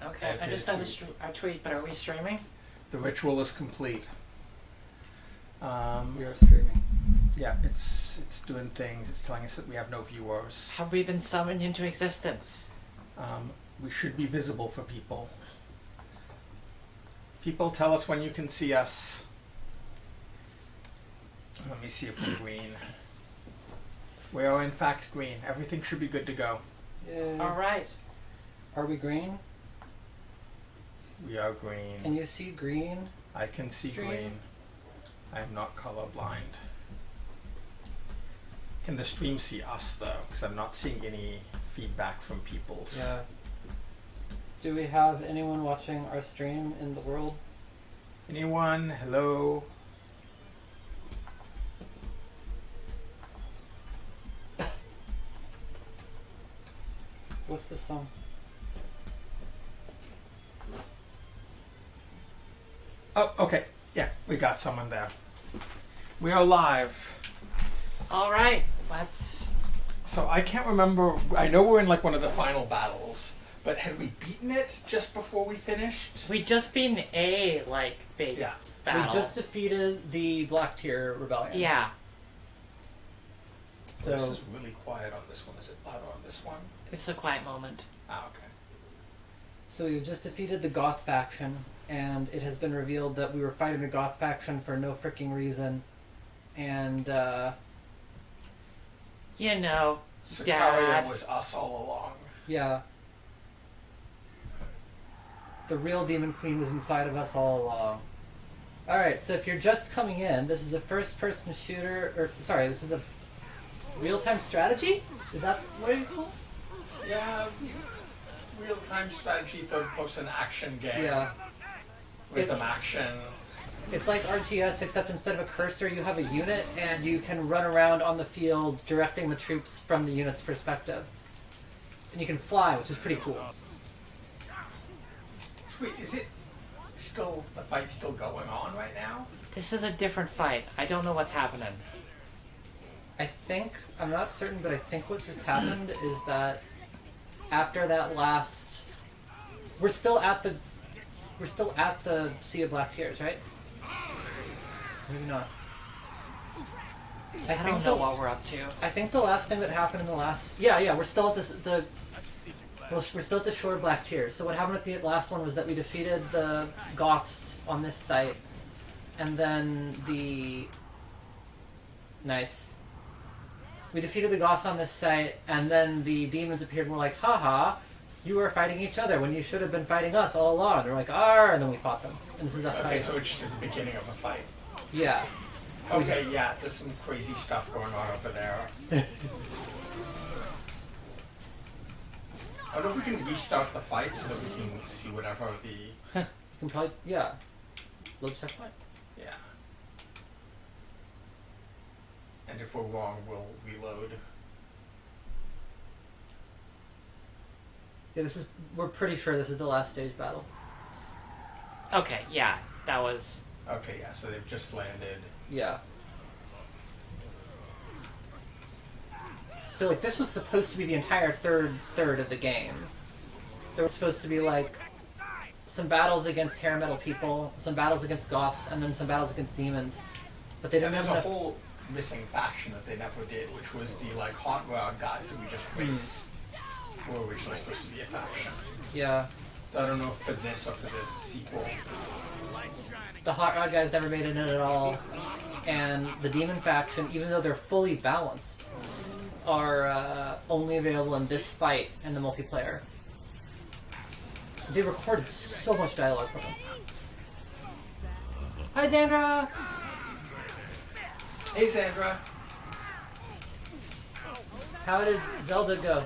Okay, I just sent a tweet, but are we streaming? The ritual is complete. We are streaming. Yeah, it's doing things. It's telling us that we have no viewers. Have we been summoned into existence? We should be visible for people. People, tell us when you can see us. Let me see if we're green. We are in fact green. Everything should be good to go. Yay. All right. Are we green? We are green. Can you see green? I can see Stream? green. I am not colorblind. Can the stream see us though? Because I'm not seeing any feedback from people. Yeah. Do we have anyone watching our stream in the world? Anyone? Hello? What's the song? Oh, okay. Yeah, we got someone there. We are live. All right. Let's. So I can't remember. I know we're in like one of the final battles, but had we beaten it just before we finished? We just beat a big battle. We just defeated the Black Tier Rebellion. Yeah. So This is really quiet on this one. Is it louder on this one? It's a quiet moment. Ah, okay. So we've just defeated the Goth faction, and it has been revealed that we were fighting the Goth faction for no freaking reason. And, You know, Sicaria Dad. was us all along. yeah. The real Demon Queen was inside of us all along. Alright, so if you're just coming in, this is a first-person shooter, this is a real-time strategy? Is that what you call it? Yeah, real-time strategy, third-person action game. Yeah. Rhythm action. It's like RTS, except instead of a cursor, you have a unit, and you can run around on the field directing the troops from the unit's perspective. And you can fly, which is pretty cool. Sweet, is it still, the fight's still going on right now? This is a different fight. I don't know what's happening. I think, I'm not certain, but I think what just happened is that after that last... We're still at the Sea of Black Tears, right? Maybe not. I don't know what we're up to. I think the last thing that happened in the last... Yeah, we're still at we're still at the Shore of Black Tears. So what happened at the last one was that we defeated the Goths on this site, and then we defeated the Goths on this site, and then the demons appeared and were like, haha, you were fighting each other when you should have been fighting us all along. They're like, arr, and then we fought them. And this is us Okay, fighting so them. it's just at the beginning of a fight. Yeah. So we Okay, yeah, there's some crazy stuff going on over there. I wonder if we can restart the fight so that we can see whatever the... You can probably, yeah. Load checkpoint. Yeah. And if we're wrong, we'll reload. Yeah, we're pretty sure this is the last stage battle. Okay, yeah, that was... Okay, yeah, so they've just landed. Yeah. So, this was supposed to be the entire third of the game. There was supposed to be, some battles against hair metal people, some battles against goths, and then some battles against demons. But they didn't And have there's a enough... whole missing faction that they never did, which was the, hot rod guys that we just faced. Were originally supposed to be a faction. Yeah. I don't know if for this or for the sequel. The Hot Rod guys never made it in at all. And the Demon faction, even though they're fully balanced, are only available in this fight and the multiplayer. They recorded so much dialogue from them. Hi, Xandra! Hey, Sandra. How did Zelda go?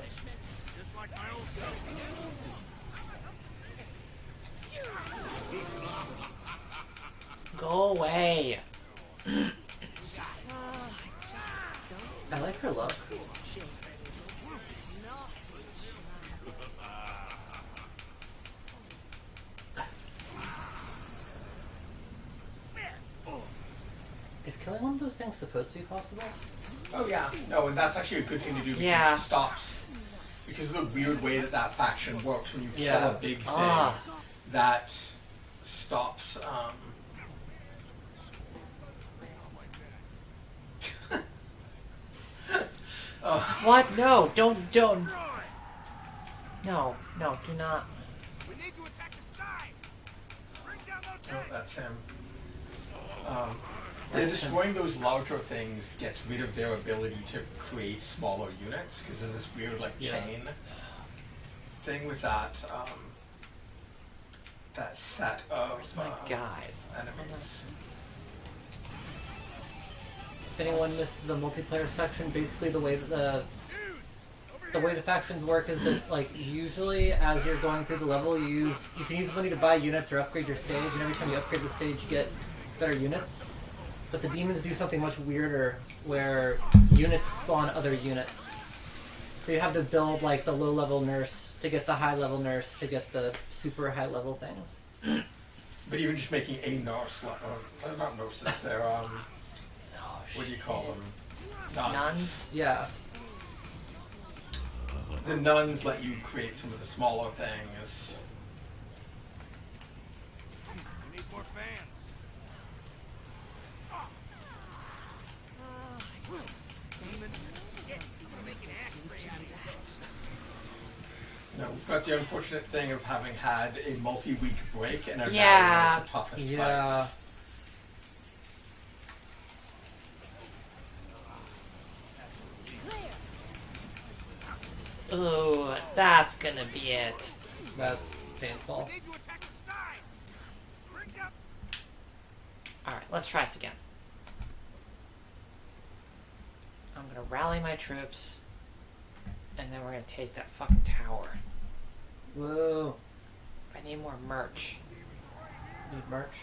Go away. I like her look. Is killing one of those things supposed to be possible? Oh yeah, no, and that's actually a good thing to do because Yeah. it stops because of the weird way that that faction works. When you kill Yeah. a big thing, Ah. that stops. What? No, don't. No, do not. We need to attack the side. Bring down those Oh, tanks. that's him. Destroying those larger things gets rid of their ability to create smaller units, because there's this weird like Yeah. chain thing with that that set of Where's my guys? enemies. If anyone missed the multiplayer section, basically the way that the way the factions work is that, like, usually as you're going through the level, you can use money to buy units or upgrade your stage, and every time you upgrade the stage, you get better units. But the demons do something much weirder, where units spawn other units. So you have to build, like, the low-level nurse to get the high-level nurse to get the super high-level things. But even just making a nurse, they're not nurses, they're what do you call them? Nuns? Yeah. The nuns let you create some of the smaller things. We need more fans. Demon, I'm making ashtray out of your house. No, we've got the unfortunate thing of having had a multi-week break and are now Yeah. one of the toughest Yeah. fights. Ooh, that's gonna be it. That's painful. We need to attack the side. Bring down. Alright, let's try this again. I'm gonna rally my troops, and then we're gonna take that fucking tower. Whoa. I need more merch. Need merch.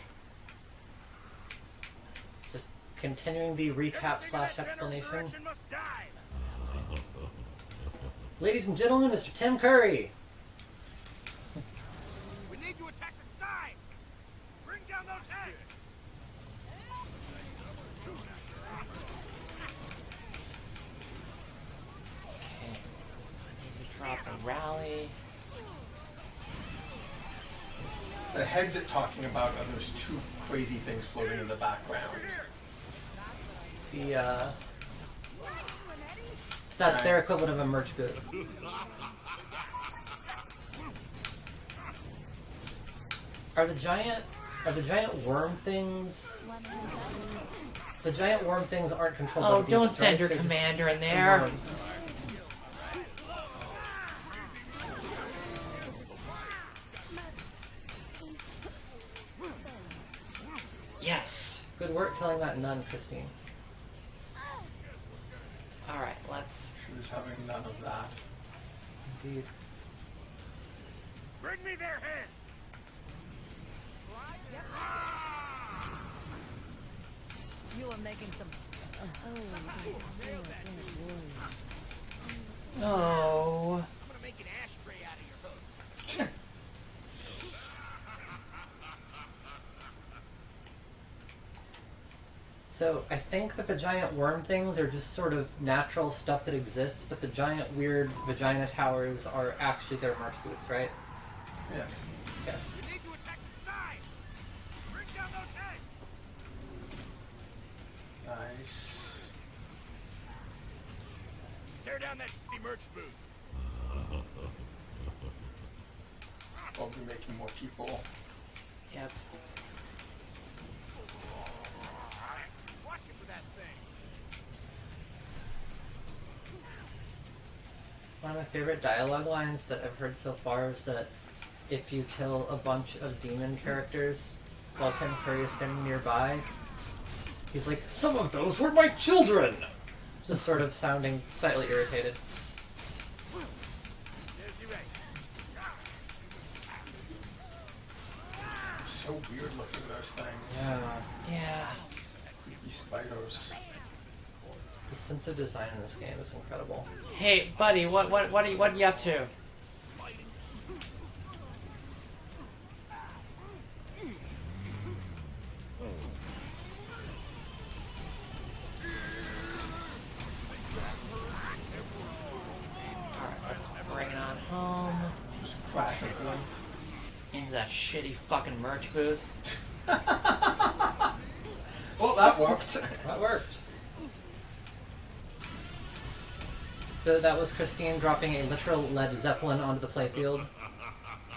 Just continuing the recap slash explanation. Generation must die. Ladies and gentlemen, Mr. Tim Curry. We need to attack the side. Bring down those heads. Okay. I need to drop a rally. The heads it talking about are those two crazy things floating in the background. The that's their equivalent of a merch booth. Are the giant worm things? The giant worm things aren't controlled by Oh, the don't demons, send right? your They're just commander in some there. worms. Yes. Good work killing that nun, Christine. Alright, let's... She was having none of that. Indeed. Bring me their heads. You are making some. No. I'm gonna make an ashtray out of your hook. So I think that the giant worm things are just sort of natural stuff that exists, but the giant weird vagina towers are actually their merch booths, right? Yes. Yeah. We need to attack the side. Bring down those heads. Nice. Tear down that shitty merch booth. I'll be making more people. Yep. Watch it for that thing. One of my favorite dialogue lines that I've heard so far is that if you kill a bunch of demon characters while Tim Curry is standing nearby, he's like, "Some of those were my children!" Just sort of sounding slightly irritated. There's your right. So weird looking, those things. Yeah. Yeah. Creepy spiders. The sense of design in this game is incredible. Hey, buddy, what are you up to? Alright, let's bring them. Into that shitty fucking merch booth. Well, that worked. That worked. So that was Christine dropping a literal Led Zeppelin onto the playfield.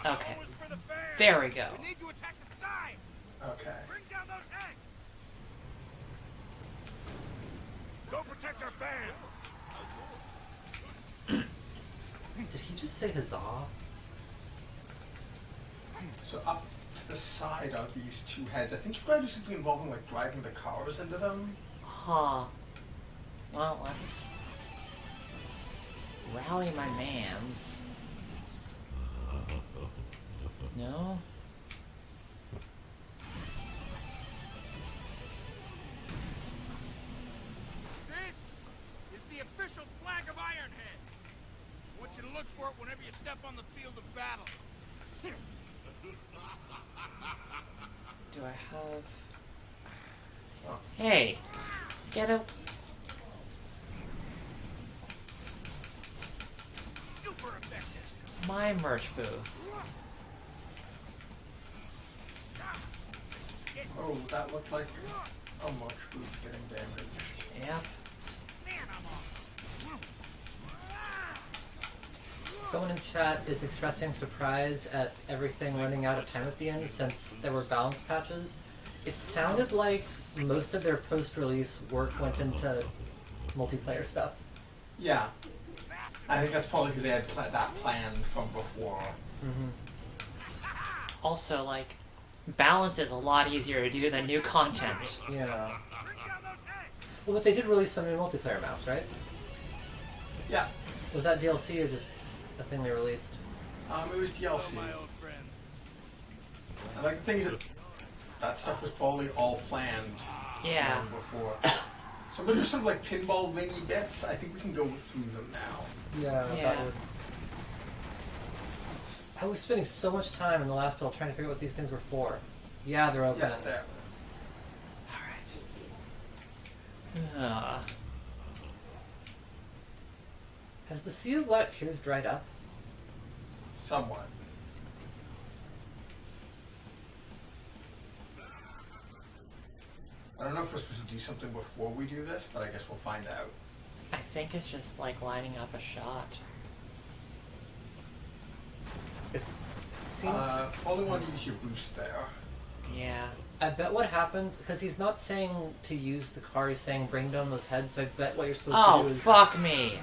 Okay. There we go. We need to attack the side. Okay. Bring down those eggs. Go protect our fans. Did he just say huzzah? So up to the side are these two heads. I think you've got to do something involving like driving the cars into them. Huh. Well, let's rally my mans. No? This is the official flag of Ironhead. I want you to look for it whenever you step on the field of battle. Do I have... Hey! Get up! Super effective. My merch booth. Oh, that looked like a merch booth getting damaged. Yep. Man, I'm off. Someone in chat is expressing surprise at everything running out of time at the end since there were balance patches. It sounded like most of their post-release work went into multiplayer stuff. Yeah. I think that's probably because they had that planned from before. Also, like, balance is a lot easier to do than new content. Yeah. Bring down those eggs. Well, but they did release some new multiplayer maps, right? Yeah. Was that DLC or just a thing they released? It was DLC. My old friend. And like the thing is that that stuff was probably all planned Yeah. long before. So maybe there's some like pinball ringy bits. I think we can go through them now. Yeah, Yeah. that would... I was spending so much time in the last build trying to figure out what these things were for. Yeah, they're open. Yeah, there. Alright. Has the Sea of Black Tears dried up? Somewhat. I don't know if we're supposed to do something before we do this, but I guess we'll find out. I think it's just like lining up a shot. It seems... Probably want to use your boost there. Yeah. I bet what happens, because he's not saying to use the car, he's saying bring down those heads, so I bet what you're supposed to Oh, do is... fuck me!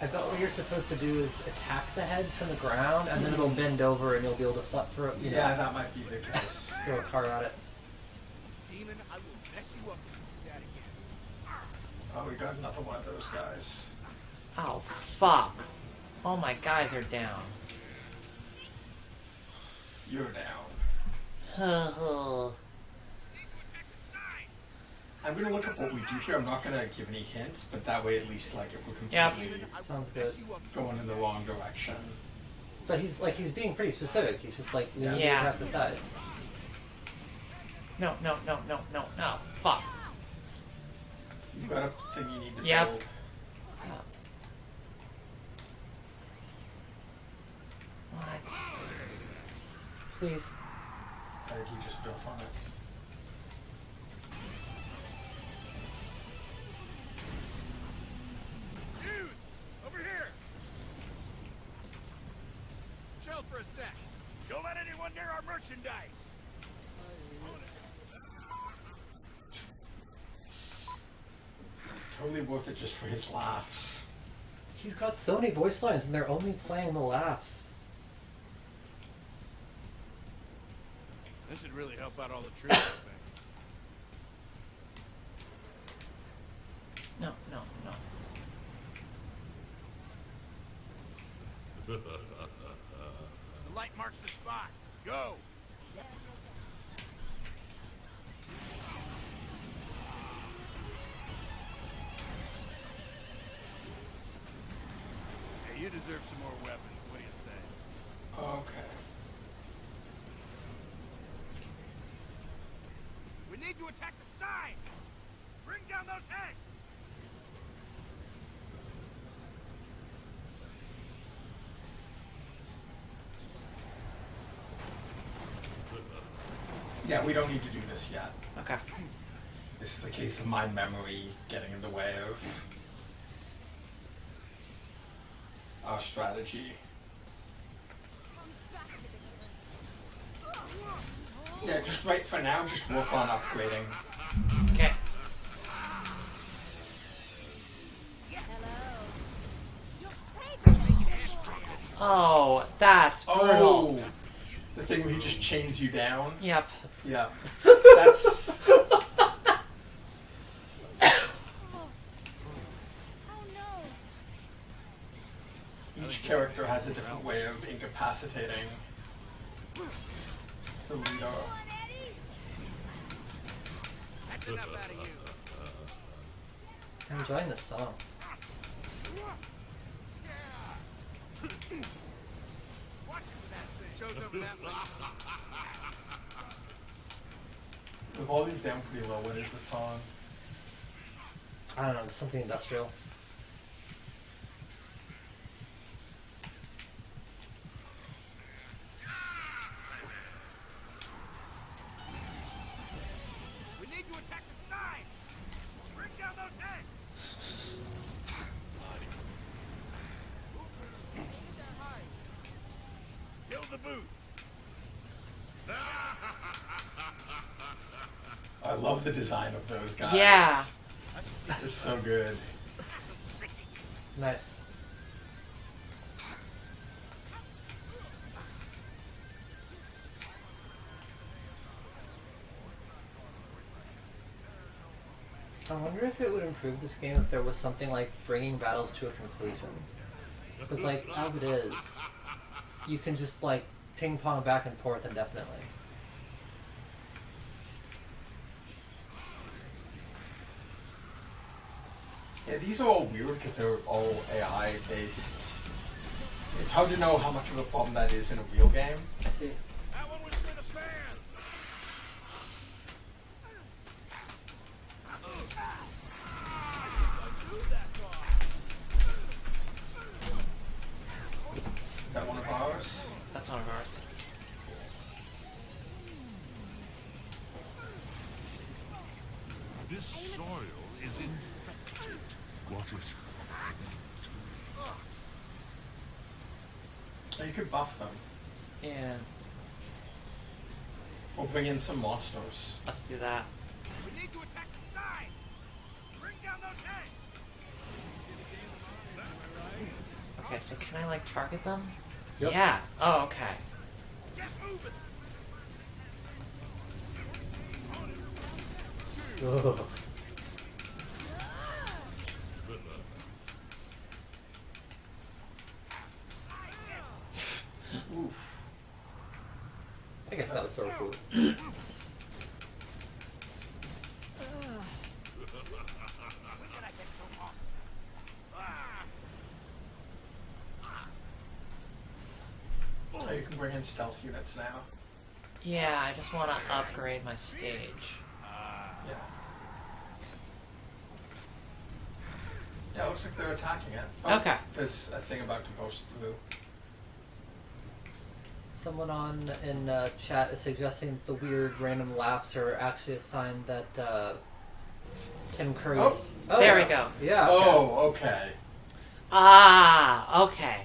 I bet what you're supposed to do is attack the heads from the ground, and then it'll bend over and you'll be able to flip through, you Yeah, know, that might be the case. throw a car at it. Demon, I will mess you up if you do that again. Oh, we got another one of those guys. Oh, fuck. All my guys are down. You're down. Oh, I'm gonna look up what we do here. I'm not gonna give any hints, but that way at least like if we're Yep. completely Sounds good. going in the wrong direction. But he's being pretty specific, he's just like, we need to Yeah. attack the sides. no, no, no, no, no, no. Fuck. You've got a thing you need to Yep. build. What? Please. I think you just built on it. Dude, over here. Chill for a sec. Don't let anyone near our merchandise. Totally worth it just for his laughs. He's got so many voice lines and they're only playing the laughs. This would really help out all the troops, I think. No, no, no. The light marks the spot. Go! Hey, you deserve some more weapons. What do you say? Okay. We need to attack the side! Bring down those heads! Yeah, we don't need to do this yet. Okay. This is a case of my memory getting in the way of our strategy. Yeah, just right for now, just work on upgrading. Okay. Oh, that's brutal. Oh! The thing where he just chains you down? Yep. Yeah. That's... Each character has a different way of incapacitating the leader. That's enough out of you. I'm enjoying this song. Watch it with that thing. Shows over that way. The volume's down pretty low. What is the song? I don't know, something industrial. We need to attack the side. Bring down those heads. Kill the booth. I love the design of those guys. Yeah. They're so good. Nice. I wonder if it would improve this game if there was something like bringing battles to a conclusion. Because, like, as it is, you can just, like, ping pong back and forth indefinitely. Yeah, these are all weird because they're all AI based. It's hard to know how much of a problem that is in a real game. I see. That one was for the fans. Is that one of ours? That's one of ours. This soil is infected. What is Oh, you could buff them. Yeah. Or bring in some monsters. Let's do that. We need to attack the side. Bring down those heads. Okay, so can I, like, target them? Yep. Yeah. Oh, okay. Get moving. Ugh. Oof. I guess that was sort of cool. When did I get so off? Oh, you can bring in stealth units now. Yeah, I just want to upgrade my stage. Yeah. Yeah, it looks like they're attacking it. Oh, Okay. There's a thing about to burst through. Someone in chat is suggesting the weird random laughs are actually a sign that Tim Curry's... Oh, There yeah. we go. Yeah. Okay. Oh, okay. Ah, okay.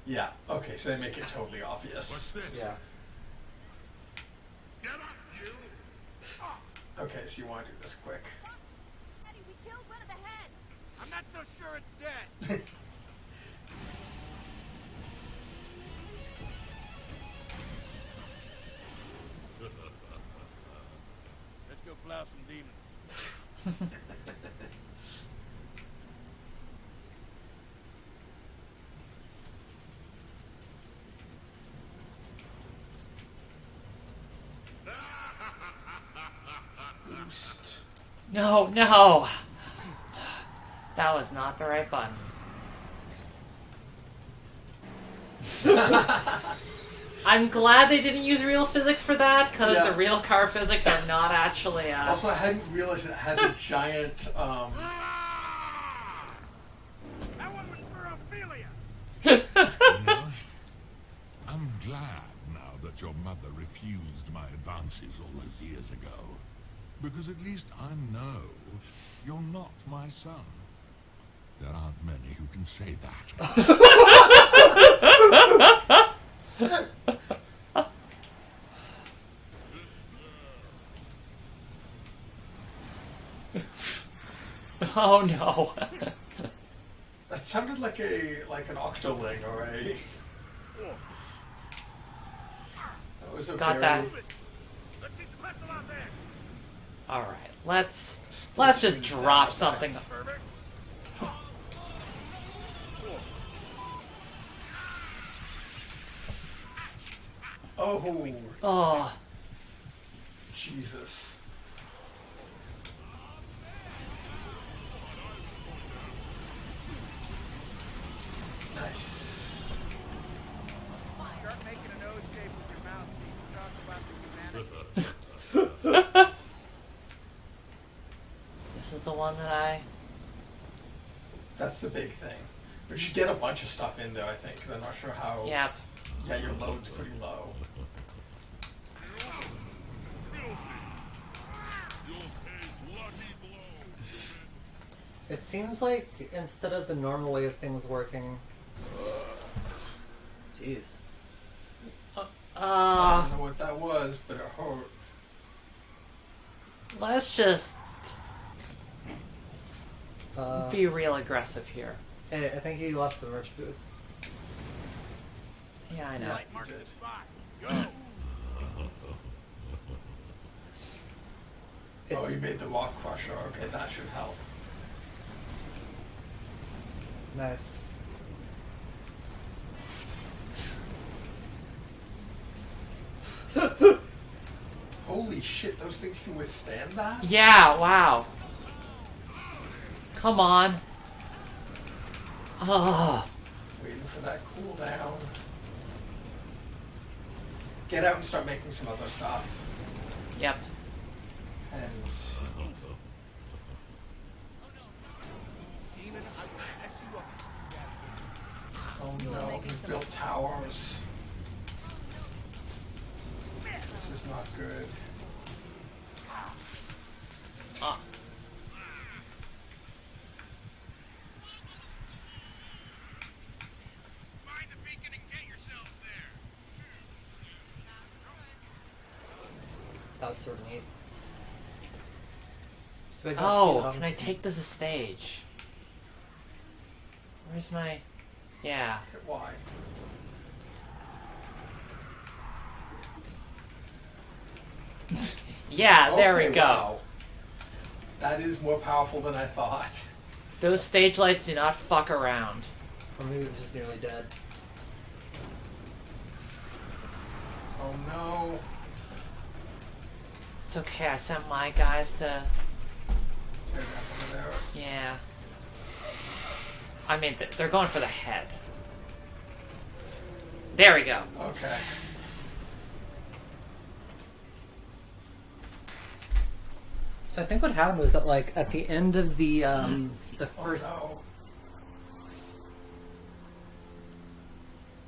Yeah, okay, so they make it totally what's obvious. this? Yeah. Get up, you! Okay, so you want to do this quick. Eddie, we killed one of the heads. I'm not so sure it's dead. Let's go plow some demons. Boost. No, no! That was not the right button. I'm glad they didn't use real physics for that, because Yeah. the real car physics are not actually, Also, I hadn't realized it has a giant, That one was for Ophelia. You know, I'm glad now that your mother refused my advances all those years ago. Because at least I know you're not my son. There aren't many who can say that. Oh no. That sounded like an octoling or a. That was a Got very. that. Let's see some hustle out there. Alright, let's just drop something. Perfect. Oh, Oh, Jesus. Nice. Start making an O shape with your mouth so you can talk about the humanity. this is the one that I... That's the big thing. We should get a bunch of stuff in there, I think, because I'm not sure how. Yep. Yeah, your load's pretty low. It seems like instead of the normal way of things working. Jeez. I don't know what that was, but it hurt. Let's just Uh, be real aggressive here. I think he lost the merch booth. Yeah, I know. Yeah. Mark the spot. Go. Oh, you made the rock crusher. Okay, that should help. Nice. Holy shit, those things can withstand that? Yeah, wow. Come on. Oh, Waiting for that cooldown. Get out and start making some other stuff. yep. And Demon, I will mess you up. oh You are no, making we some- built towers. This is not good. Ah. Find the beacon and get yourselves there. That was sort of neat. So I don't see it Oh, on can I the- take this a stage? Where's my... Yeah. Hit Y. Yeah, there we Okay, go. Wow. That is more powerful than I thought. Those stage lights do not fuck around. Or maybe it was just nearly dead. Oh no. It's okay, I sent my guys to... Tear down one of theirs. Yeah. I mean, they're going for the head. There we go. Okay. So I think what happened was that, like, at the end of the Oh first. no.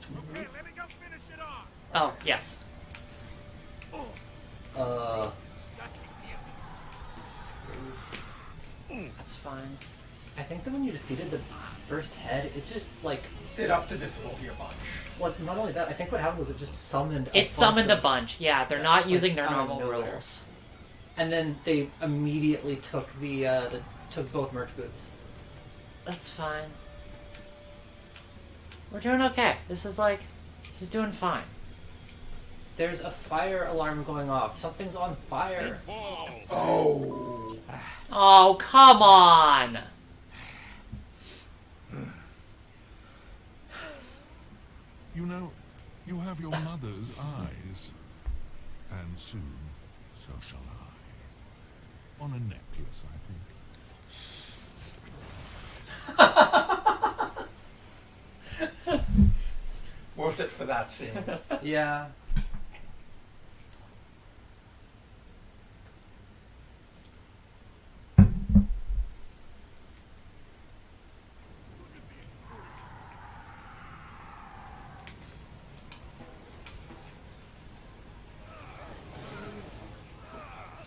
Can we Hey, move? let me go finish it off. Oh, yes. Disgusting mutants. That's fine. I think that when you defeated the first head, it just like, It upped the difficulty a bunch. well, not only that, I think what happened was it just summoned. It summoned a of, bunch. Yeah, they're not like, using their out of normal nowhere. rules. and then they immediately took took both merch booths. That's fine. We're doing okay. This is doing fine. There's a fire alarm going off. Something's on fire. Oh. Oh, come on! You know, you have your mother's eyes. And soon, so shall I. On a necklace, I think. Worth it for that scene. Yeah.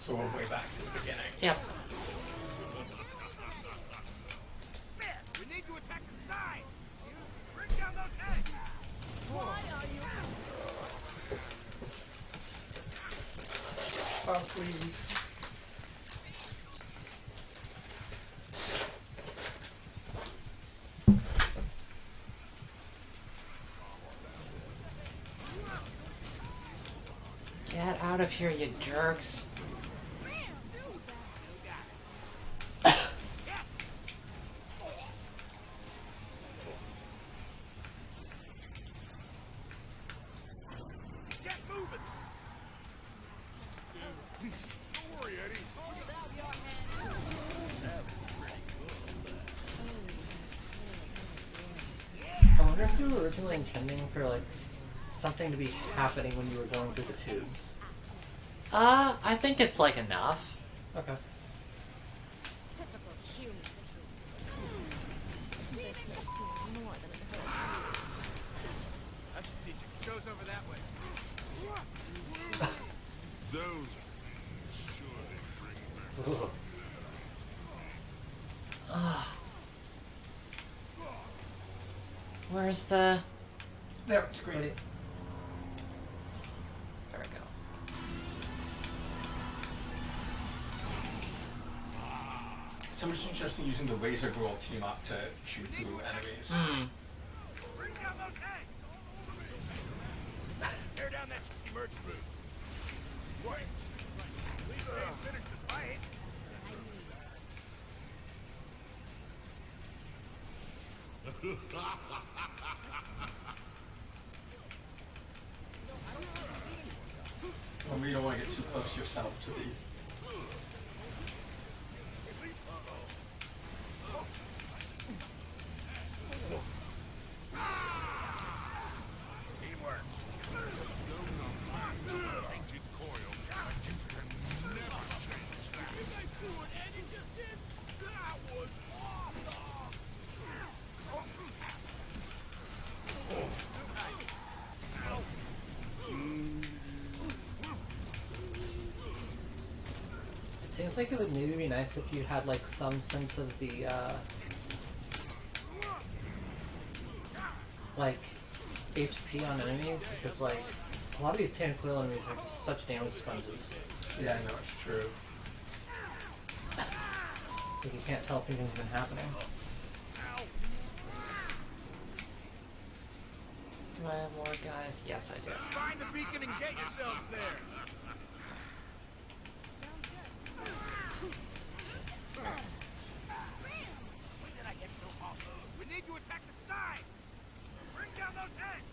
So we're way back to the beginning. Yep. Man, we need to attack the side. Bring down those heads. Why are you? Oh, please. Get out of here, you jerks. Get moving. Don't worry, Eddie. I wonder if you were originally intending for like something to be happening when you were going through the tubes. I think it's like enough. Okay. Typical human. This makes me more than it hurts. I should teach you. Show's over that way. Those surely bring back. Ugh. Where's the... There, it's great. Ready? There we go. Someone's suggesting using the Razor Girl team up to shoot through enemies. Bring down those heads. Tear down that shitty merch booth. What? Please finish the fight. Well, you don't want to get too close yourself to the... Teamwork. Tainted coil, and you can never change that. It seems like it would maybe be nice if you had like some sense of the like HP on enemies, because like a lot of these tainted coil enemies are just such damage sponges. Yeah, no, it's true. Like you can't tell if anything's been happening. Do I have more guys? Yes, I do. Find the beacon and get yourselves there. When did I get so off? We need to attack the side. Bring down those heads.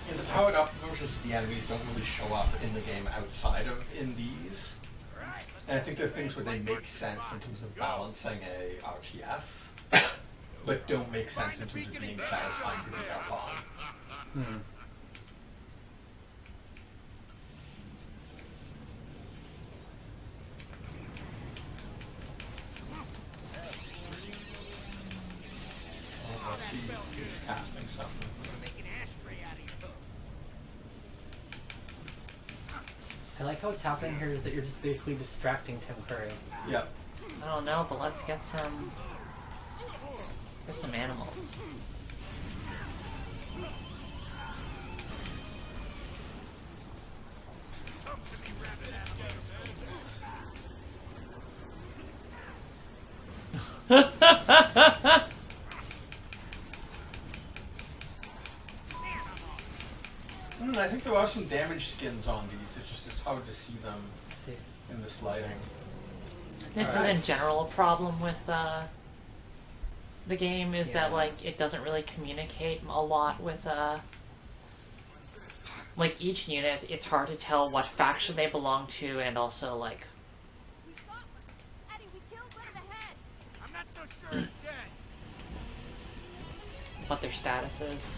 And the powered up versions of the enemies don't really show up in the game outside of in these. And I think there's things where they make sense in terms of balancing a RTS, but don't make sense in terms of being satisfying to beat up on. Hmm. Oh, she is casting something. Make an ashtray out of your hook. I like how what's happening here is that you're just basically distracting Tim Curry. Yep. I don't know, but let's get some animals. I think there are some damage skins on these. It's hard to see them Let's see. in this lighting. This Alright. is in general a problem with the game, is that Yeah. like it doesn't really communicate a lot with like each unit. It's hard to tell what faction they belong to, and also like We got one. Eddie, we killed one of the heads. I'm not so sure it's dead. what their status is.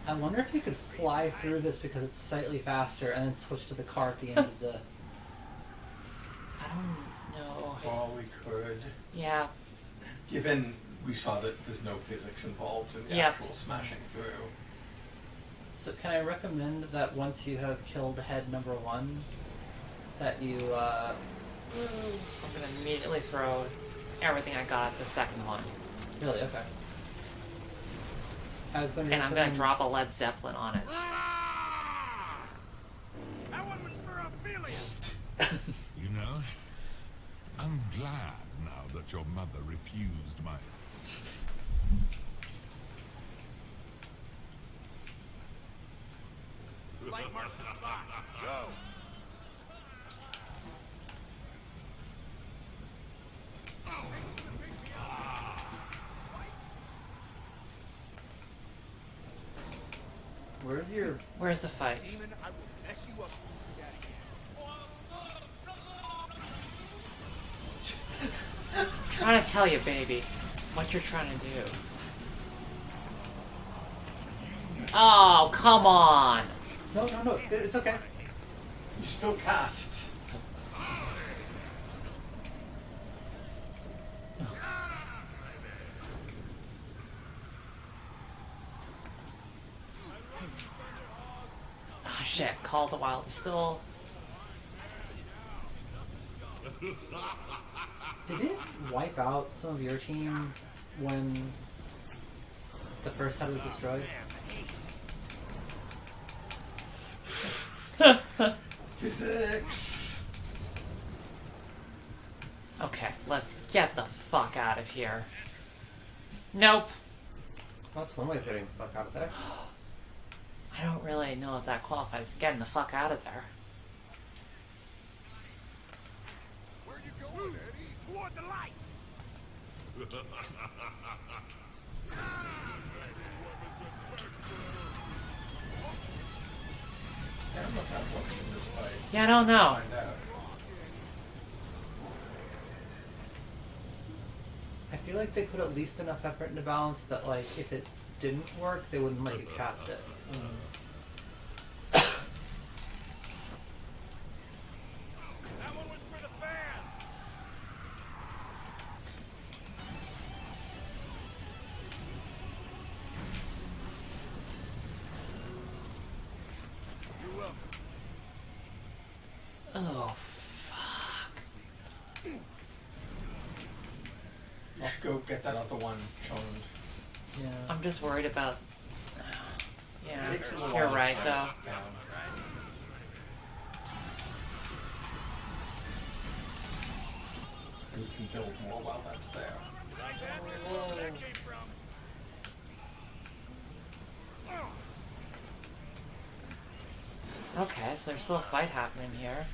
I wonder if you could fly through this because it's slightly faster and then switch to the car at the end of the... I don't know. All we could, Yeah, given we saw that there's no physics involved in the Yep. actual smashing through. So can I recommend that once you have killed head number 1, that you, I'm gonna immediately throw everything I got at the second one. really? Okay. I was going to And I'm gonna drop a Led Zeppelin on it. Ah! That one was for Ophelia. You know, I'm glad now that your mother refused my... Light marks the spot. Go. Where's your... Where's the fight? Demon, I will mess you up. Trying to tell you, baby, what you're trying to do. Oh, come on! No, it's okay. You still cast. Oh, shit, Call of the Wild is still... Did it wipe out some of your team when the first head was destroyed? Physics. Okay, let's get the fuck out of here. Nope. Well, that's one way of getting the fuck out of there. I don't really know if that qualifies as getting the fuck out of there. Where you going, Eddie? Toward the light. I don't know if that works in this fight. Yeah, I don't know. Find out. I feel like they put at least enough effort into balance that, like, if it didn't work, they wouldn't let you cast it. That one was for the fan. You're welcome. Oh, fuck. You should go get that other one choned. Yeah. I'm just worried about... Yeah, It takes a little you're while right, to though. knock down. You can build more while that's there. Like that? Where that came from? Okay, so there's still a fight happening here.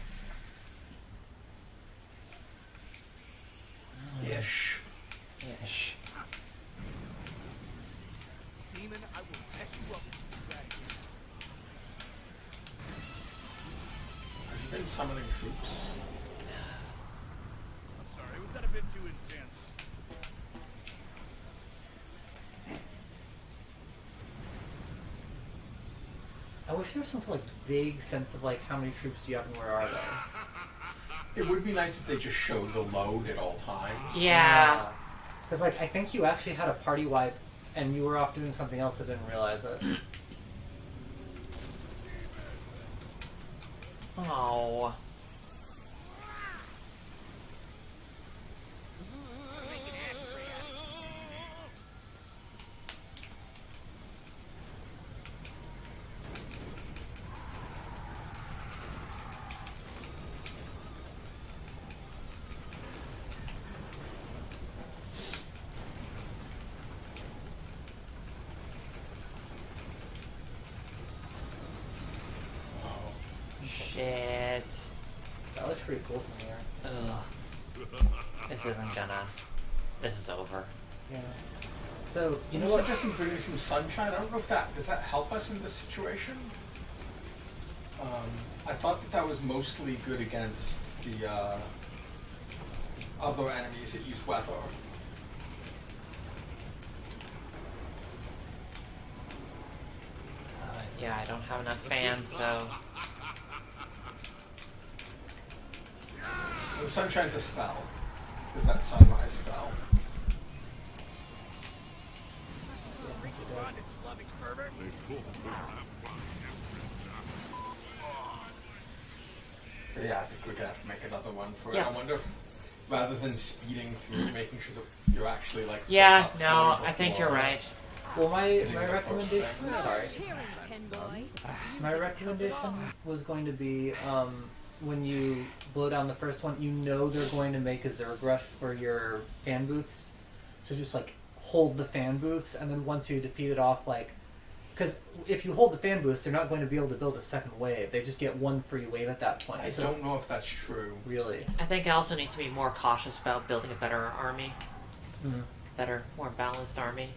Ish. Ish. Demon, I will mess you up. Have you been summoning troops? I'm sorry, was that a bit too intense? I wish there was some like vague sense of like how many troops do you have and where are they? It would be nice if they just showed the load at all times. Yeah. Because like I think you actually had a party wipe and you were off doing something else and didn't realize it. Oh. Shit. That looks pretty cool from here. Ugh. This isn't gonna... This is over. Yeah. So you You know know what? suggesting bringing some sunshine. I don't know if that does that help us in this situation. I thought that was mostly good against the other enemies that use weather. Yeah, I don't have enough fans, so... The sunshine's a spell. Is that sunrise spell? bondage-loving pervert. But yeah, I think we're gonna have to make another one for it. Yeah. I wonder if, rather than speeding through, making sure that you're actually like. Yeah, up no, fully I think you're before right. Well, my hitting the first recommendation. thing. Sorry. Cheering, pen boy. My recommendation was going to be when you blow down the first one, you know they're going to make a Zerg rush for your fan booths. So just like hold the fan booths, and then once you defeat it off, like. Because if you hold the fan booths, they're not going to be able to build a second wave. They just get one free wave at that point. I So- don't know if that's true. Really. I think I also need to be more cautious about building a better army. Mhm. Better, more balanced army.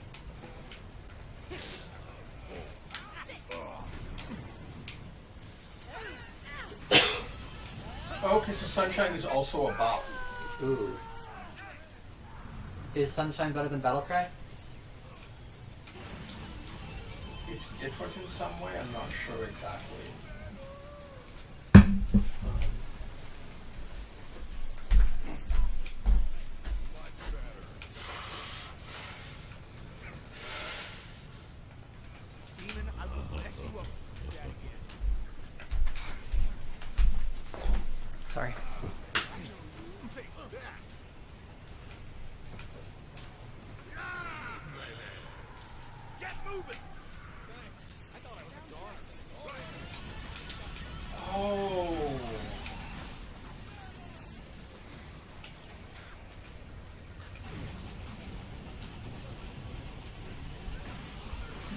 Okay, so Sunshine is also a buff. Ooh. Is Sunshine better than Battlecry? It's different in some way, I'm not sure exactly. Demon, I will mess you up. That again. Sorry. Take that. Get moving. Thanks. I thought I was a dog. Oh.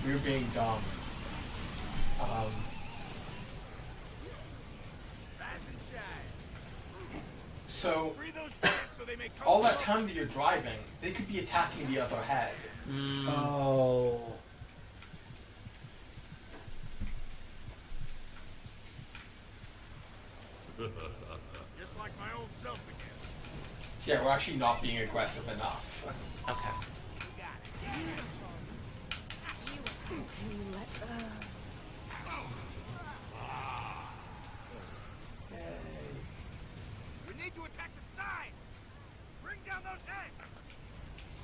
We're being dumb. Rise and shine. So, Free those plants so they may come all that along. time that you're driving, they could be attacking the other head. Oh. Just like my old self again. So yeah, we're actually not being aggressive enough. Okay. Yay. We need to attack the side. Bring down those heads.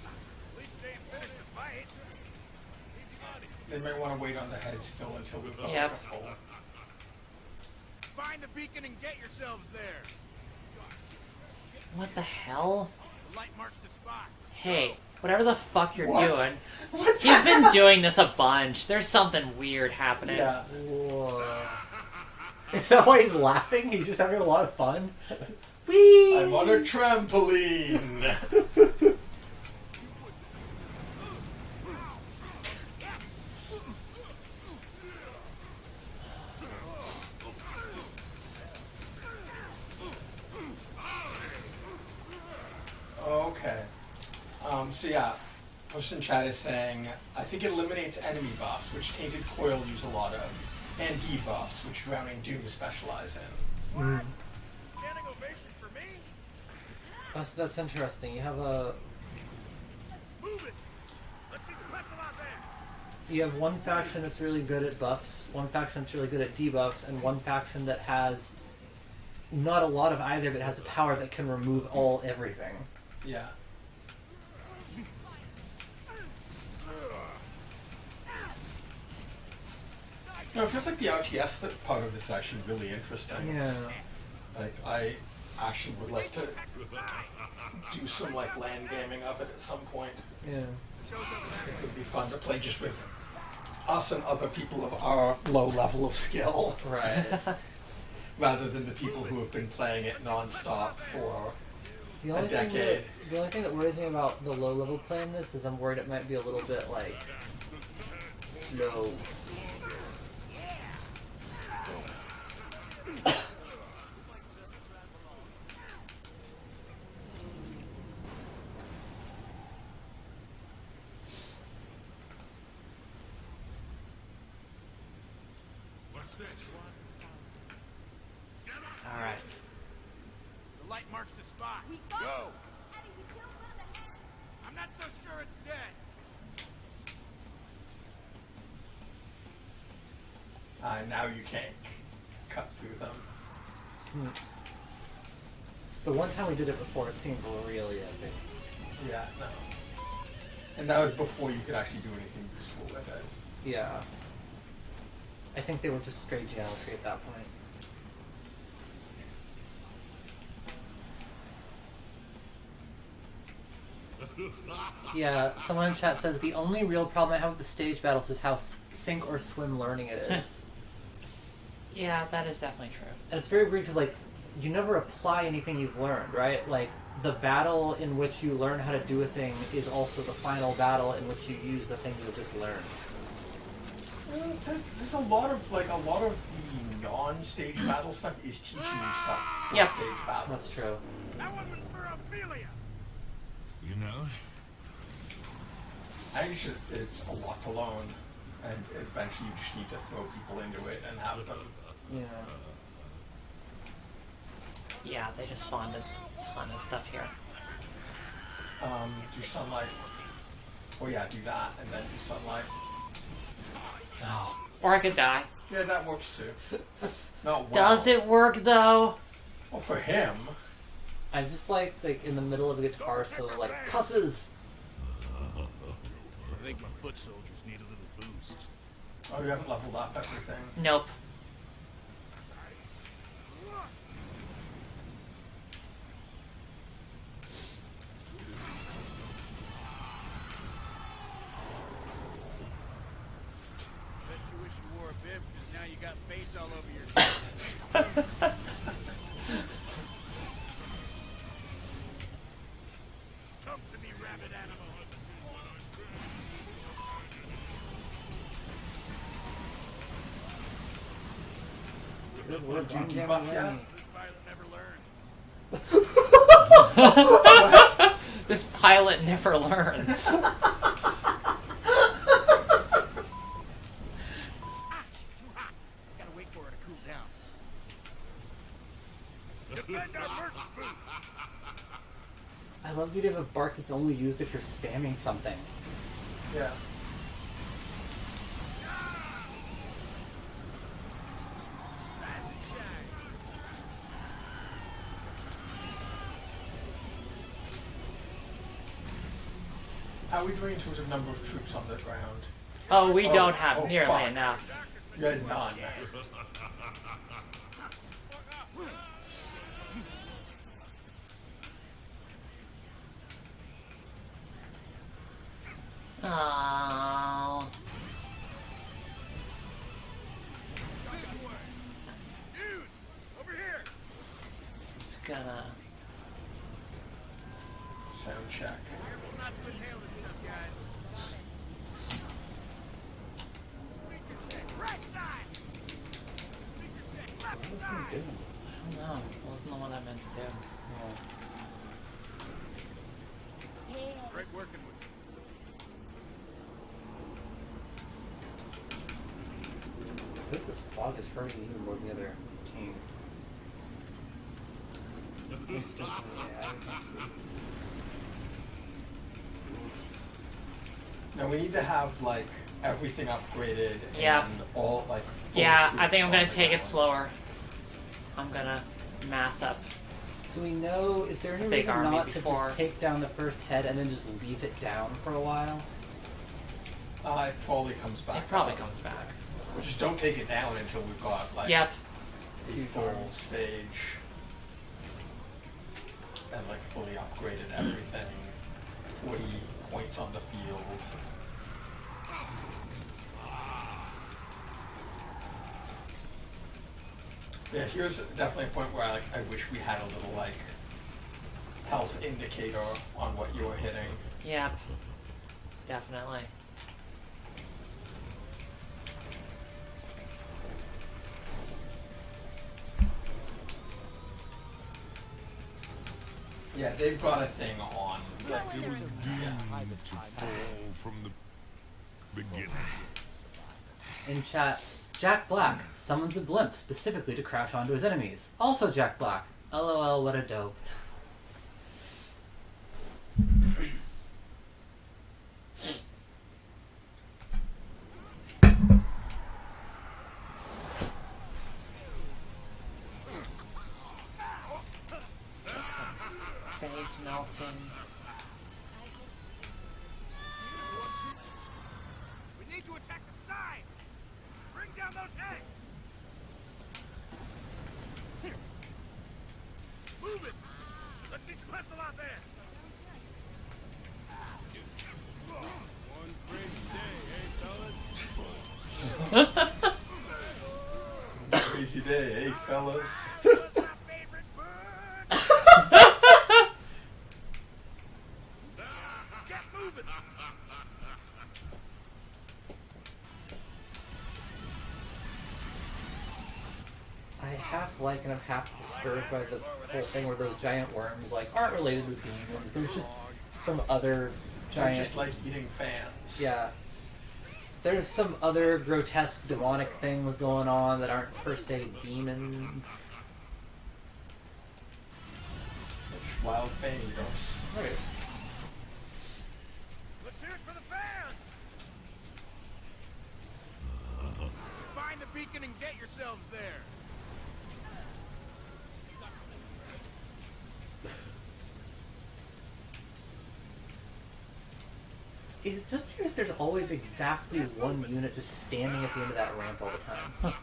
At least they ain't finished the fight. They might want to wait on the head still until we've got Yep. like a full. Find the beacon and get yourselves there. What the hell? The light marks the spot. Hey, whatever the fuck you're What? doing. What He's been doing this a bunch. There's something weird happening. Yeah. Whoa. Is that why he's laughing? He's just having a lot of fun? Whee! I'm on a trampoline. Okay. So yeah, Person Chat is saying, I think it eliminates enemy buffs, which Tainted Coil use a lot of, and debuffs, which Drowning Doom specialize in. Mm. Standing ovation for me? That's interesting. You have a Move it. Let's see some hustle out there. you have one faction that's really good at buffs, one faction that's really good at debuffs, and one faction that has not a lot of either, but has a power that can remove everything. Yeah. No, it feels like the RTS part of this is actually really interesting. Yeah. Like, I actually would like to do some like land gaming of it at some point. Yeah. I think it would be fun to play just with us and other people of our low level of skill, Right. rather than the people who have been playing it non-stop for The a only thing decade. the only thing that worries me about the low level play in this is I'm worried it might be a little bit like slow. What's this? Alright. The light marks the spot. We got Go. it. Eddie, we killed one of the heads. I'm not so sure it's dead. Now you can't cut through them. The one time we did it before, it seemed really epic. Yeah, no. And that was before you could actually do anything useful with it. Yeah. I think they were just straight geometry at that point. Yeah, someone in chat says the only real problem I have with the stage battles is how sink or swim learning it is. Yeah, that is definitely true. And it's very weird because, like, you never apply anything you've learned, right? Like, the battle in which you learn how to do a thing is also the final battle in which you use the thing you just learned. There's a lot of the non-stage battle stuff is teaching you stuff for Yep. stage battles. That's true. That one was for Ophelia. You know, I think it's a lot to learn, and eventually you just need to throw people into it and have them. Yeah. Yeah, they just spawned a ton of stuff here. Do sunlight. Oh yeah, do that, and then do sunlight. No. Or I could die. Yeah, that works too. Not well. Does it work though? Well, for him. I'm just like in the middle of a guitar solo, like, cusses! I think my foot soldiers need a little boost. Oh, you haven't leveled up everything. Nope. Bet you wish you wore a bib because now you got face all over your Come to me, rabbit animal. Good work, Did you John debuff Cameron. yet? This pilot never learned. This pilot never learns. Ah, she's too hot. Gotta wait for her to cool down. Defend our merch booth. I love the idea of a bark that's only used if you're spamming something. Yeah. Rise and shine. How are we doing in terms of number of troops on the ground? Oh, we Oh, don't have oh, nearly fuck. enough. You had none. Oh. This way. Dude, over here. It's gonna. Sound check. Careful not to inhale this stuff, guys. Speaker check. Right side. Speaker check. Left What is side. he doing? I don't know. It wasn't the one I meant to do. Great working with you. I think this fog is hurting even more than the other team. Yeah, I can see. Now we need to have like everything upgraded Yep. and all like. full Yeah, I troops think I'm on gonna the take it ground. slower. I'm gonna mass up. Do we know, is there any Big reason army not to before. just take down the first head and then just leave it down for a while? It probably comes back. It probably up. comes back. Just don't take it down until we've got like Yep. a full stage and like fully upgraded everything. 40 points on the field. Yeah, here's definitely a point where I wish we had a little like health indicator on what you were hitting. Yep. Definitely. Yeah, they've got a thing on. Like, it was doomed to fall from the beginning. In chat, Jack Black summons a blimp specifically to crash onto his enemies. Also Jack Black. LOL, what a dope. Face melting. need to attack the side. Bring down those heads. Move it. Let's see some hustle out there. One crazy day, fellas? Crazy day, eh, fellas? That's my favorite book. Get moving. I half like and I'm half disturbed by the whole thing where those giant worms like aren't related to demons. There's just some other They're giant. just like eating fans. Yeah. There's some other grotesque demonic things going on that aren't per se demons. Wild fan eaters. Right. Let's hear it for the fans. Find the beacon and get yourselves there. Is it just because there's always exactly one unit just standing at the end of that ramp all the time?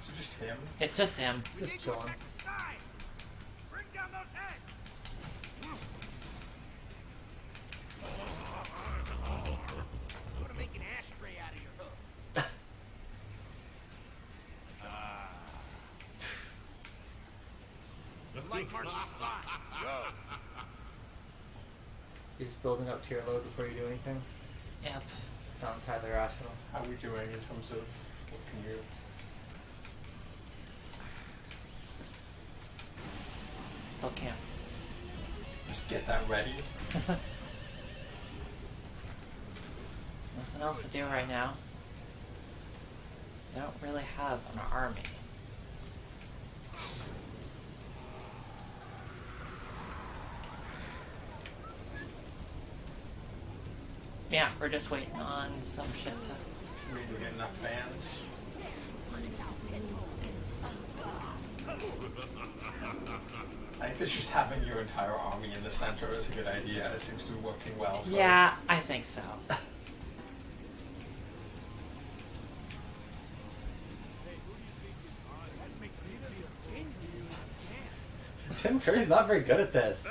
Is it just him? It's just him. We Just need to chilling. attack the side. Bring down those heads. I'm gonna make an ashtray out of your hoof. Like Marshall's spot. Go. You're just building up tier load before you do anything? Yep. Sounds highly rational. How are we doing in terms of what can you? Still can't. Just get that ready. Nothing else to do right now. They don't really have an army. Yeah, we're just waiting on some shit to... We need to get enough fans. I think that's just having your entire army in the center is a good idea. It seems to be working well. For Yeah, I think so. Tim Curry's not very good at this.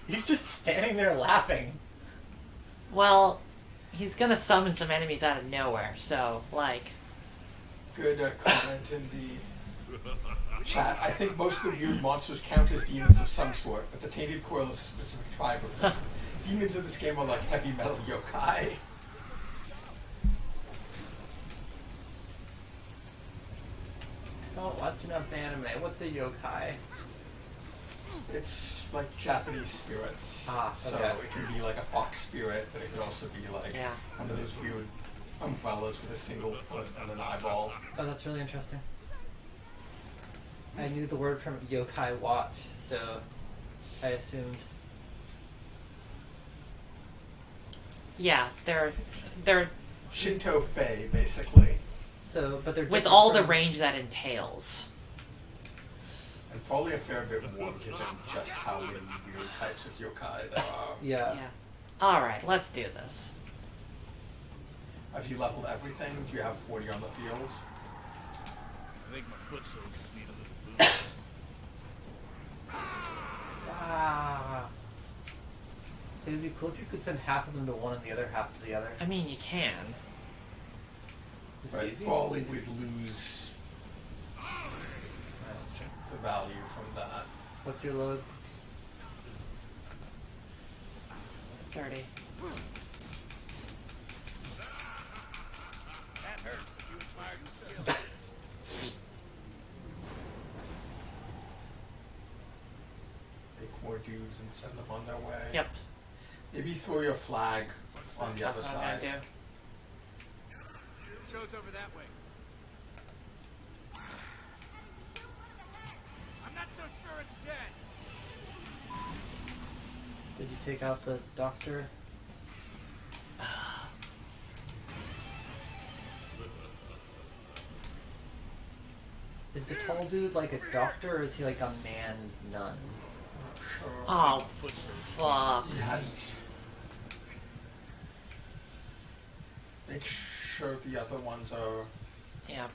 He's just standing there laughing. Well, he's gonna summon some enemies out of nowhere, so, like... Good comment in the chat. I think most of the weird monsters count as demons of some sort, but the Tainted Coil is a specific tribe of them. Demons in this game are like heavy metal yokai. I don't watch enough anime. What's a yokai? It's like Japanese spirits. Ah, So okay. it can be like a fox spirit, but it could also be like Yeah. one of those weird umbrellas with a single foot and an eyeball. Oh, that's really interesting. I knew the word from yokai watch, so I assumed. Yeah, they're Shinto Fei, basically. So, but they're with different all the from- range that entails. And probably a fair bit more given just how many weird types of yokai there are. Yeah. Yeah. Alright, let's do this. Have you leveled everything? Do you have 40 on the field? I think my foot soldiers need a little boost. Ah. It would be cool if you could send half of them to one and the other half to the other. I mean, you can. Is But it easy? probably would lose Yeah, that's true. the value from that. What's your load? 30. That hurt, but you inspired your skill. Make more dudes and send them on their way. Yep. Maybe throw your flag on the That's other what I'm side. gonna do. Show's over that way. I'm not so sure it's dead. Did you take out the doctor? Is the tall dude like a doctor, or is he like a man nun? Sure. Oh, fuck. You hadn't. Make sure the other ones are. Yep.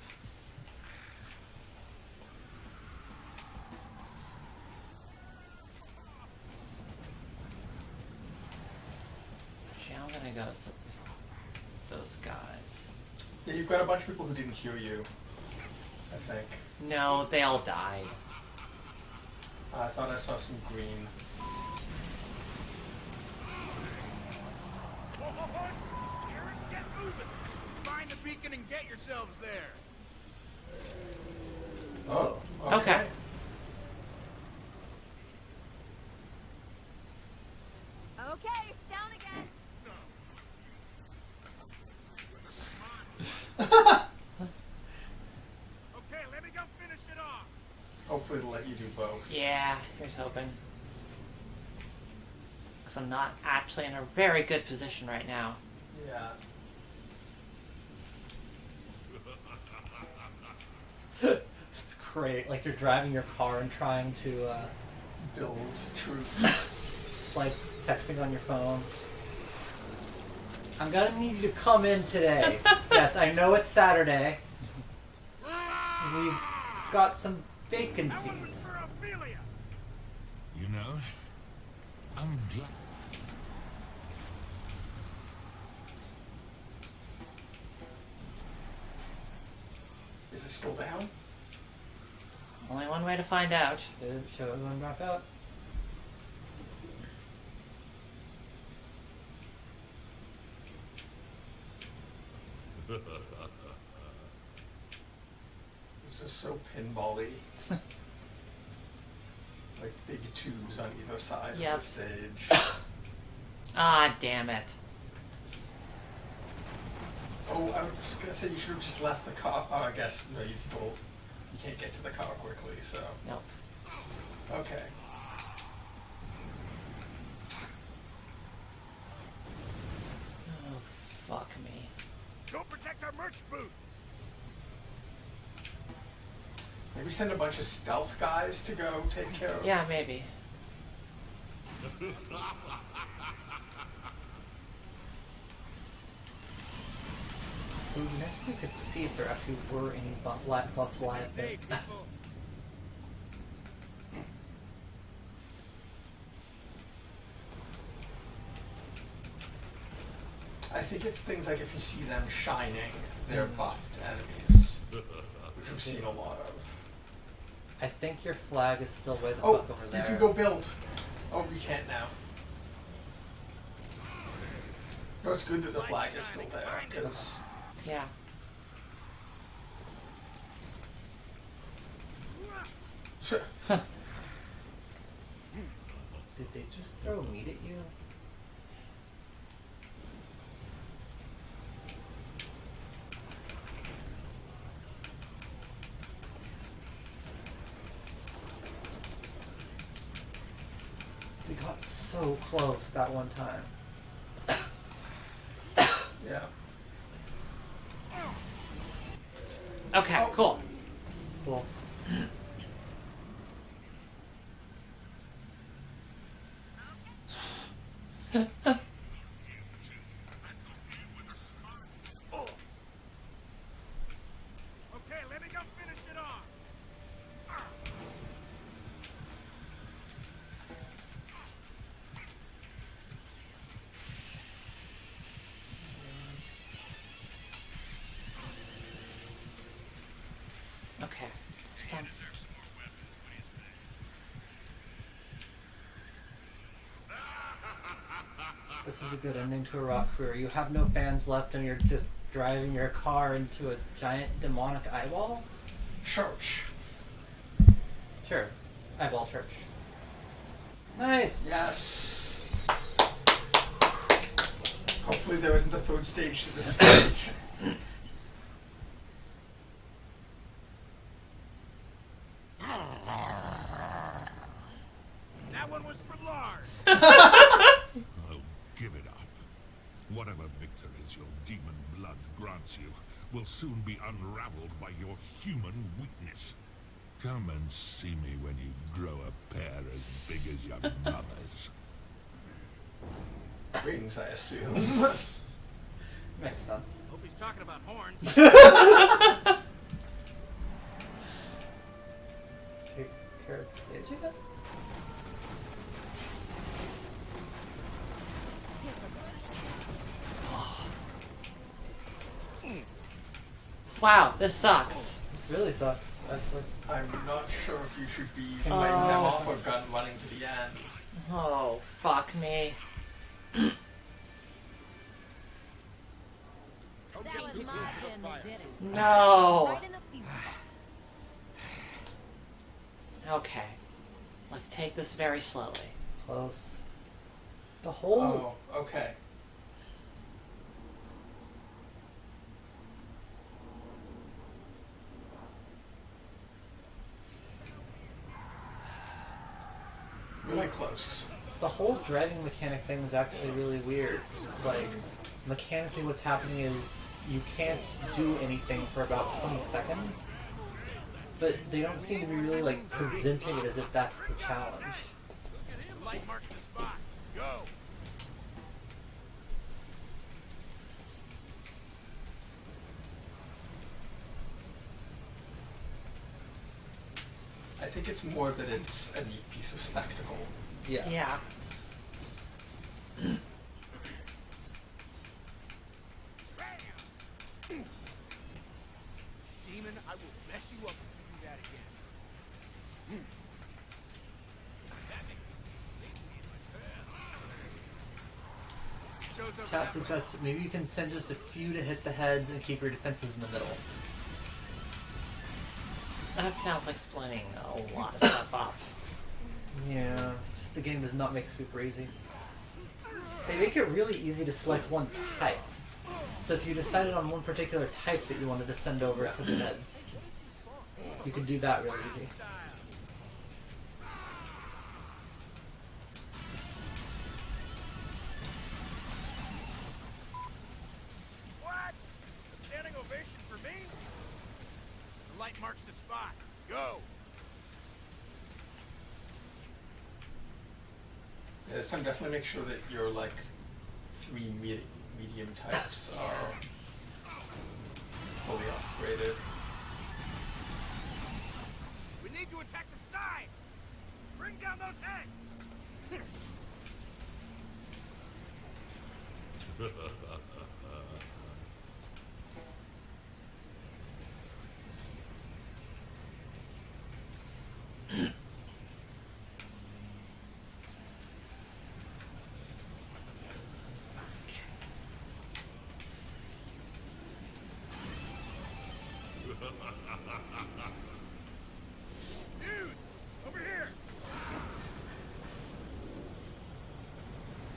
Actually, I'm gonna go with those guys. Yeah, you've got a bunch of people who didn't hear you. I think. No, they all died. I thought I saw some green. Aaron, get moving! Find the beacon and get yourselves there! Oh. Okay. Okay, it's down again. Okay, let me go finish it off! Hopefully they'll let you do both. Yeah, here's hoping. Because I'm not actually in a very good position right now. Yeah. It's great. Like you're driving your car and trying to, Build troops. just like texting on your phone. I'm gonna need you to come in today. Yes, I know it's Saturday. We've got some That one was vacancies. for Ophelia! You know, I'm glad. Is it still down? Only one way to find out. Show everyone back up. It's just so pinball-y. Like big tubes on either side Yep. of the stage. Ah, damn it. Oh, I was gonna say you should have just left the car. Oh, I guess no, you can't get to the car quickly. So Nope. okay. Oh, fuck me. Go protect our merch booth! Maybe send a bunch of stealth guys to go take care of. Yeah, maybe. Ooh, next we could see if there actually were any buffs live there. Hey, people! I think it's things like if you see them shining, they're buffed enemies, which we've seen a lot of. I think your flag is still way the Oh, fuck over you there. can go build. Oh, you can't now. No, it's good that the flag is still there, because Yeah. Did they just throw meat at you? We got so close that one time. yeah. Okay, Oh. cool. Cool. Okay, let me go finish it off! Okay. Some... This is a good ending to a rock career. You have no fans left and you're just driving your car into a giant demonic eyeball? Church. Sure. Eyeball church. Nice! Yes. Hopefully there isn't a third stage to this fight. That one was for Lars! Oh, give it up. Whatever victories your demon blood grants you will soon be unraveled by your human weakness. Come and see me when you grow a pair as big as your mother's. Rings, I assume. Makes sense. Hope he's talking about horns. Take care of the stage, I guess? Wow, this sucks. This really sucks, actually. I'm not sure if you should be fighting them off or gun running to the end. Oh, fuck me. That was my pen that did it. No. Right in the fuse box. Okay. Let's take this very slowly. Close. The whole... Oh, okay. Really close. The whole driving mechanic thing is actually really weird. It's like, mechanically what's happening is you can't do anything for about 20 seconds, but they don't seem to be really like presenting it as if that's the challenge. The light marks the spot. Go. I think it's more that it's a neat piece of spectacle. Yeah. Yeah. Demon, I will mess you up if you do that again. Shows over Chat that suggests maybe you can send just a few to hit the heads and keep your defenses in the middle. That sounds like splitting a lot of stuff up. Yeah, just the game does not make super easy. They make it really easy to select one type. So if you decided on one particular type that you wanted to send over to the heads, you could do that really easy. What? A standing ovation for me? The light marks the spot. Go. Yeah, this time definitely make sure that your like three medium types are fully upgraded. We need to attack the side. Bring down those heads. Dude, over here.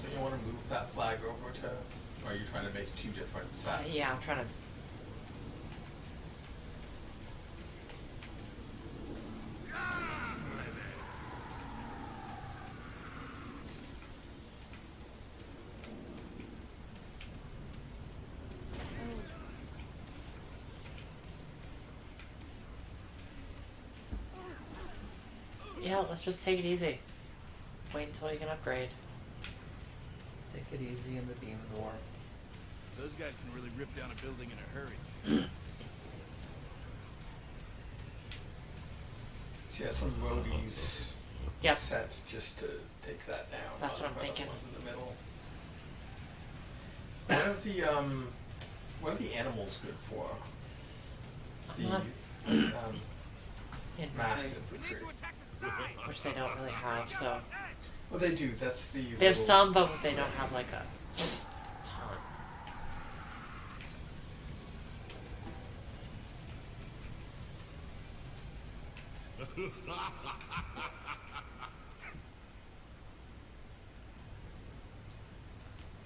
So you want to move that flag over to, or are you trying to make two different sets? Yeah, I'm trying to... Yeah, let's just take it easy. Wait until you can upgrade. Take it easy in the beam door. Those guys can really rip down a building in a hurry. So yeah, some roadies Yep. sets just to take that down. That's what I'm rather than thinking. Ones in the middle. What are the animals good for? The not- masked Infantry, We need infantry. to attack the side. which they don't really have, so... Bring down those heads. Well, they do. That's the. They have little- some, but they don't have like a ton.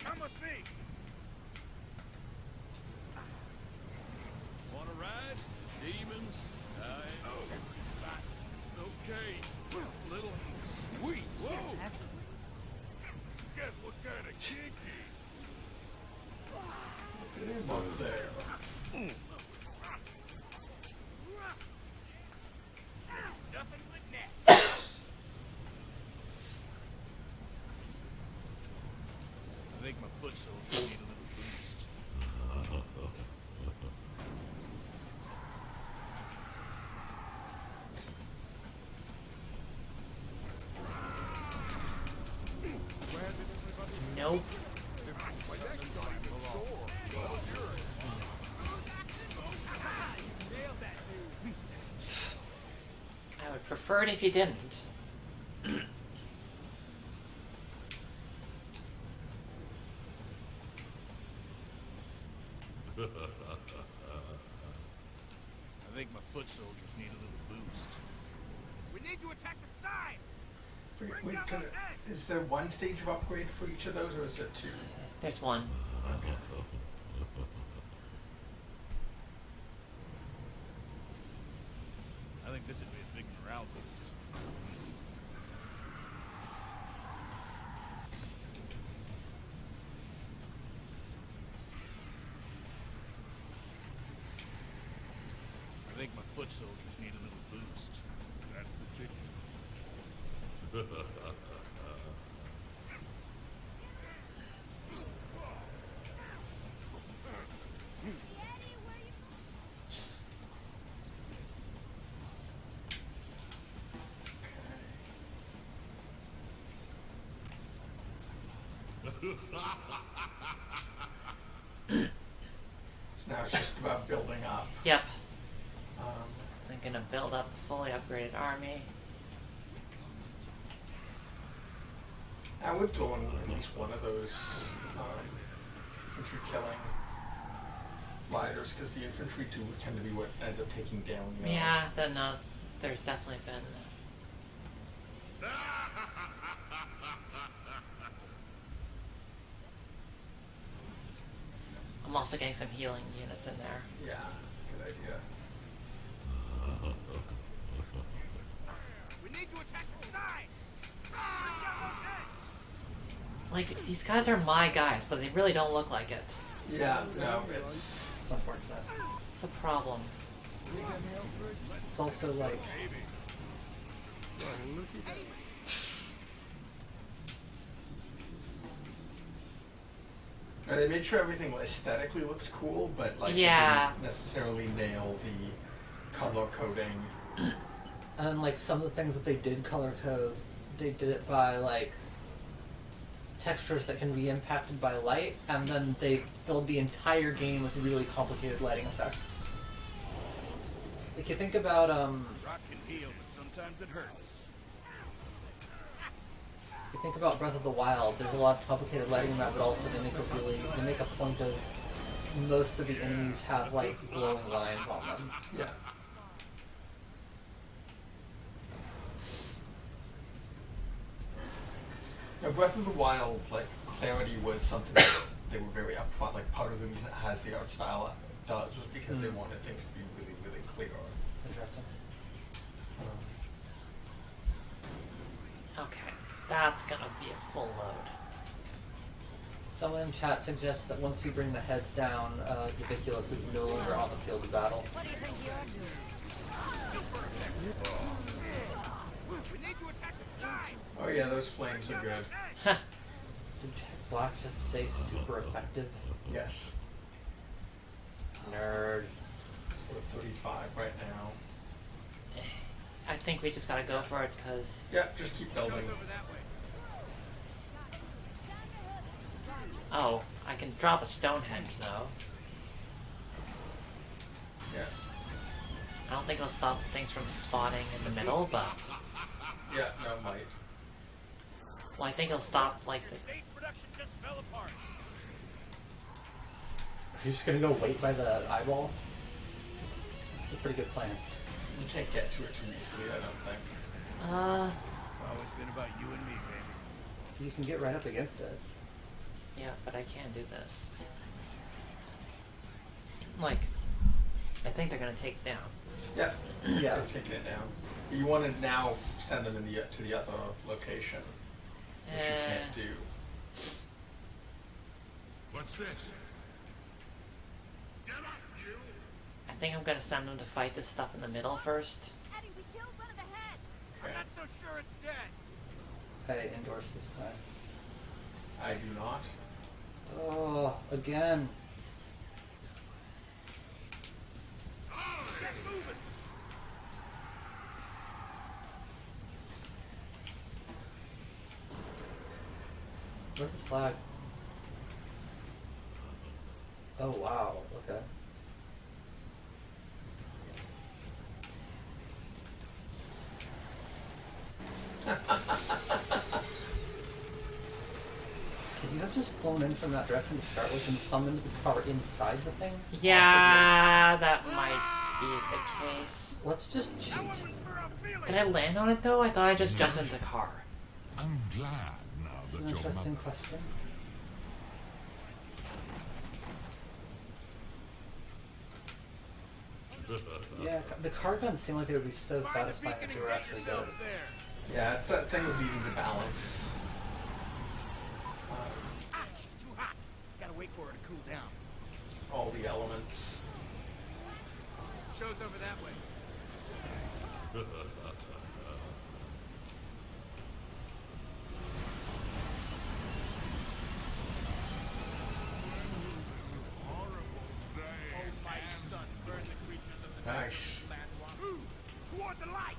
Come with me. Want to ride? Demons? Okay. Little sweet. Whoa. Guess what kind of kinky? Get him up there. Nope. I would prefer it if you didn't. I think my foot soldiers need a little boost. We need to attack the side! Wait, is there one stage of upgrade for each of those, or is there two? There's one. Okay. I think this would be a big morale boost. I think my foot soldiers need a little boost. That's the chicken. So now it's just about building up. Yep. Um, I'm gonna build up a fully upgraded army. I would throw in at least one of those infantry killing riders, because the infantry do tend to be what ends up taking down. Yeah, then there's definitely been. I'm also getting some healing units in there. Yeah, good idea. We need to attack the side! Bring down those heads! Like, these guys are my guys, but they really don't look like it. Yeah, no, it's It's unfortunate. It's a problem. It's also like they made sure everything aesthetically looked cool, but like Yeah. they didn't necessarily nail the color coding. and then like some of the things that they did color code, they did it by like textures that can be impacted by light, and then they filled the entire game with really complicated lighting effects. Like you think about Rock can heal, but sometimes it hurts. you think about Breath of the Wild, there's a lot of complicated lighting in that, but also they make a point of most of the enemies have like glowing lines on them. Yeah. Now, Breath of the Wild, like, clarity was something that they were very upfront. Like, part of the reason it has the art style it does was because they wanted things to be really, really clear. Interesting. Okay, that's gonna be a full load. Someone in chat suggests that once you bring the heads down, Ridiculous is no longer on the field of battle. What do you think you're doing? We need to attack the side! Oh yeah, those flames are good. Huh. Did Black just say super effective? Yes. Nerd. Let's go to 35 right now. I think we just gotta go for it, because... Yeah, just keep Goes building. over that way. Oh, I can drop a Stonehenge, though. Yeah. I don't think it'll stop things from spawning in the middle, but... Yeah, no, might. Well, I think it'll stop, like, the... Stage production just fell apart. You're just gonna go wait by the eyeball? It's a pretty good plan. You can't get to it too easily, I don't think. Always been about you and me, baby. You can get right up against it. Yeah, but I can't do this. Like, I think they're gonna take it down. Yeah. Yeah. They're taking it down. But you want to now send them in to the other location, which you can't do. What's this? Get up, you! I think I'm gonna send them to fight this stuff in the middle first. Eddie, we killed one of the heads. I'm not so sure it's dead. I endorse this plan. I do not. Oh, again. Get moving! Where's the flag? Oh wow, okay. Could you have just flown in from that direction to start with and summoned the car inside the thing? Yeah, that might be the case. Let's just cheat. That one was for a feeling. Did I land on it though? I thought I just jumped into the car. I'm glad now That's that an your interesting mother... question. Yeah, the car guns seem like they would be so Find the satisfying beacon if and they were get actually good. yourselves there. Yeah, it's that thing of needing to balance. Ah, she's too hot. Gotta wait for her to cool down. All the elements. Show's over that way. Almighty sun, burn the creatures of the Nice. land. Ooh, toward the light.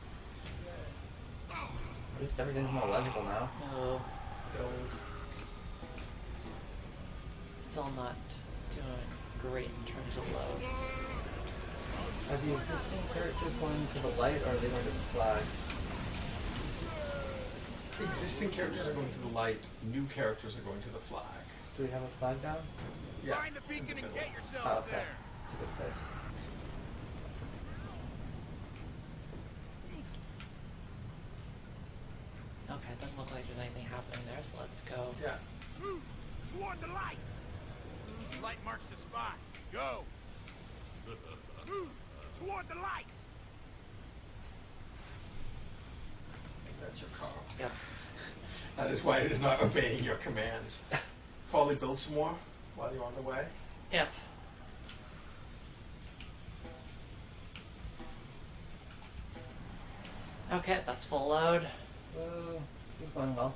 At least everything's more legible now. Oh, Build. still not doing great in terms of load. Are the existing characters going to the light or are they going to the flag? Existing characters are going to the light. New characters are going to the flag. Do we have a flag down? Yeah. Find the beacon and get Oh, yourselves okay. there. It's a good place. Okay, it doesn't look like there's anything happening there, so let's go. Yeah. Ooh, toward the light. Light marks the spot. Go. Ooh, toward the light. That's your car. Yep. That is why it is not obeying your commands. Probably build some more while you're on the way. Yep. Okay, that's full load. This is going well.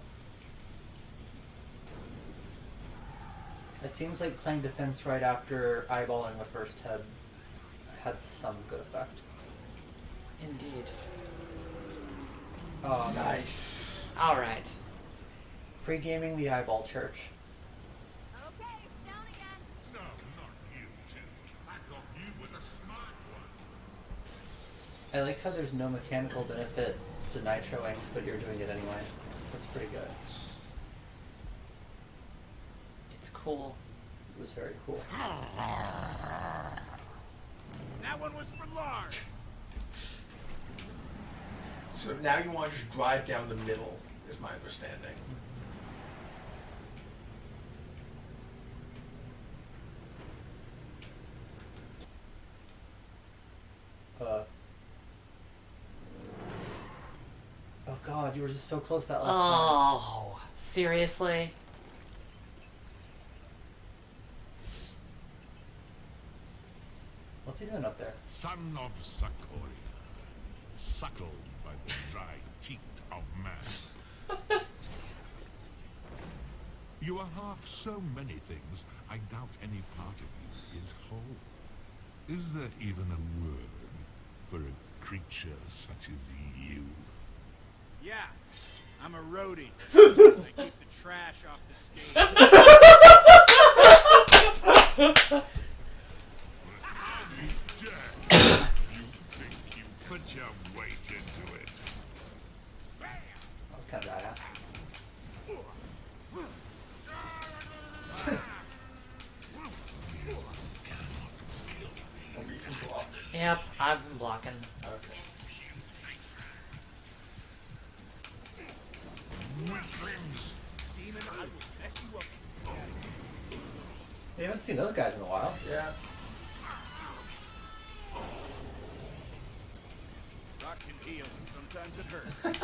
It seems like playing defense right after eyeballing the first head had some good effect. Indeed. Nice. Alright. Pre-gaming the eyeball church. Okay, it's down again. No, not you two. I thought you were the smart one. I like how there's no mechanical benefit to nitroing, but you're doing it anyway. That's pretty good. It's cool. It was very cool. That one was for large. So now you want to just drive down the middle, is my understanding. Oh god, you were just so close that last time. Oh, seriously? What's he doing up there? Son of Sakoria, suckled by the dry teat of man. You are half so many things, I doubt any part of you is whole. Is there even a word for a creature such as you? Yeah, I'm a roadie. I keep the trash off the stage. You think you put your weight into it? That was kind of badass. Or you can block. Yep, I've been blocking. Okay. Weaklings! Demon, I will mess you up. We haven't seen those guys in a while. Yeah. Rock can heal, and sometimes it hurts. Please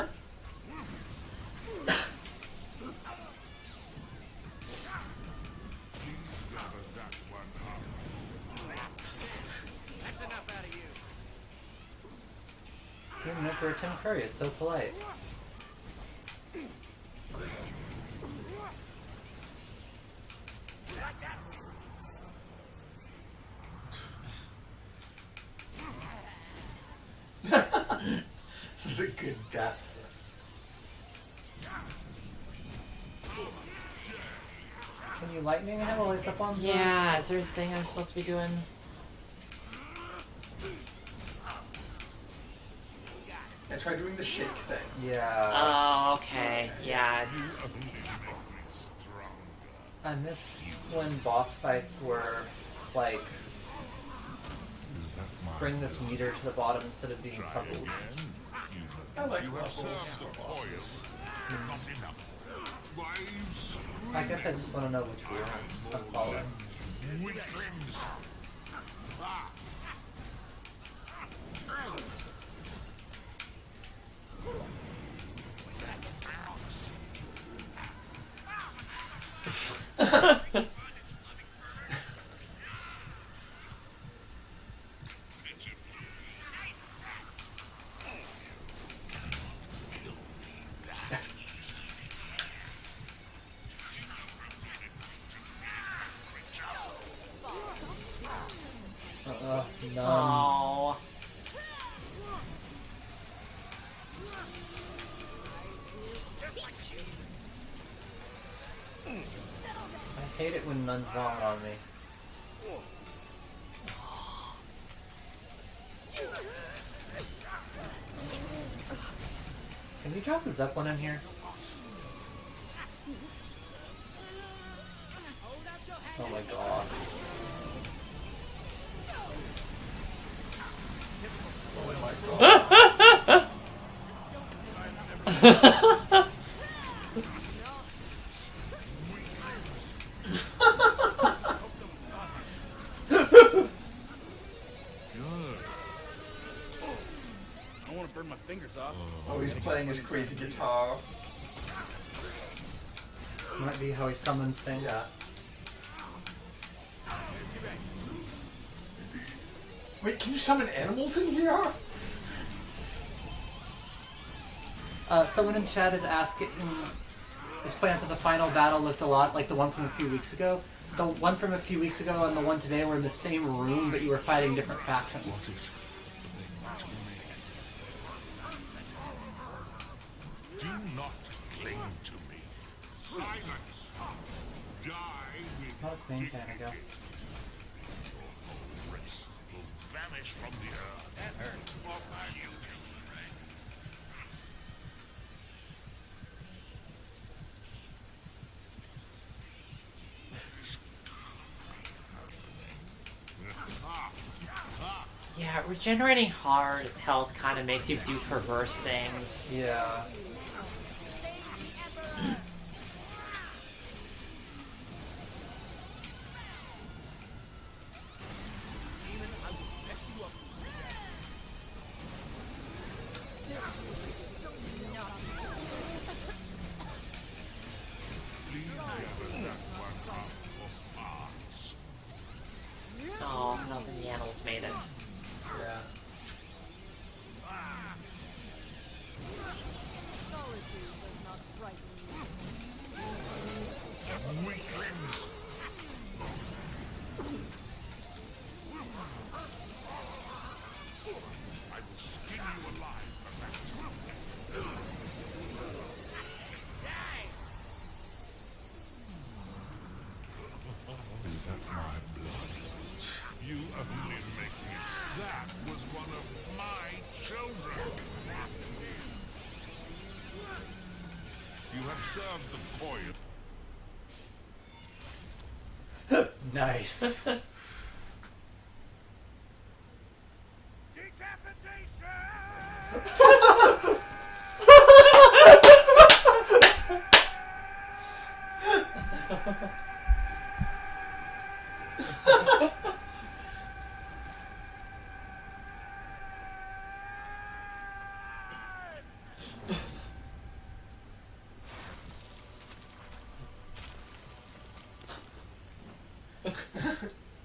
gather that one up. That's enough out of you. Team Emperor Tim Curry is so polite. Like that? It was a good death. Can you lightning him while he's up on the... Yeah, is there a thing I'm supposed to be doing? I tried doing the shake thing. Yeah. Oh, okay. Yeah, it's... I miss when boss fights were, like, Is that my bring this meter to the bottom instead of being puzzles. I like You have puzzles served for the bosses. toil, not enough. Why you scream? I guess I just want to know which rule I'm following. Weaklings! Ah! Nuns. Oh. I hate it when nuns vomit on me. Can you drop a Zeppelin in here? Oh my god. Oh my god. I don't want to burn my fingers off. Oh, he's playing his crazy guitar. Might be how he summons things. Yeah. Wait, can you summon animals in here? Someone in chat is asking, is pointing out that the final battle looked a lot like the one from a few weeks ago. The one from a few weeks ago and the one today were in the same room, but you were fighting different factions. What is to me? Do not cling to me. Silence! Die with Not a queen can, I guess. your race will vanish from the earth. That hurt. You Yeah, regenerating hard health kind of makes you do perverse things. Yeah. please gather that one up for parts. Oh, nothing the animals made it. Yeah. Solitude does not frighten me. Weaklings! I will skin you alive for that. Is that my blood? You only make me. That was one of my children. You have served the coil. Nice. Decapitation!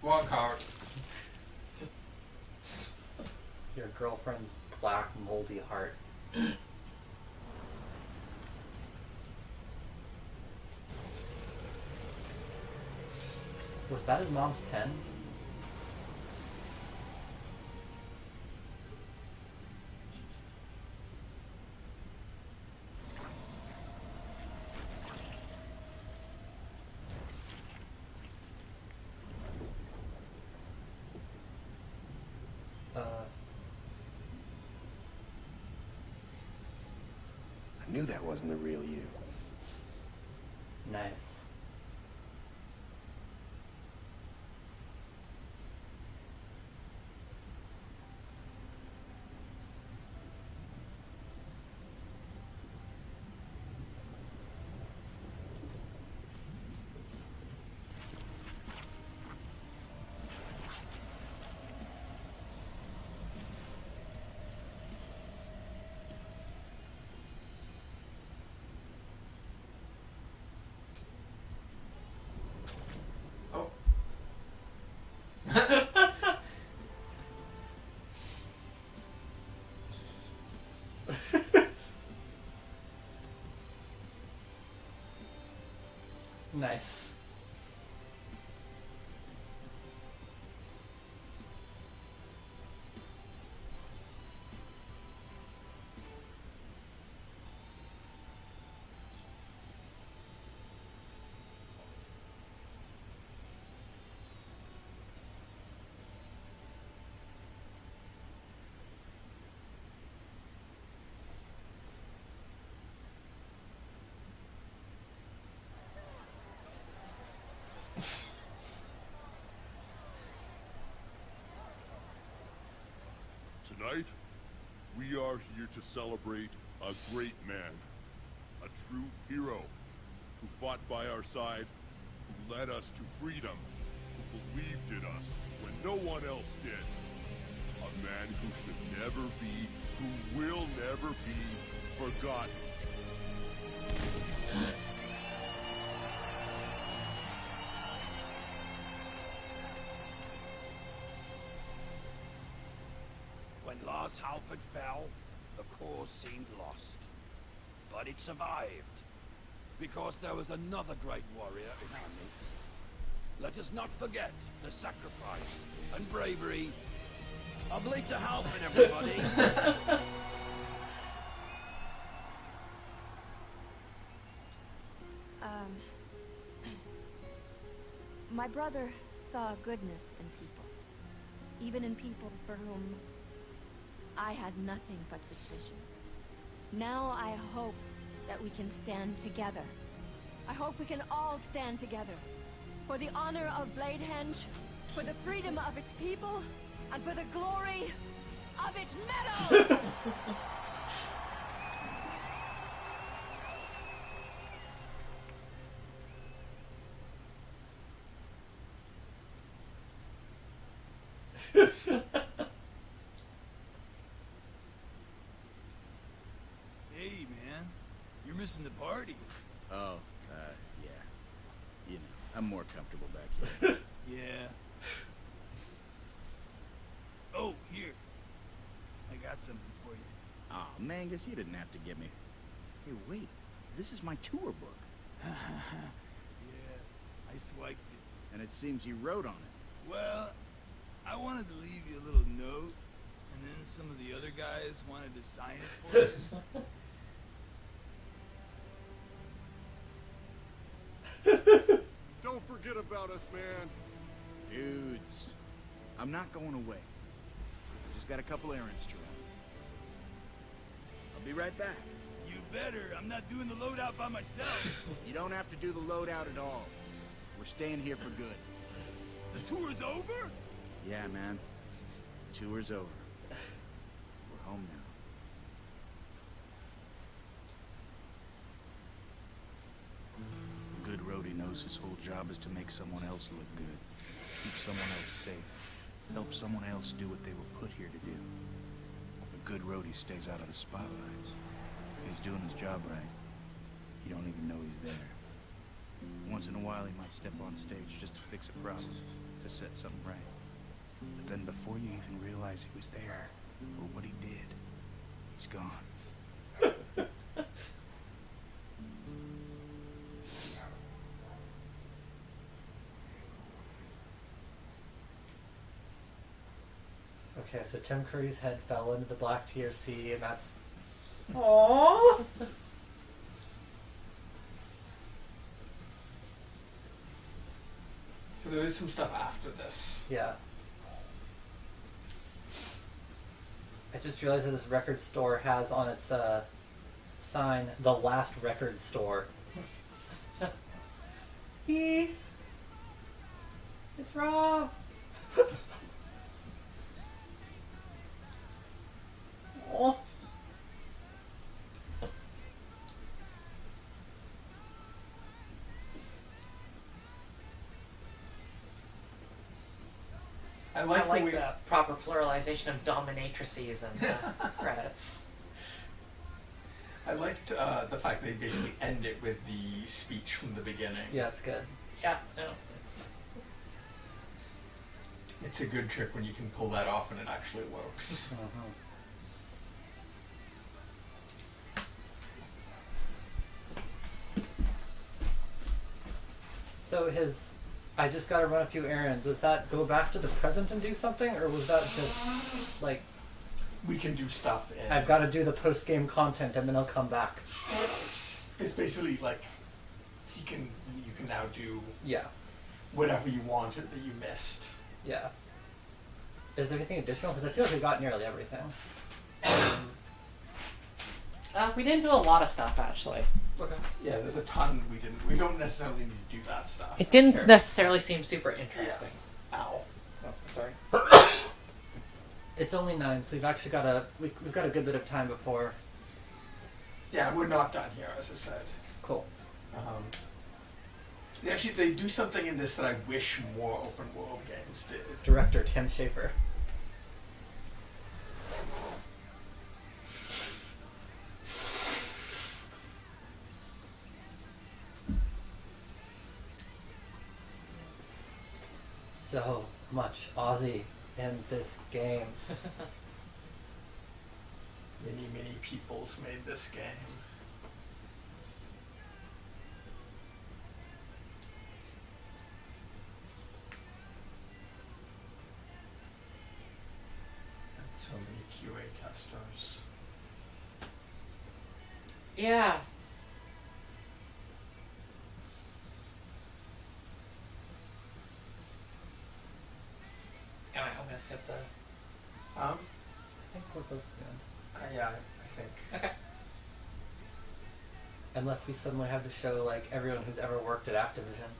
Wrong card. Your girlfriend's black moldy heart. Was that his mom's pen? knew that wasn't the real you. Nice. Oh. Nice. Tonight, we are here to celebrate a great man, a true hero, who fought by our side, who led us to freedom, who believed in us when no one else did. A man who should never be, who will never be forgotten. When Lars Halford fell, the cause seemed lost. But it survived, because there was another great warrior in our midst. Let us not forget the sacrifice and bravery of Lita Halford, everybody. My brother saw goodness in people. Even in people for whom I had nothing but suspicion. Now I hope that we can stand together. I hope we can all stand together. For the honor of Bladehenge, for the freedom of its people, and for the glory of its metal! Hey, man. You're missing the party. Oh, yeah. You know, I'm more comfortable back here. Yeah. Oh, here. I got something for you. Aw, Mangus, you didn't have to get me. Hey, wait. This is my tour book. Yeah, I swiped it. And it seems you wrote on it. Well, I wanted to leave you a little note, and then some of the other guys wanted to sign it for you. Don't forget about us, man. Dudes, I'm not going away. I just got a couple errands to run. I'll be right back. You better. I'm not doing the loadout by myself. You don't have to do the loadout at all. We're staying here for good. The tour's over? Yeah, man. Tour's over. We're home now. A good roadie knows his whole job is to make someone else look good. Keep someone else safe. Help someone else do what they were put here to do. A good roadie stays out of the spotlight. If he's doing his job right, you don't even know he's there. Once in a while he might step on stage just to fix a problem, to set something right. But then before you even realize he was there, or what he did, he's gone. Okay, so Tim Curry's head fell into the black TRC, and that's... Aww! So there is some stuff after this. Yeah. I just realized that this record store has on its sign the last record store. It's Rob. Oh. I like the way... the proper pluralization of dominatrices in the credits. I liked the fact they basically end it with the speech from the beginning. Yeah, it's good. Yeah, no, It's a good trick when you can pull that off and it actually works. So his, I just gotta run a few errands. Was that go back to the present and do something, or was that just like We can do stuff in... I've got to do the post-game content and then I'll come back? It's basically like you can now do Yeah, whatever you wanted that you missed. yeah. Is there anything additional? Because I feel like we got nearly everything. we didn't do a lot of stuff, actually. Okay. Yeah, there's a ton we don't necessarily need to do that stuff. It didn't Sure. necessarily seem super interesting. Ow. Oh, sorry. It's only 9, so we've actually got we've got a good bit of time before. Yeah, we're not done here, as I said. Cool. They do something in this that I wish more open world games did. Director Tim Schafer. So much Aussie in this game. Many peoples made this game. And so many QA testers. Yeah. Alright, I'm gonna skip the... I think we're close to the end. Yeah, I think. Okay. Unless we suddenly have to show like everyone who's ever worked at Activision.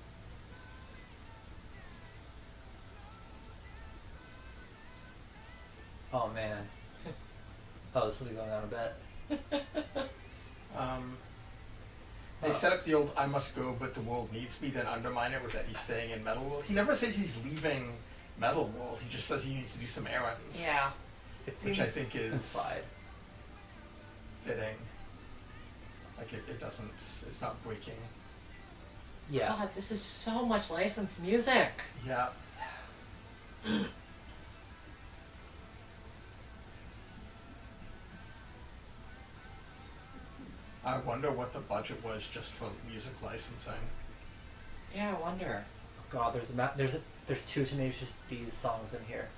Oh man. Oh, this will be going on a bit. They set up the old "I must go, but the world needs me," then undermine it with that he's staying in Metal World. He never says he's leaving Metal World. He just says he needs to do some errands. Yeah. Which I think is implied. Fitting. Like it doesn't. It's not breaking. Yeah. God, this is so much licensed music. Yeah. I wonder what the budget was just for music licensing. Yeah, I wonder. God, there's 2 Tenacious D's songs in here.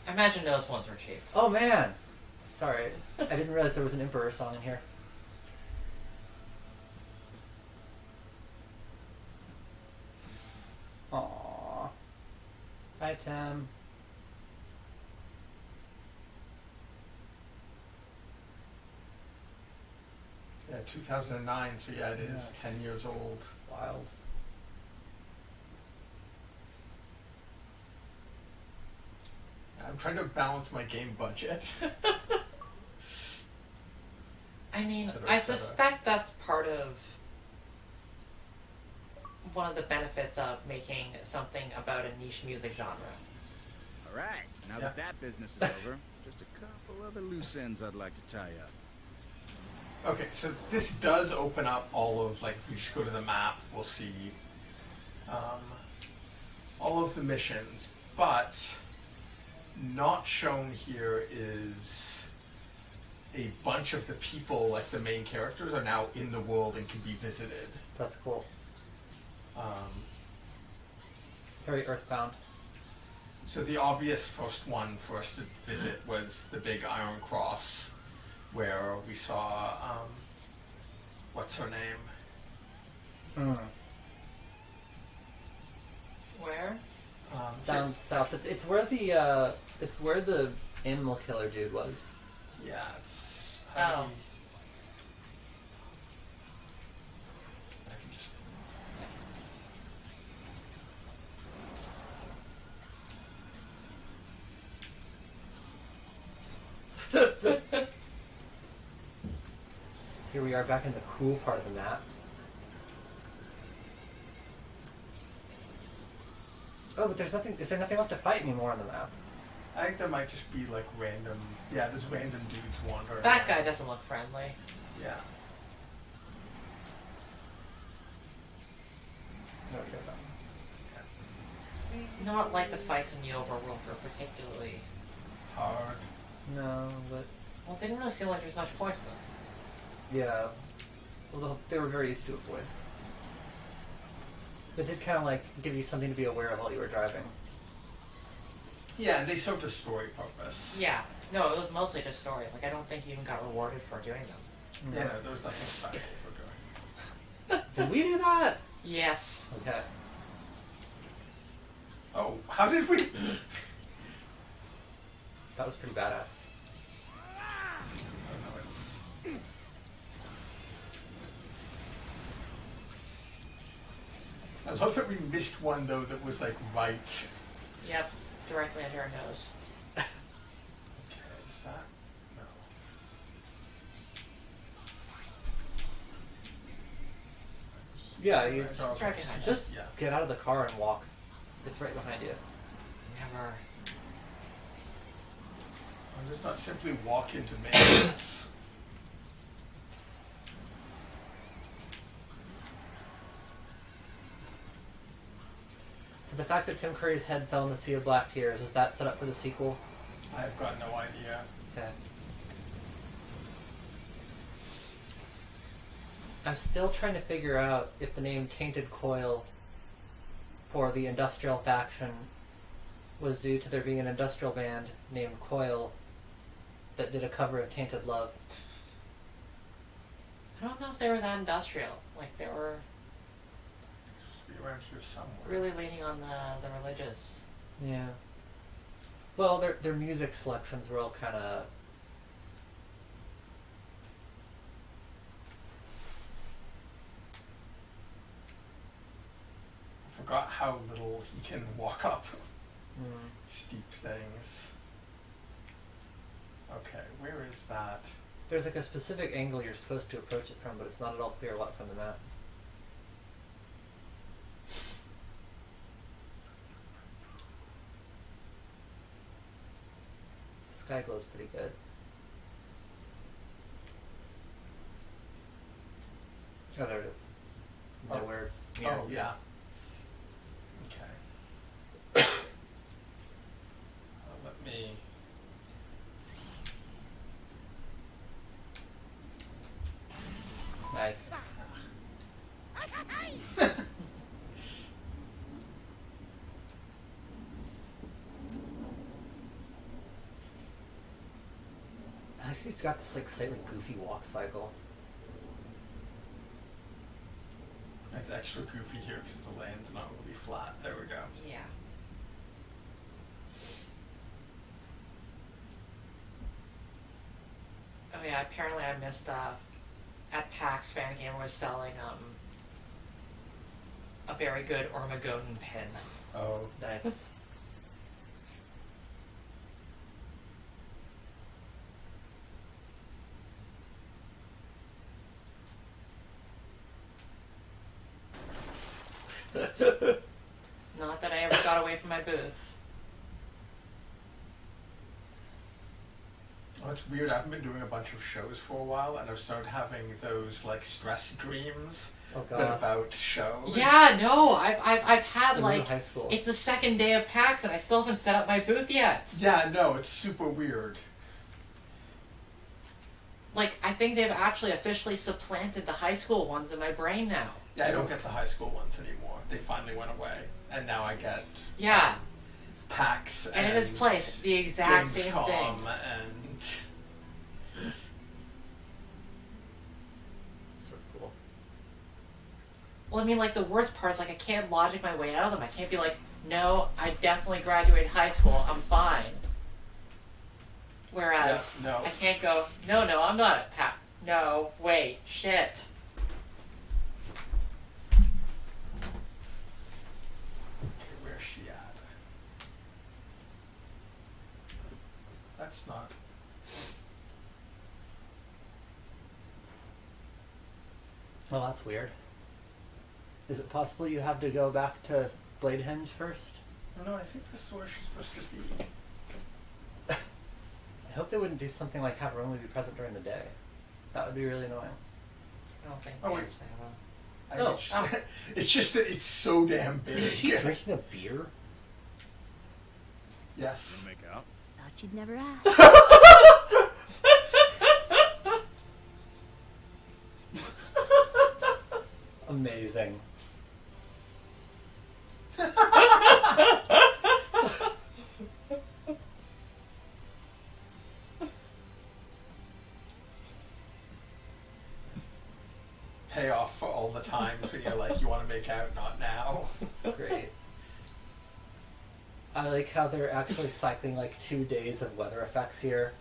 I imagine those ones were cheap. Oh man! Sorry, I didn't realize there was an Emperor song in here. Aww. Hi, Tim. Yeah, 2009. So yeah, it is 10 years old. Wild. I'm trying to balance my game budget. I mean, Etc., I etc. suspect that's part of one of the benefits of making something about a niche music genre. All right, now Yeah. that business is over, just a couple other loose ends I'd like to tie up. Okay, so this does open up all of, like, if we just go to the map, we'll see all of the missions, but not shown here is a bunch of the people, like the main characters, are now in the world and can be visited. That's cool. Very Earthbound. So the obvious first one for us to visit was the big Iron Cross, where we saw, what's her name? Where? Down south. It's where the animal killer dude was. Yeah, it's... Oh. Here we are back in the cool part of the map. Oh, but there's nothing. Is there nothing left to fight anymore on the map? I think there might just be like random. Yeah, there's random dudes wandering. That around. guy doesn't look friendly. Yeah. No, we got that. Not like the fights in the overworld were particularly Hard. No, but well. It didn't really seem like there was much point to them. yeah. Although they were very easy to avoid. They did kind of like give you something to be aware of while you were driving. Yeah, and they served a story purpose. Yeah. No, it was mostly just story. Like I don't think he even got rewarded for doing them. Yeah, no, there was nothing special for doing. Did we do that? Yes. Okay. Oh, how did we? That was pretty badass. Oh no, it's. I love that we missed one though that was like right. Yep. Directly under our nose. Okay, is that? No. Yeah, you Right, It's right behind us. just yeah. get out of the car and walk. It's right behind you. Never. I'll just not simply walk into maintenance. So the fact that Tim Curry's head fell in the Sea of Black Tears, was that set up for the sequel? I've got no idea. Okay. I'm still trying to figure out if the name Tainted Coil for the industrial faction was due to there being an industrial band named Coil that did a cover of Tainted Love. I don't know if they were that industrial. Like they were It's supposed to be around here somewhere. really leaning on the religious. Yeah. Well, their music selections were all kind of... I forgot how little he can walk up Mm. steep things. Okay, where is that? There's like a specific angle you're supposed to approach it from, but it's not at all clear what from the map. Sky glow's pretty good. Oh, there it is. Oh. Nowhere. Oh, yeah. Okay. Let me... Nice. I think he's got this like slightly goofy walk cycle. It's extra goofy here because the land's not really flat. There we go. Yeah. Oh yeah, apparently I missed at PAX Fangamer was selling a very good Ormagoden pin. Oh. Nice. Not that I ever got away from my booth. Oh, it's weird. I haven't been doing a bunch of shows for a while, and I've started having those like stress dreams Oh that god. about shows. Yeah, no, I've had The like new high school. it's the second day of PAX and I still haven't set up my booth yet. Yeah, no, it's super weird. Like I think they've actually officially supplanted the high school ones in my brain now. Yeah, I don't get the high school ones anymore. They finally went away, and now I get Yeah. PAX And in its place, the exact same Gamescom thing. and So cool. Well, I mean, like, the worst part is, like, I can't logic my way out of them. I can't be like, no, I definitely graduated high school. I'm fine. Whereas, Yeah, no. I can't go, no, I'm not at PAC. No, wait, shit. Okay, where's she at? That's not. Well, that's weird. Is it possible you have to go back to Bladehenge first? No, I think this is where she's supposed to be. I hope they wouldn't do something like have her only be present during the day. That would be really annoying. I don't think Oh, they wait. actually have a... It's just that it's so damn big. Is she drinking a beer? Yes. Wanna make out? Thought you'd never ask. Amazing. Payoff for all the times when you're like, you want to make out, not now. Great. I like how they're actually cycling like 2 days of weather effects here.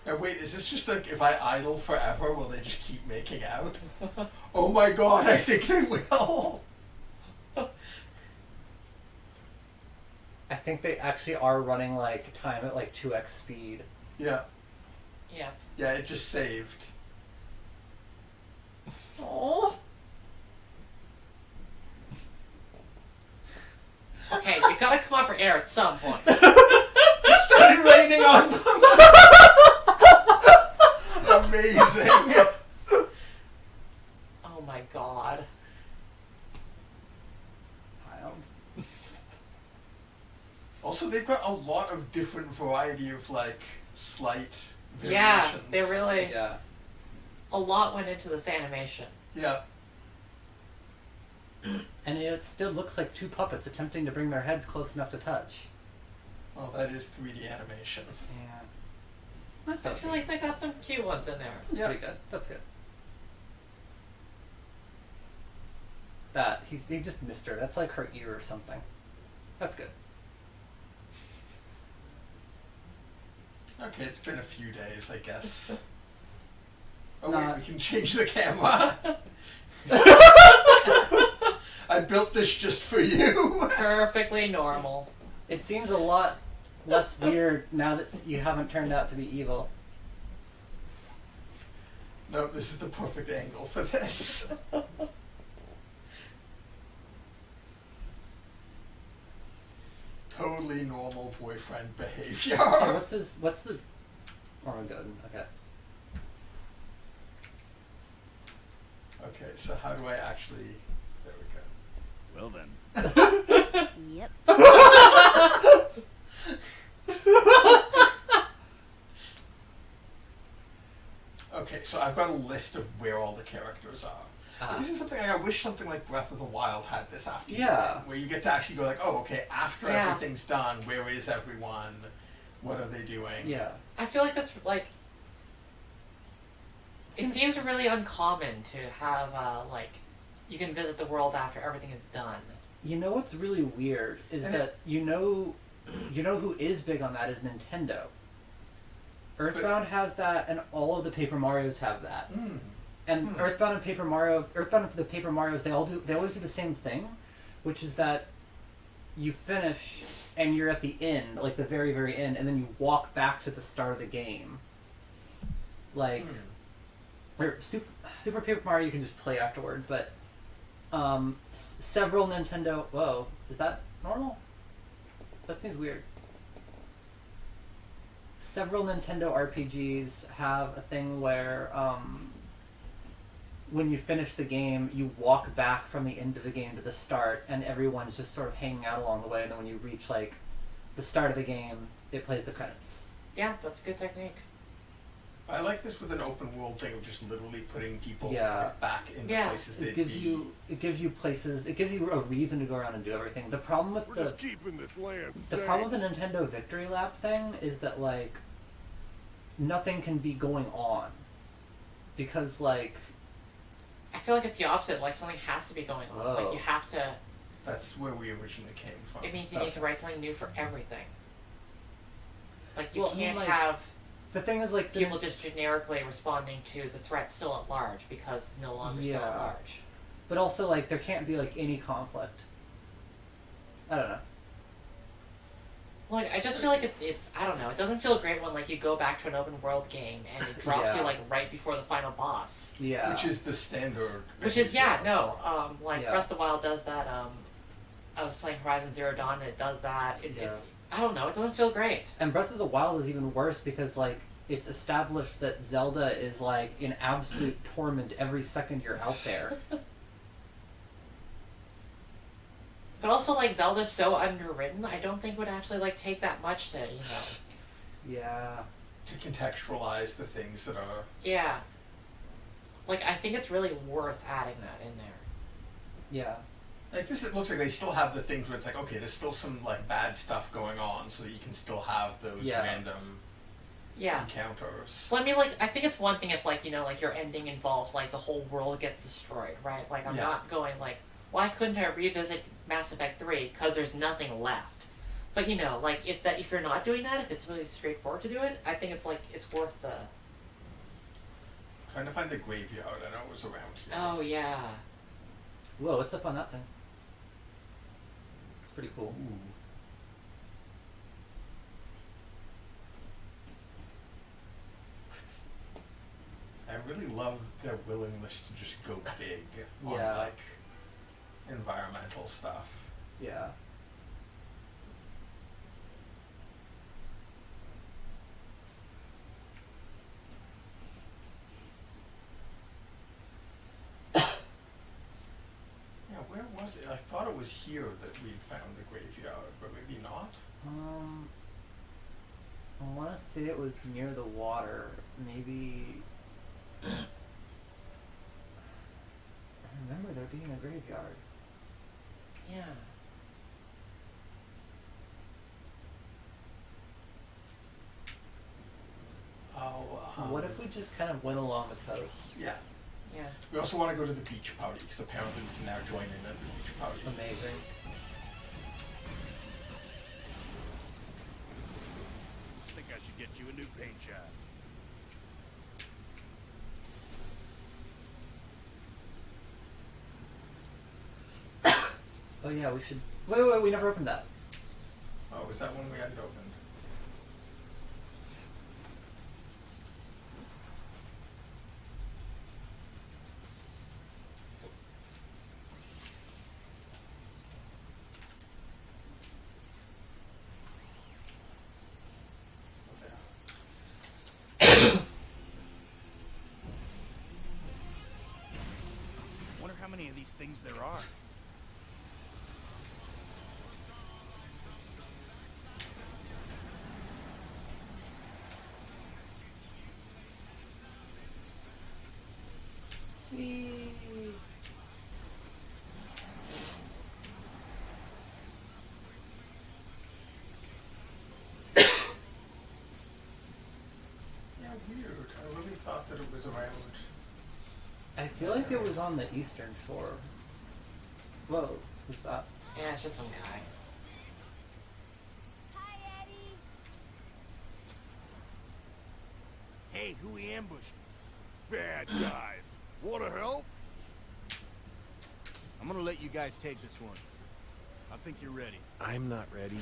Now wait, is this just like, if I idle forever, will they just keep making out? Oh my god, I think they will. I think they actually are running like time at like 2x speed. Yeah. Yeah. Yeah, it just saved. Oh. Okay, you gotta come out for air at some point. It started raining on them. Amazing. Oh my god. Also, they've got a lot of different variety of like slight variations. Yeah, they really... Yeah. A lot went into this animation. Yeah. And it still looks like two puppets attempting to bring their heads close enough to touch. Well, that is 3D animation. Yeah. That's I feel like they got some cute ones in there. That's pretty good. That's good. That he just missed her. That's like her ear or something. That's good. Okay, it's been a few days, I guess. Oh Nah. wait, we can change the camera. I built this just for you. Perfectly normal. It seems a lot less weird now that you haven't turned out to be evil. Nope, this is the perfect angle for this. Totally normal boyfriend behavior. Hey, what's the... Oh my god, okay. Okay, so how do I actually... There we go. Well then. Yep. Okay, so I've got a list of where all the characters are. This is something I wish something like Breath of the Wild had this after you Yeah. win, where you get to actually go like, oh, okay, after Yeah. everything's done, where is everyone? What are they doing? Yeah. I feel like that's like... It seems really uncommon to have, like, you can visit the world after everything is done. You know what's really weird is And that you know who is big on that is Nintendo. Earthbound has that, and all of the Paper Marios have that. Mm. And Earthbound and the Paper Marios, they always do the same thing, which is that you finish and you're at the end, like the very, very end, and then you walk back to the start of the game. Like, or Super Paper Mario you can just play afterward, but several Nintendo... Whoa, is that normal? That seems weird. Several Nintendo RPGs have a thing where when you finish the game, you walk back from the end of the game to the start, and everyone's just sort of hanging out along the way, and then when you reach, like, the start of the game, it plays the credits. Yeah, that's a good technique. I like this with an open world thing of just literally putting people Yeah. like, back into Yeah. places they'd It gives be. you a reason to go around and do everything. The problem with We're just keeping this land the safe. problem with the Nintendo Victory Lap thing is that, like, nothing can be going on. Because, like... I feel like it's the opposite, like something has to be going on. Oh. Like you have to... That's where we originally came from. It means you need to write something new for everything. Like you Well, I mean, can't like, have The thing is, like... people just generically responding to the threat still at large because it's no longer still at Yeah. large. But also, like, there can't be, like, any conflict. I don't know. Like, I just feel like it's I don't know. It doesn't feel great when like you go back to an open world game and it drops you like right before the final boss. Yeah. Which is the standard. Which is Breath of the Wild does that. I was playing Horizon Zero Dawn and it does that. It's I don't know. It doesn't feel great. And Breath of the Wild is even worse because like it's established that Zelda is like in absolute torment every second you're out there. But also, like, Zelda's so underwritten, I don't think would actually, like, take that much to, Yeah. To contextualize the things that are... Yeah. Like, I think it's really worth adding that in there. Yeah. Like, this, it looks like they still have the things where it's like, okay, there's still some, like, bad stuff going on, so that you can still have those random encounters. Well, I mean, like, I think it's one thing if, like, like, your ending involves, like, the whole world gets destroyed, right? Like, I'm not going, like, why couldn't I revisit Mass Effect 3? Because there's nothing left. But, like, if you're not doing that, if it's really straightforward to do it, I think it's, like, it's worth the... Trying to find the graveyard. I know it was around here. Oh, yeah. Whoa, what's up on that thing? It's pretty cool. Ooh. I really love their willingness to just go big on, like, environmental stuff. Yeah. Yeah, where was it? I thought it was here that we'd found the graveyard, but maybe not. I want to say it was near the water. Maybe. I remember there being a graveyard. Yeah. What if we just kind of went along the coast? Yeah. Yeah. We also want to go to the beach party, because apparently we can now join in at the beach party. Amazing. I think I should get you a new paint job. Oh yeah, we should... Wait, we never opened that. Oh, was that one we hadn't opened? Wonder how many of these things there are. Weird. I really thought that it was around. I feel like it was on the eastern shore. Whoa, who's that? Yeah, it's just some guy. Hi, Eddie. Hey, who we ambushed? Bad guys. Wanna help? I'm gonna let you guys take this one. I think you're ready. I'm not ready.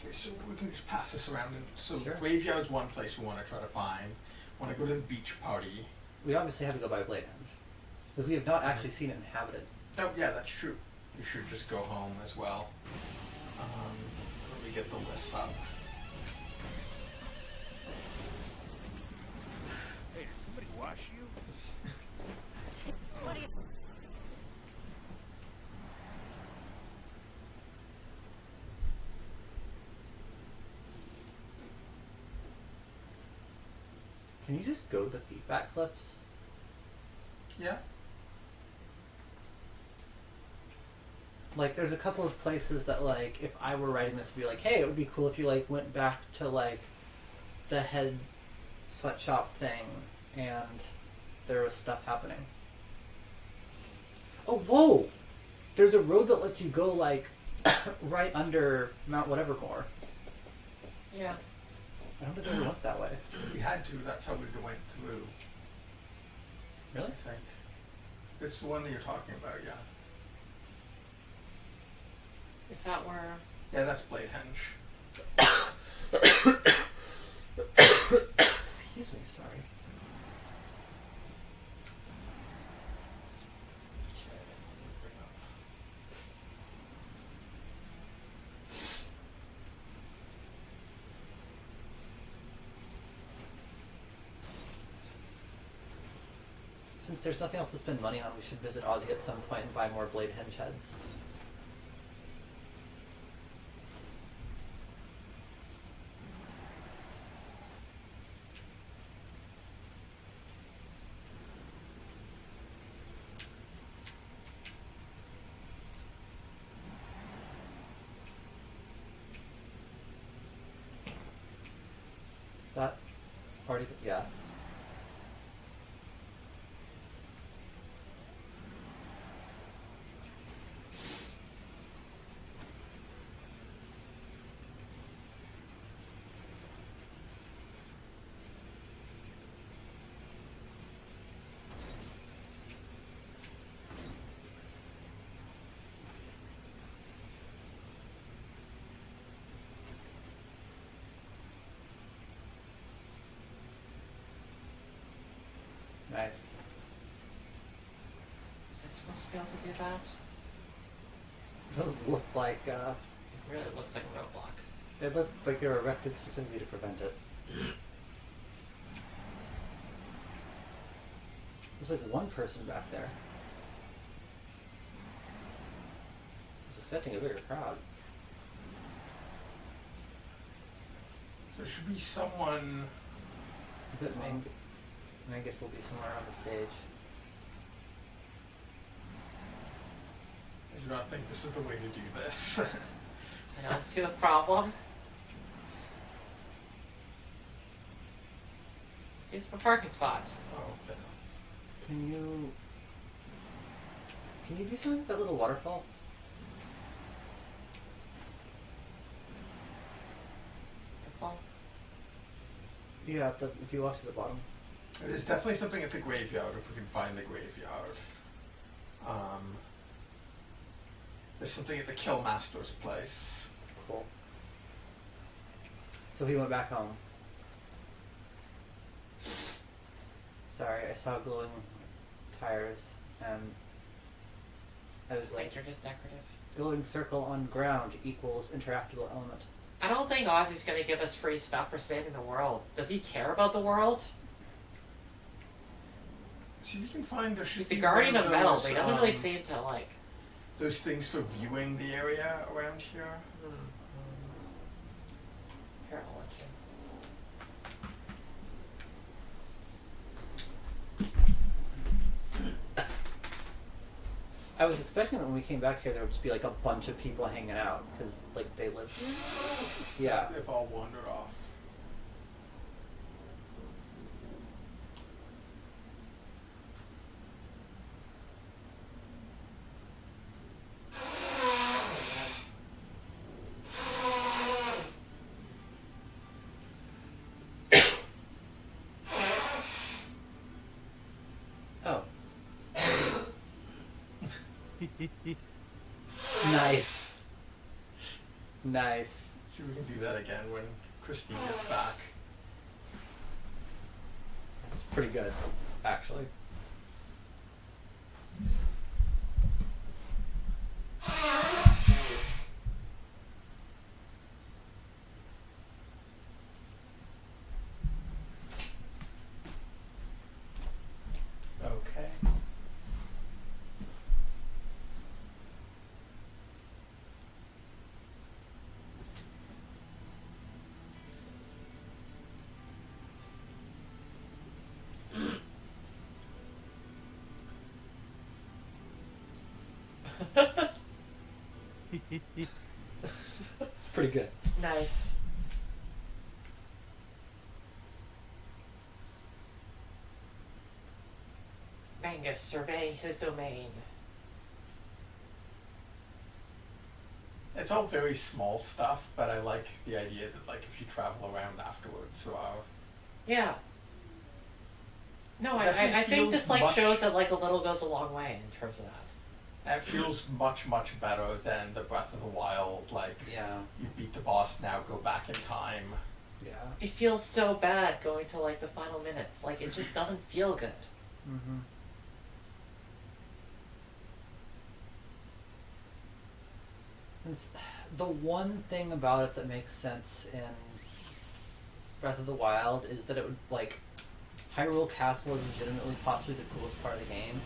Okay, so we can just pass this around. And so Sure. graveyard's one place we want to try to find. Want to go to the beach party. We obviously have to go by Bladehenge. Because we have not actually seen it inhabited. Oh, yeah, that's true. We should just go home as well. Let me get the list up. Hey, did somebody wash you? What do you... Can you just go the feedback cliffs? Yeah. Like, there's a couple of places that, like, if I were writing this, would be like, hey, it would be cool if you, like, went back to, like, the head sweatshop thing, and there was stuff happening. Oh, whoa! There's a road that lets you go, like, right under Mount Whatevermore. Yeah. I don't think I ever went that way. We had to. That's how we went through. Really? I think. It's the one that you're talking about, yeah. Is that where? Yeah, that's Bladehenge. Excuse me, sorry. Since there's nothing else to spend money on, we should visit Ozzy at some point and buy more Bladehenge heads. Is that already? Yeah. Nice. Is I supposed to be able to do that? Those look like, It really looks like a roadblock. they look like they were erected specifically to prevent it. There's like one person back there. I was expecting a bigger crowd. There should be someone. But Mangus will be somewhere on the stage. I do not think this is the way to do this. I don't see the problem. See, it's my parking spot. Oh, fair. Can you do something with that little waterfall? Well, Yeah, if you walk to the bottom. There's definitely something at the graveyard if we can find the graveyard. There's something at the Killmaster's place. Cool. So he went back home. Sorry, I saw glowing tires and I was like, they're just decorative. glowing circle on ground equals interactable element. I don't think Ozzy's gonna give us free stuff for saving the world. Does he care about the world? See if you can find there should He's the be guardian one of metal, those, but he doesn't really seem to like. those things for viewing the area around here. Here, I'll let you. I was expecting that when we came back here there would just be like a bunch of people hanging out because like they live. Yeah. They've all wandered off. Oh. Nice. Nice. See if we can do that again when Christine gets back. It's pretty good, actually. Okay. It's pretty good. Nice. Mangus surveying his domain. It's all very small stuff, but I like the idea that like if you travel around afterwards, Yeah. No, I Definitely think feels this like much- shows that like a little goes a long way in terms of that. And it feels much, much better than the Breath of the Wild, like, Yeah. you beat the boss, now go back in time. Yeah. It feels so bad going to like the final minutes. Like it just doesn't feel good. Mm-hmm. It's, the one thing about it that makes sense in Breath of the Wild is that it would, like, Hyrule Castle is legitimately possibly the coolest part of the game.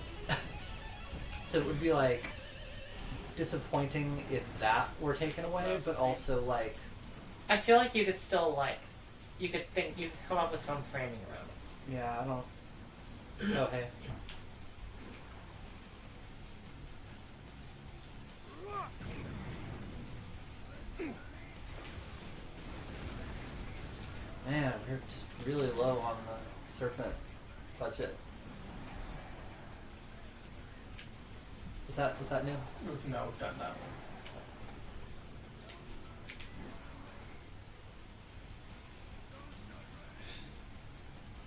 So it would be, like, disappointing if that were taken away, but also, like... I feel like you could still like, you could come up with some framing around it. Yeah, I don't... Oh, hey. Man, we're just really low on the serpent budget. Is that new? No, done that one.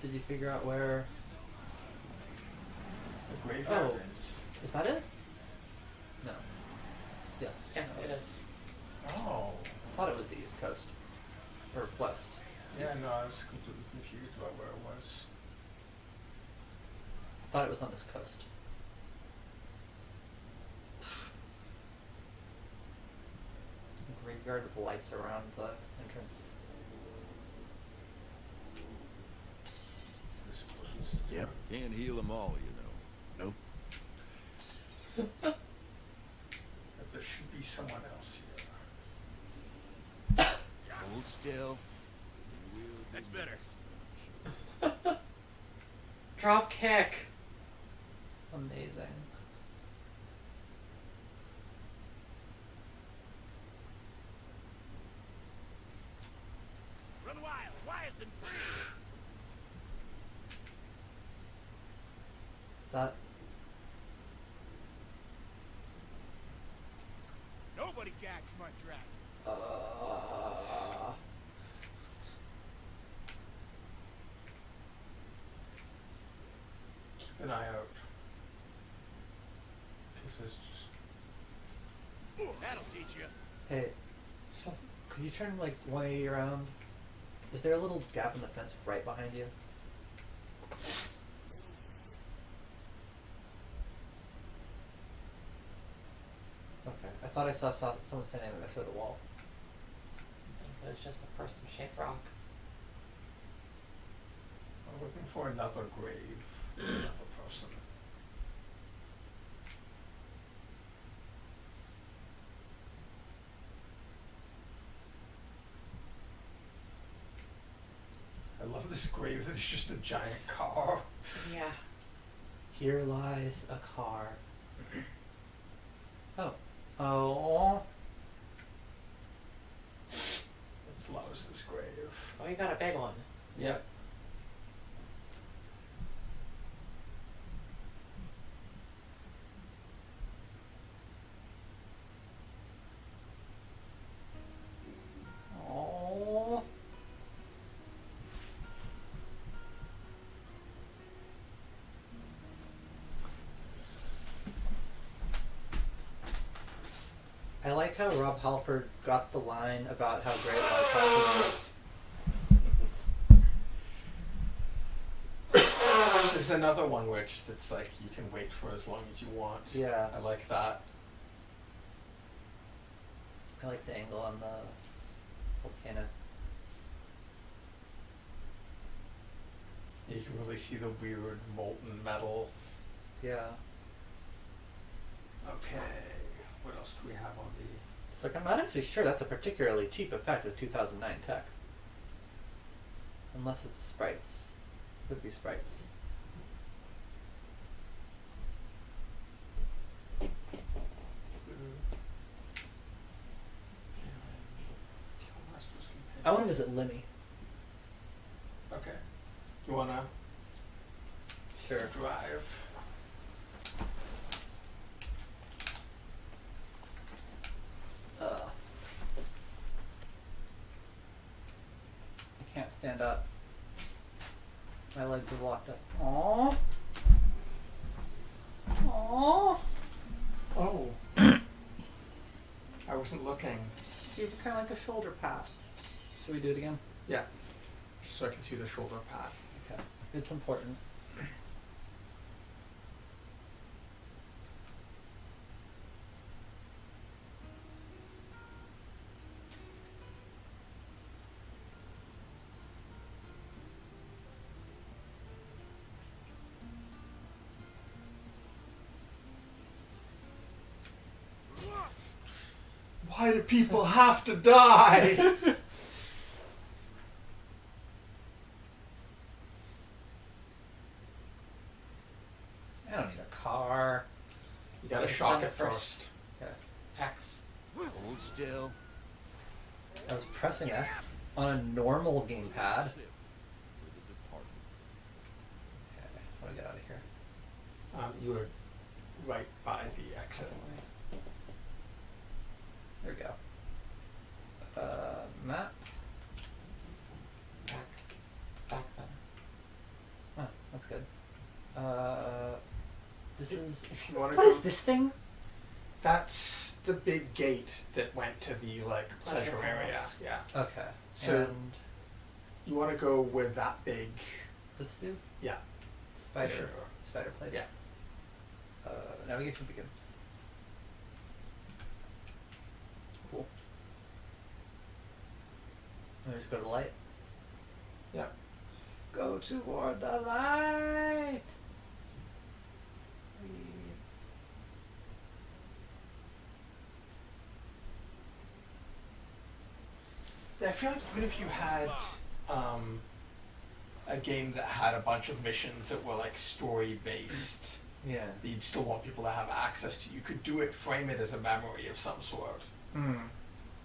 Did you figure out where... The graveyard Oh. is. Is that it? No. Yes. Yes, No. it is. Oh. I thought it was the East Coast. Or West. Yeah, no, I was completely confused about where it was. I thought it was on this coast. Graveyard with lights around the entrance. This person's... Yep. Can't heal them all, you know. Nope. But there should be someone else here. Hold still. That's better. Drop kick. Amazing. Run wild, wild and free. Is that... Nobody gags my dragon. Keep an eye out. This is just... That'll teach you. Hey, so could you turn like 180 around? Is there a little gap in the fence right behind you? Okay, I thought I saw someone standing there through the wall. I think it was just a person-shaped rock. I'm looking for another grave. Another person. I love this grave that is just a giant car. Yeah. Here lies a car. Oh. Oh. It's Lous's grave. Oh, you got a big one. Yep. Oh. I like how Rob Halford got the line about how great Life Halford is. There's another one which it's like you can wait for as long as you want. Yeah, I like that. I like the angle on the volcano. You can really see the weird molten metal. Yeah. Okay. What else do we have on the... It's like, I'm not actually sure that's a particularly cheap effect with 2009 tech. Unless it's sprites. Could be sprites. I want to visit Lemmy. Okay. You wanna Sure. drive? I can't stand up. My legs are locked up. Aww. Aww. Oh. I wasn't looking. See, it's kind of like a shoulder pat. Should we do it again? Yeah. Just so I can see the shoulder pat. Okay. It's important. Why do people have to die? I don't need a car. You gotta Let's shock send it it first. first. Okay. X. Hold still. I was pressing X on a normal gamepad. Okay, how do I get out of here? You were right by the exit. There we go. Map. Back. Back then. Oh, that's good. This is. If you want to What go, is this thing? That's the big gate that went to the pleasure Pleasure area. palace. Yeah. Okay. So- and You want to go where that big. this dude? Yeah. Spider. Sure. Spider place. Yeah. Navigation begin. Cool. And we just go to the light. Yeah. Go toward the light. Yeah, I feel like even if you had a game that had a bunch of missions that were like story based, Yeah. that you'd still want people to have access to, you could do it, frame it as a memory of some sort. Hmm.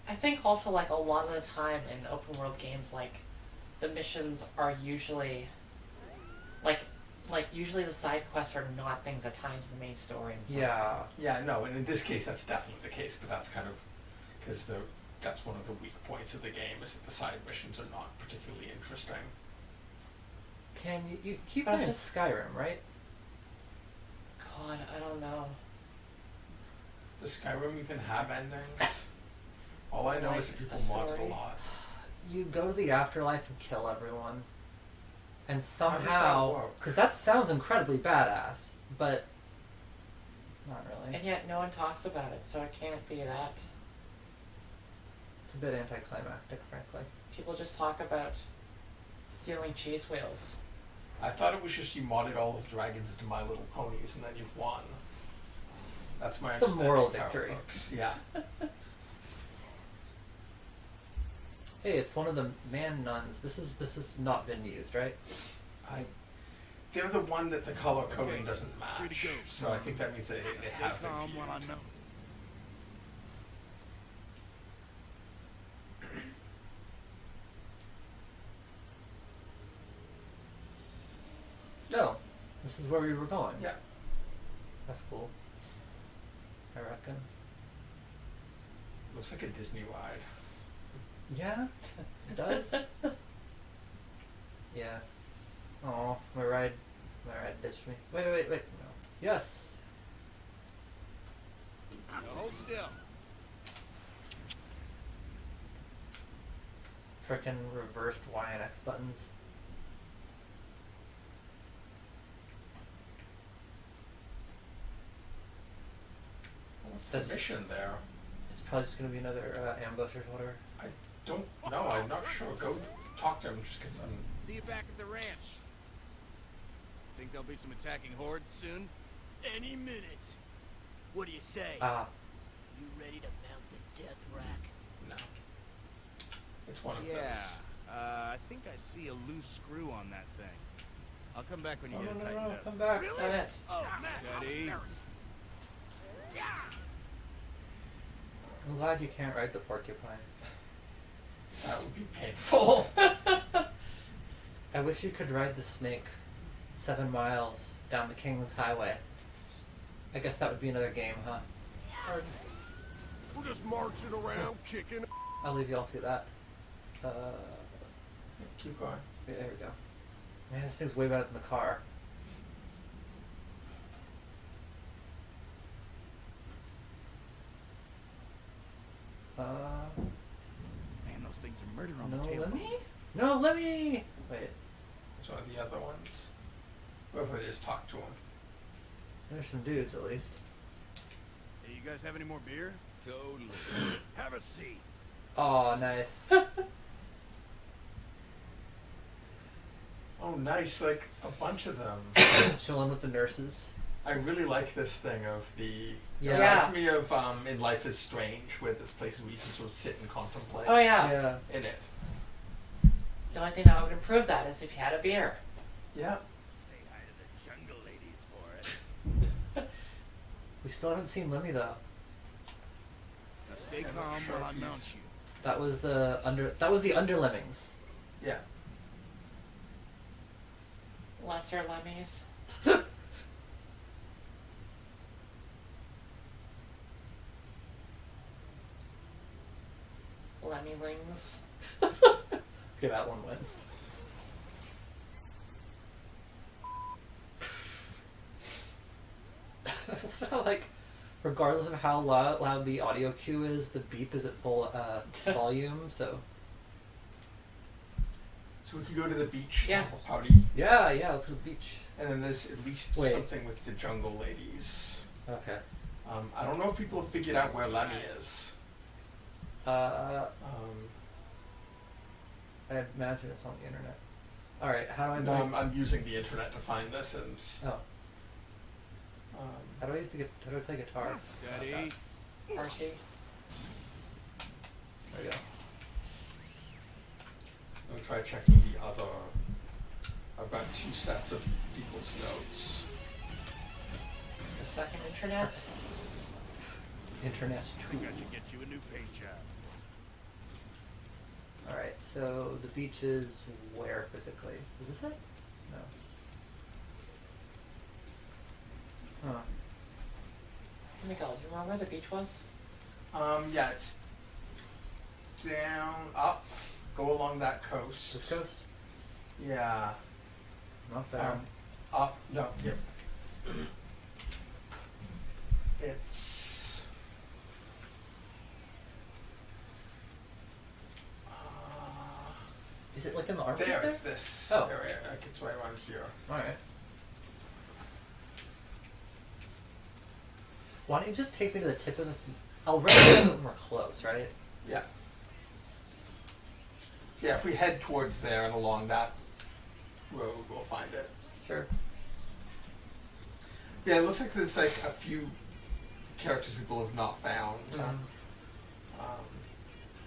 I think also like a lot of the time in open world games, like the missions are usually like usually the side quests are not things that tie into the main story. And stuff. Yeah. Yeah, no, and in this case that's definitely the case, but that's kind of because that's one of the weak points of the game is that the side missions are not particularly interesting. Can you keep But playing just- Skyrim, right? God, I don't know. Does Skyrim even have endings? All I know Like is that people a mod it a story? lot. You go to the afterlife and kill everyone, and does that somehow, work? because that sounds incredibly badass, but it's not really. And yet no one talks about it, so it can't be that. It's a bit anticlimactic, frankly. People just talk about stealing cheese wheels. I thought it was just you modded all the dragons into My Little Ponies and then you've won. That's my It's a understanding moral of how it victory. works. Yeah. Hey, it's one of the man nuns. This has not been used, right? They're the one that the color coding doesn't free to match. go. So I think that means they Stay have been calm while I viewed. know. No. This is where we were going. Yeah. That's cool. I reckon. Looks like a Disney ride. Yeah, it does. Yeah. Oh, my ride ditched me. Wait. No. Yes. Now hold still. Frickin' reversed Y and X buttons. What's That's- the mission there? It's probably just gonna be another ambush or whatever. I don't know. I'm not sure. Go talk to him just because I'm. See you back at the ranch. Think there'll be some attacking hordes soon? Any minute. What do you say? Ah, You ready to mount the death rack? No. It's one of Yeah. those. I think I see a loose screw on that thing. I'll come back when you no, get it no, tightened no, up. come back. Is that it? Oh, man. Steady. I'm glad you can't ride the porcupine. That would be painful. I wish you could ride the snake 7 miles down the King's Highway. I guess that would be another game, huh? We're just marching around, kicking. I'll leave y'all to that. Keep going. Yeah, there we go. Man, this thing's way better than the car. Man, those things are murder on No, the table. let me. No, let me. Wait, It's one of the other ones. Whoever it is, talk to him. there's some dudes at least. Hey, you guys have any more beer? Totally. Have a seat. Oh, nice. Oh, nice! Like a bunch of them. Chilling with the nurses. I really like this thing of the. Yeah. It reminds me of In Life is Strange, where there's places where you can sort of sit and contemplate. Oh yeah. Yeah. In it. The only thing that would improve that is if you had a beer. Yeah. Say hi to the jungle ladies for us. We still haven't seen Lemmy though. Now stay Yeah, I'm calm not sure while I if mount he's- you. That was the underlemmings. Yeah. Lesser lemmies. Lemmylings. Okay, that one wins. Like, regardless of how loud the audio cue is, the beep is at full volume. So So we could go to the beach. Yeah. Have a party. yeah, let's go to the beach. And then there's at least Wait. something with the jungle ladies. Okay. I don't know if people have figured out where Lemmy is. I imagine it's on the internet. All right, how do I? No, play- I'm using the internet to find this, and Oh, um, how do I play guitar? Steady. Okay. RC. There we go. let me try checking the other. I've got 2 sets of people's notes. The second internet. Internet. I think I should get you a new paint job. All right, so the beach is where physically? Is this it? No. Huh. Miguel, do you remember where the beach was? Yeah, it's down, up, go along that coast. This coast? Yeah. Not bad. Up, no, yep. It's. Is it like in the Arctic There, there? it's this Oh. area. Like it's right around here. All right. Why don't you just take me to the tip of the? I'll recognize when we're close, right? Yeah. So yeah, if we head towards there and along that road, we'll find it. Sure. Yeah, it looks like there's like a few characters people have not found. Mhm.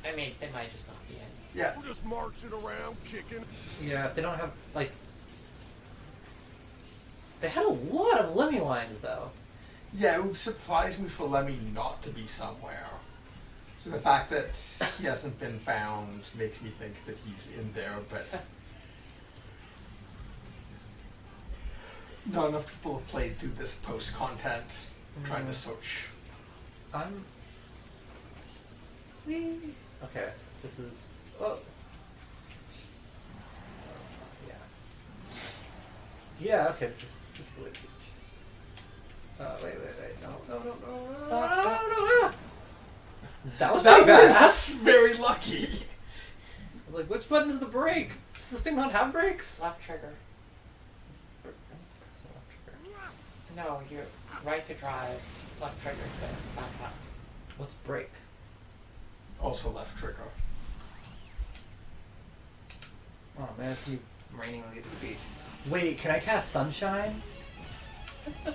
I mean, they might just not be in. Yeah. We're just marching around, kicking. Yeah, if they don't have like. They had a lot of Lemmy lines though. Yeah, it would surprise me for Lemmy not to be somewhere. So the fact that he hasn't been found makes me think that he's in there, but not enough people have played through this post-content trying to search. Whee! Okay, this is. Oh. Yeah. Yeah. Okay, this is the way to beach. Wait. No. Stop. No. That was That pretty was badass. very lucky. Like, which button is the brake? Does this thing not have brakes? Left trigger. No, you right to drive, left trigger to back up. What's brake? Also left trigger. Oh man, it's gonna be raining when we get to the beach. Wait, can I cast sunshine?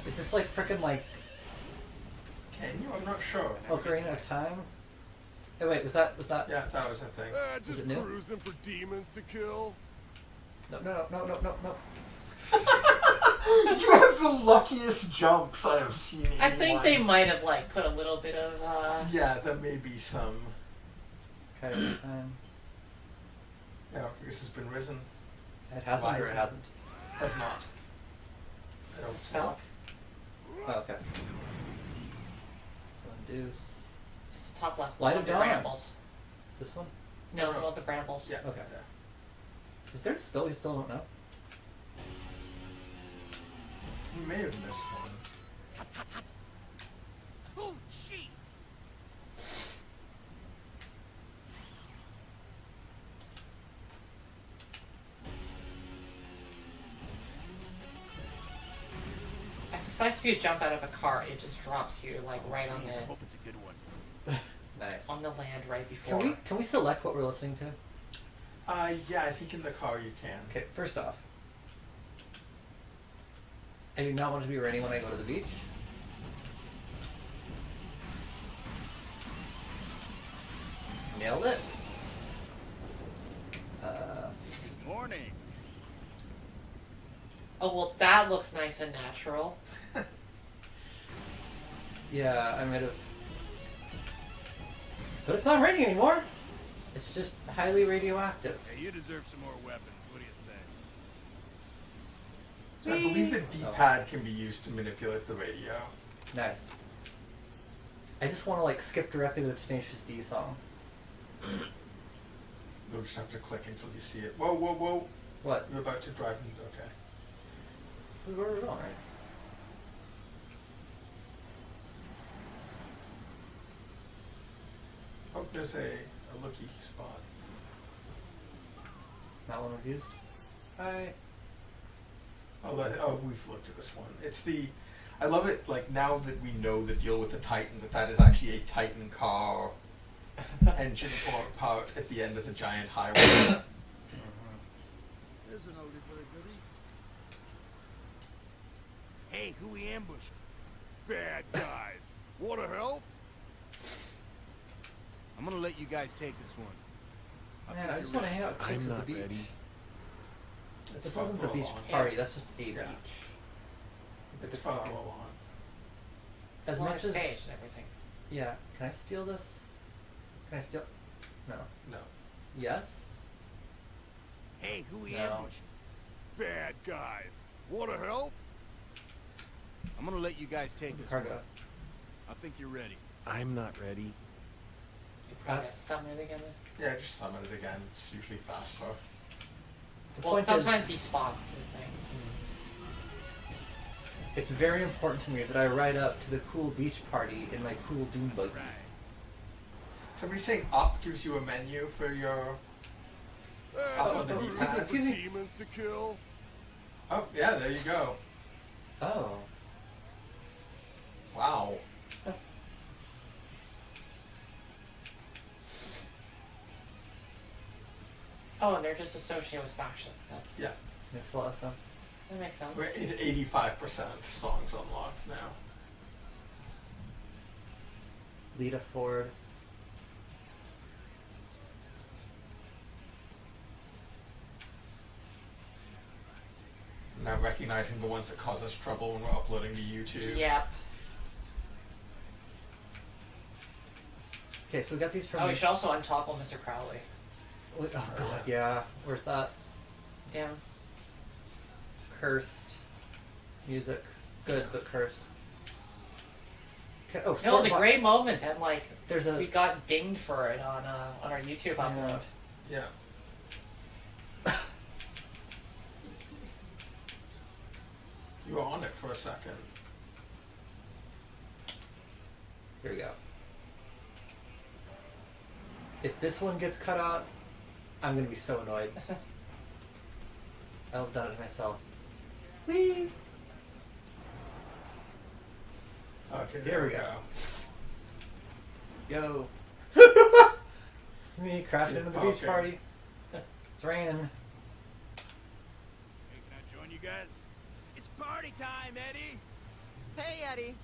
Is this like frickin' like Can you? I'm not sure. Ocarina of Time? Hey, wait, was that? Yeah, that was a thing. Just it new? cruising for demons to kill. No. You have the luckiest jumps I have seen. I think anyone. they might have like put a little bit of Yeah, there may be some. Okay, time. I don't think this has been risen. It hasn't Why or is it it? hasn't. Has not. I don't spell. Oh, okay. So induce. It's the top left. Light the of one with the dawn. brambles. This one? No, the one with the brambles. Yeah. Okay. Yeah. Is there a spell we still don't know? You may have missed one. Oh, jeez! Especially if you jump out of a car, it just drops you like right on Man, I the hope it's a good one. Nice. on the land right before. Can we select what we're listening to? Yeah, I think in the car you can. Okay, first off, I do not want to be raining when I go to the beach. Nailed it. Morning. Oh well, that looks nice and natural. Yeah, I might have. But it's not raining anymore. It's just highly radioactive. Hey, you deserve some more weapons. What do you say? So I believe the D-pad can be used to manipulate the radio. Nice. I just want to like skip directly to the Tenacious D song. You'll just have to click until you see it. Whoa, whoa, whoa. What? You're about to drive into... Okay. Where are we going, right? Oh, there's a looky spot. Not one we've used. Hi. Oh, we've looked at this one. It's the... I love it, like, now that we know the deal with the Titans, that is actually a Titan car engine part at the end of the giant highway. There's an oldie but a goodie. Hey, who we ambushing? Bad guys. Want to help? I'm gonna let you guys take this one. Man, I just want to hang out with chicks at the beach. This isn't the beach party, that's just a beach. It's farther along. As Long much as... stage and everything. Yeah. Can I steal this? Can I steal... No. No. Yes? Hey, who we No. ambushing? Bad guys. Want to help? I'm gonna let you guys take this Cargo. one. I think you're ready. I'm not ready. You probably have to summon it again. Yeah, just summon it again. It's usually faster. The Well, point sometimes is, he spawns the thing. it's very important to me that I ride up to the cool beach party in my cool dune buggy. Somebody saying up gives you a menu for your... Up on the D-pad. Excuse me. Demons to kill. Oh, yeah, there you go. Oh. Wow. Oh, and they're just associated with factions. That's, Yeah. Makes a lot of sense. that makes sense. We're at 85% songs unlocked now. Lita Ford. Now recognizing the ones that cause us trouble when we're uploading to YouTube. Yep. Okay, so we got these from... Oh, we should also untoggle Mr. Crowley. Oh god, yeah. Where's that? Down. Cursed. Music. Good, but cursed. Okay, oh, No, it was a sword great moment, and like There's a... we got dinged for it on our YouTube upload. Yeah. You were on it for a second. Here we go. If this one gets cut out, I'm gonna be so annoyed. I'll have done it myself. Whee! Okay, There there we we go. Yo! It's me, crashing into the beach Okay. party. It's raining. Hey, can I join you guys? It's party time, Eddie! Hey, Eddie.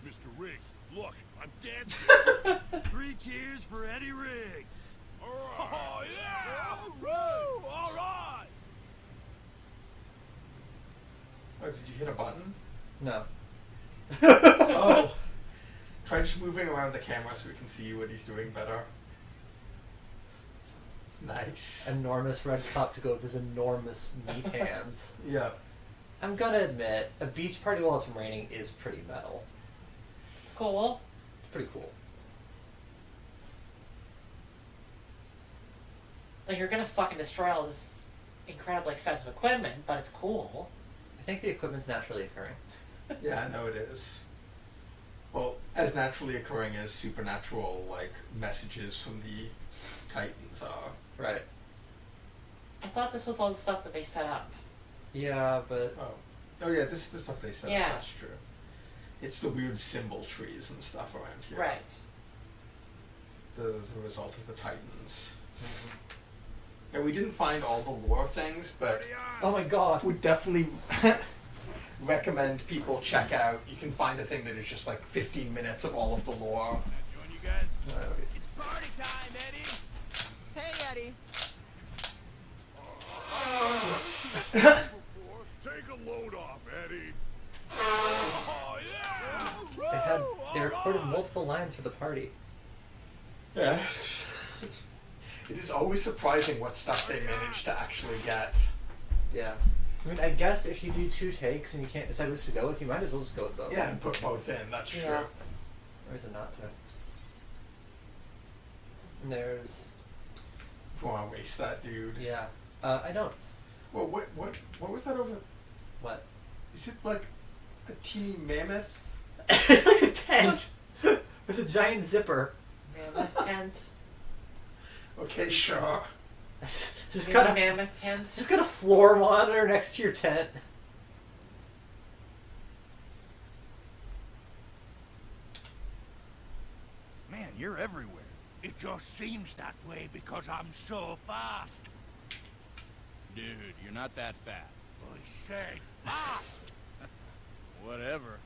Mr. Riggs, look, I'm dancing. 3 cheers for Eddie Riggs! All right. Oh, yeah! Woo! All right! Oh, did you hit a button? No. Oh! Try just moving around the camera so we can see what he's doing better. Nice. Enormous red cup to go with his enormous meat hands. Yeah. I'm gonna admit, a beach party while it's raining is pretty metal. It's cool. It's pretty cool. Like you're gonna fucking destroy all this incredibly expensive equipment, but it's cool. I think the equipment's naturally occurring. Yeah, I know it is. Well, as naturally occurring as supernatural, like, messages from the Titans are. Right. I thought this was all the stuff that they set up. Yeah, but Oh. Oh yeah, this is the stuff they said. Yeah. That's true. It's the weird symbol trees and stuff around here. Right. The result of the Titans. And we didn't find all the lore things, but Oh my god. would definitely recommend people check out. You can find a thing that is just like 15 minutes of all of the lore. Join you guys. Uh, It's party time, Eddie. Hey, Eddie. Take a load off, Eddie. Oh yeah. They recorded multiple lines for the party. yeah. It is always surprising what stuff they manage to actually get. Yeah. I mean, I guess if you do 2 takes and you can't decide which to go with, you might as well just go with both. Yeah, and put both in. That's Yeah. true. Or is it not to? And there's... If you want to waste that, dude. Yeah. I don't. Well, what was that over? What? Is it like a teeny mammoth? It's like a tent with a giant zipper. Mammoth tent. Okay, sure. Just You got mean a mammoth tent. just got a floor monitor next to your tent. Man, you're everywhere. It just seems that way because I'm so fast. Dude, you're not that fat. I said fast. Whatever.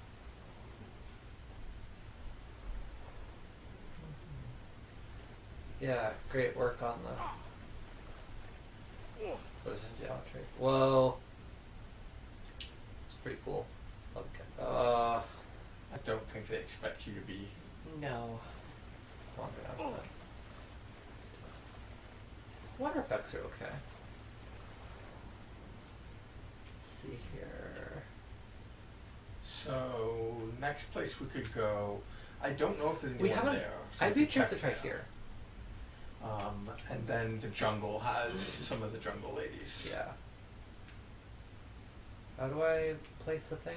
Yeah, great work on the position geometry. Whoa. It's pretty cool. Okay. I don't think they expect you to be. No. Longer down that. Water effects are okay. Let's see here. So next place we could go. I don't know if there's We anyone haven't. there. So I'd we be could curious to check try there. here. And then the jungle has some of the jungle ladies. Yeah. How do I place the thing?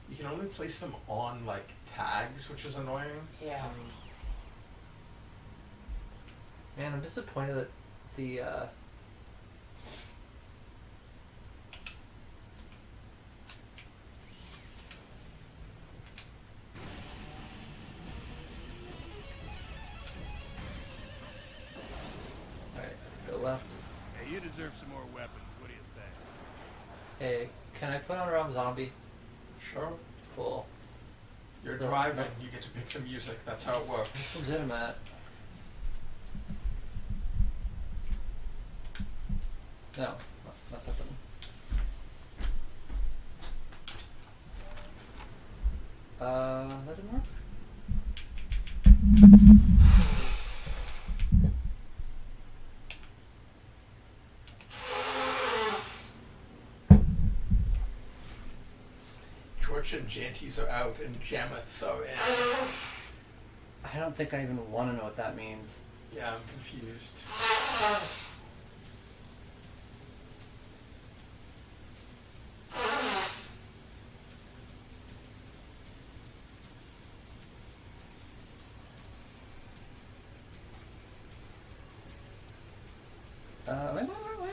You can only place them on like tags, which is annoying. Yeah. Man, I'm disappointed that the Alright, go left. Hey, you deserve some more weapons. What do you say? Hey, can I put on a Rob Zombie? Sure. Cool. You're So- driving. You get to pick the music. That's how it It's works. legitimate. No, not that one. That didn't work? George and Janties are out, and Jameths are in. I don't think I even want to know what that means. Yeah, I'm confused. Am I going the right way?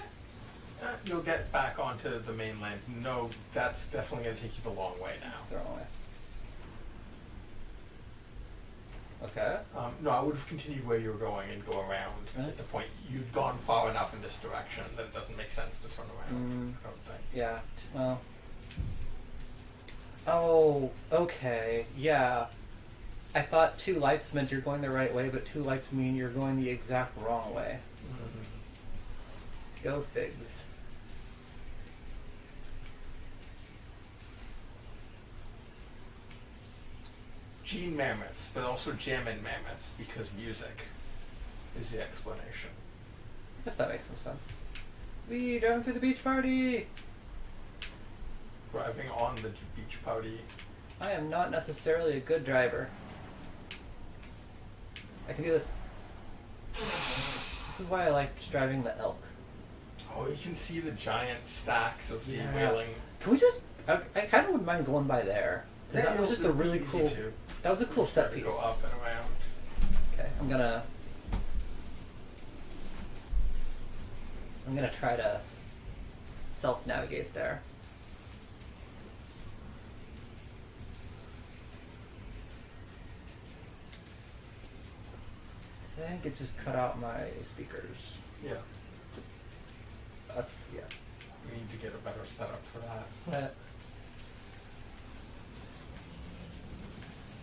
You'll get back onto the mainland. No, that's definitely going to take you the long way now. It's the wrong way. Okay. No, I would have continued where you were going and go around. Really? At the point you'd gone far enough in this direction that it doesn't make sense to turn around. I don't think. Yeah. Well. Oh, okay. Yeah. I thought 2 lights meant you're going the right way, but 2 lights mean you're going the exact wrong way. Go figs. Gene mammoths, but also jammin' mammoths because music is the explanation. I guess that makes some sense. We driving through the beach party! Driving on the beach party. I am not necessarily a good driver. I can do this. This is why I liked driving the elk. Oh, you can see the giant stacks of the Yeah. whaling. Can we just? I kind of wouldn't mind going by there. 'Cause that was just a it'll be really easy cool. to That was a cool set piece. go up and around. Okay, I'm gonna try to self-navigate there. think it just cut out my speakers. Yeah. That's, yeah. We need to get a better setup for that.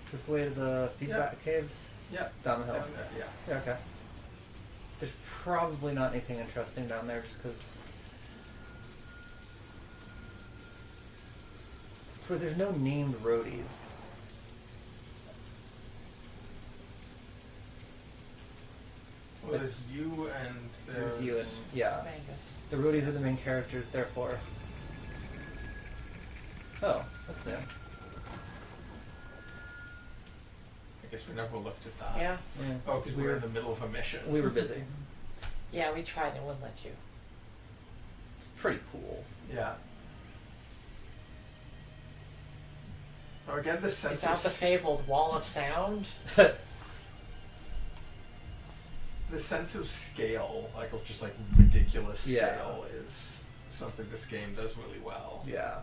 Is this the way to the feedback caves? Yeah. Down the hill? Down there, yeah. Yeah, okay. There's probably not anything interesting down there just because... It's where there's no named roadies. Well, there's you and There's you and, yeah. Mangus. The roadies are the main characters, therefore. Oh, that's new. I guess we never looked at that. Yeah. Yeah. Oh, because we were in the middle of a mission. We were busy. Yeah, we tried and it wouldn't let you. It's pretty cool. Yeah. Oh, again, the sense Is that the fabled wall of sound? the sense of scale, like of just like ridiculous scale, is something this game does really well. Yeah.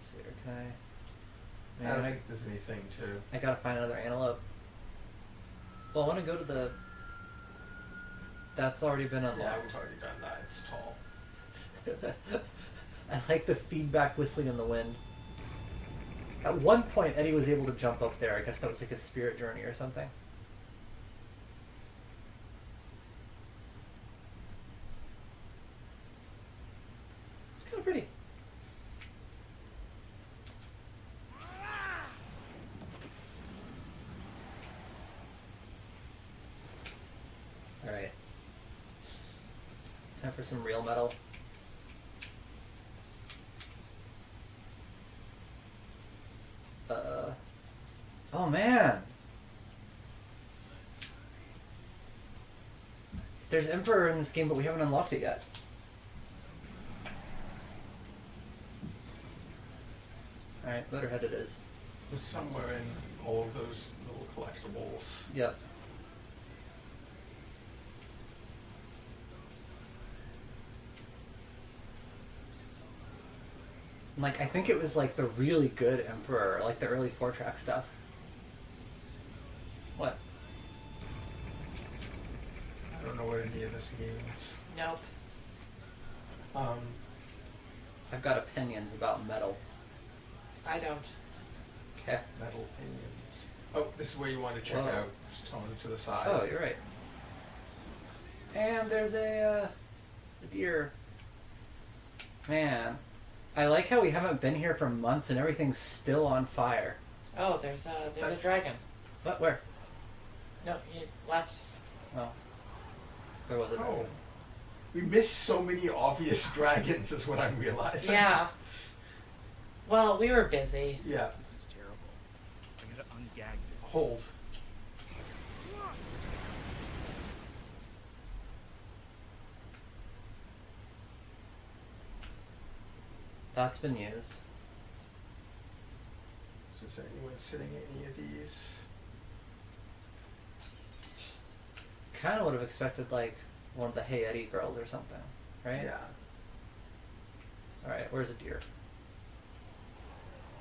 So here, can I... I don't think there's anything to... I gotta find another antelope. Well, I want to go to the... That's already been unlocked. Yeah, we've already done that. It's tall. I like the feedback whistling in the wind. At one point, Eddie was able to jump up there. I guess that was like his spirit journey or something. It's kind of pretty. Alright. Time for some real metal. Oh man! There's Emperor in this game, but we haven't unlocked it yet. Alright, Motorhead it is. It was somewhere in all of those little collectibles. Yep. Like, I think it was like the really good Emperor, like the early 4-track stuff. What? I don't know what any of this means. Nope. I've got opinions about metal. I don't. Okay. Metal opinions. Oh, this is where you want to check Whoa. out. Just tone to the side. Oh, you're right. And there's a deer. Man. I like how we haven't been here for months and everything's still on fire. Oh, there's a dragon. What? Where? No, you left. Oh. There was a dragon. Oh. We missed so many obvious dragons, is what I'm realizing. Yeah. Well, we were busy. Yeah. This is terrible. I gotta ungag this. Hold. That's been used. So is there anyone sitting in any of these? Kind of would have expected, like, one of the Hey Eddie girls or something, right? Yeah. Alright, where's a deer?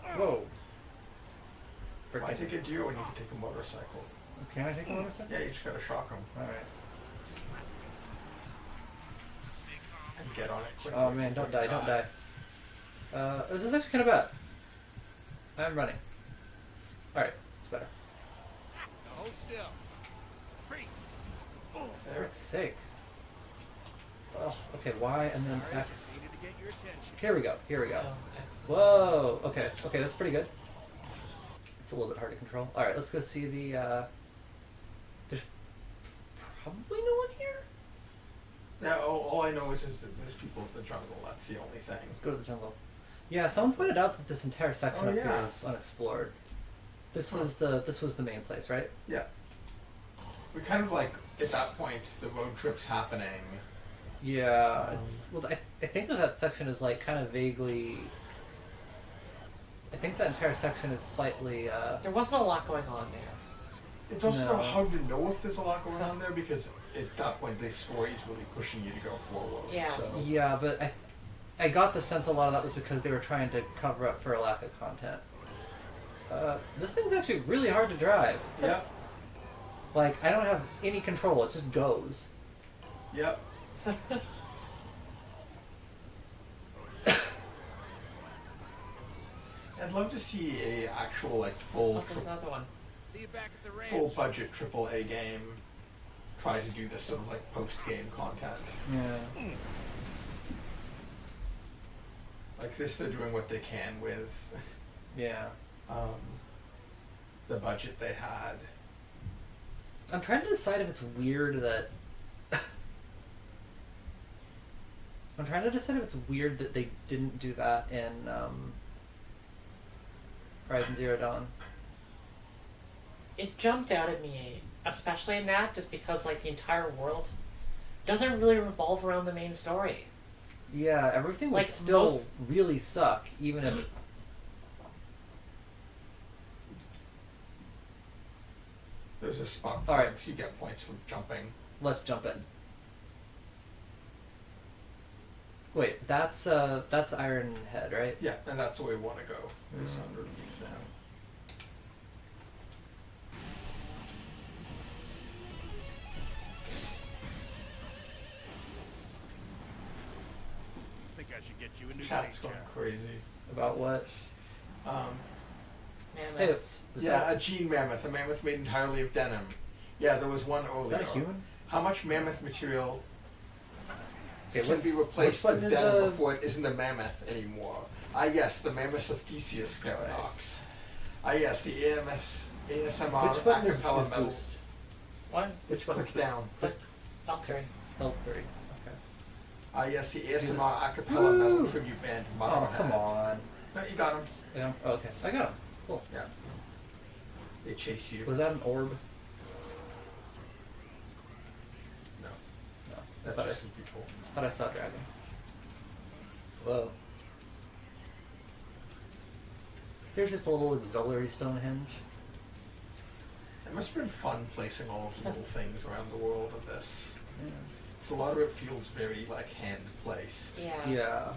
Whoa. Why Frickin'. take a deer when you can take a motorcycle? Can I take a motorcycle? Yeah, you just gotta shock them Alright. and get on it quickly. Oh man, don't die, don't die. This is actually kind of bad. I'm running. Alright, it's better. Now hold still. Freeze. There. For its sake. Oh, okay, Y and then All right, X. just needed to get your attention. Here we go, here we go. Oh, excellent. Whoa! Okay, okay, that's pretty good. It's a little bit hard to control. Alright, let's go see the, There's probably no one here? Yeah, all I know is just that there's people in the jungle. That's the only thing. Let's go to the jungle. Yeah, someone pointed out that this entire section Oh, up here yeah. is unexplored. This was the main place, right? Yeah. We kind of like, at that point, the road trip's happening. Yeah, it's well. I think that section is like kind of vaguely. I think that entire section is slightly. There wasn't a lot going on there. It's also No. hard to know if there's a lot going on there because at that point the story's really pushing you to go forward. Yeah. So. Yeah, but I got the sense a lot of that was because they were trying to cover up for a lack of content. This thing's actually really hard to drive. Yep. Like, I don't have any control, it just goes. Yep. I'd love to see a actual like Oh, there's another one. See you back at the ranch. full budget AAA game try to do this sort of like post game content. Yeah. Like this, they're doing what they can with Yeah. the budget they had. I'm trying to decide if it's weird that... I'm trying to decide if it's weird that they didn't do that in Horizon Zero Dawn. It jumped out at me, especially in that, just because like the entire world doesn't really revolve around the main story. Yeah, everything would Like, still most- really suck, even if... There's a spot All right. points. You get points for jumping. Let's jump in. Wait, that's Iron Head, right? Yeah, and that's the way we want to go. Is underneath them. I think I should get you a new Chat's paint going job. crazy. About what? Hey, Mammoths. was Yeah, that, a gene mammoth. A mammoth made entirely of denim. Yeah, there was one is earlier. that a human? How much mammoth material Okay, can be replaced which with one is, denim before it isn't a mammoth anymore? Ah, yes, the mammoth of Theseus paradox. Ah, yes, the ASMR which one is acapella metal. boost? One. It's click down. Click. All three. L3. Okay. Ah, yes, the this- ASMR acapella metal Woo! tribute band. Oh, Motorhead. come on. No, you got him. Yeah, okay. I got him. Cool. Yeah. They chase you. Was that an orb? No, No. I that's thought just some people. thought I saw a dragon. Whoa. Here's just a little auxiliary Stonehenge. It must have been fun placing all of the little things around the world of this. Yeah. So a lot of it feels very like hand placed. Yeah. Yeah.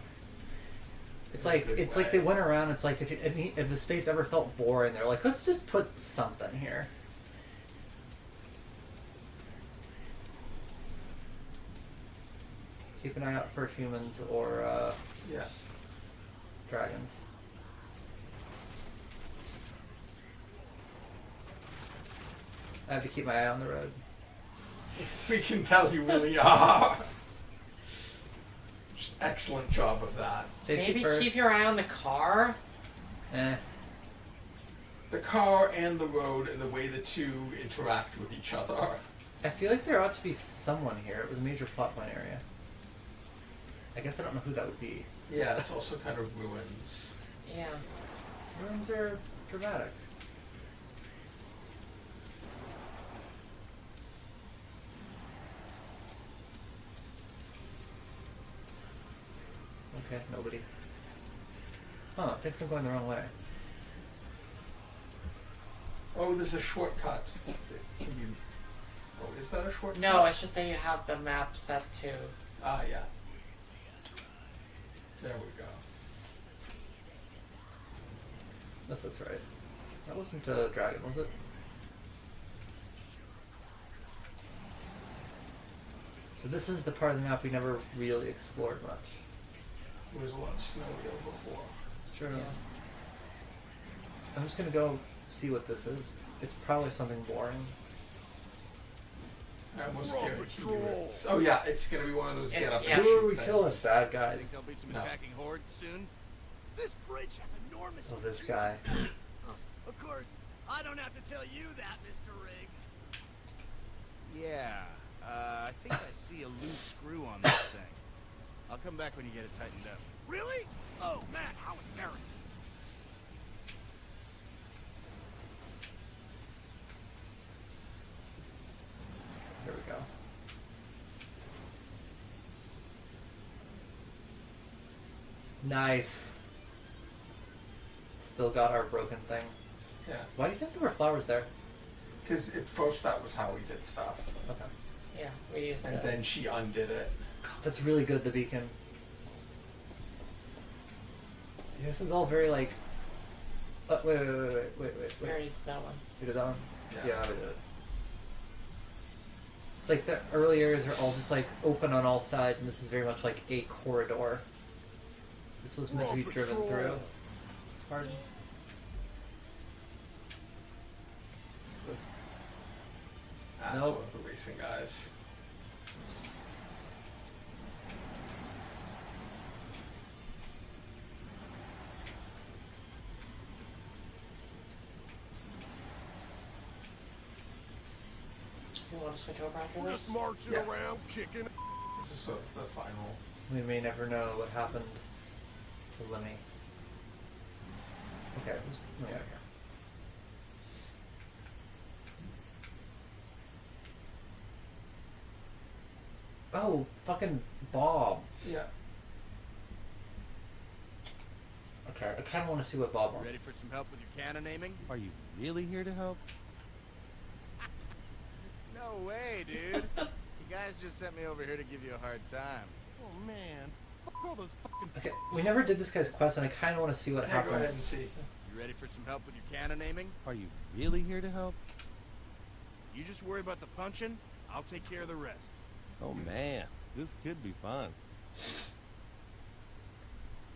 It's In a like good it's like they way. went around. It's like if the space ever felt boring, they're like, let's just put something here. Keep an eye out for humans or Yeah. dragons. I have to keep my eye on the road. We can tell you really are. Excellent job of that. Safety Maybe first. keep your eye on the car. Eh. The car and the road and the way the two interact with each other. I feel like there ought to be someone here. It was a major plot line area. I guess I don't know who that would be. Yeah, it's also kind of ruins. Yeah. Ruins are dramatic. Okay, nobody. Huh, thinks I'm going the wrong way. Oh, there's a shortcut. Can you... Oh, is that a shortcut? No, it's just that you have the map set to. Ah, yeah. There we go. This looks right. That wasn't a dragon, was it? So this is the part of the map we never really explored much. It was a lot snowier before. It's true. Yeah. I'm just gonna go see what this is. It's probably something boring. I almost We're on guarantee you patrol. it's... Oh yeah, it's gonna be one of those It's- get up yeah. and Who are shoot we killing? things. Bad Think guys. there'll be some No. attacking hordes soon? This bridge has enormous. Oh, this guy. Of course, I don't have to tell you that, Mr. Riggs. Yeah, I think I see a loose screw on this thing. I'll come back when you get it tightened up. Really? Oh man, how embarrassing. Here we go. Nice. Still got our broken thing. Yeah, Why do you think there were flowers there? because at first that was how we did stuff. Okay. Yeah, we used And it. then she undid it. God, that's really good, the beacon. This is all very, like, Wait. We already did that one. You did that one? Yeah. We did it. It's like the early areas are all just like open on all sides, and this is very much like a corridor. This was meant to be driven through. Pardon? That's Nope. one of the racing guys. You want to switch over after We're this? just marching Yeah. around, kicking. This is sort of the final. We may never know what happened to Lemmy. Okay, let me out of here. Oh, fucking Bob. Yeah. Okay, I kind of want to see what Bob wants. Ready for some help with your cannon aiming? Are you really here to help? No way, dude. You guys just sent me over here to give you a hard time. Oh man, fuck all those fucking. Okay, we never did this guy's quest, and I kind of want to see what Yeah, happens. go ahead and see. You ready for some help with your cannon aiming? Are you really here to help? You just worry about the punching. I'll take care of the rest. Oh man, this could be fun.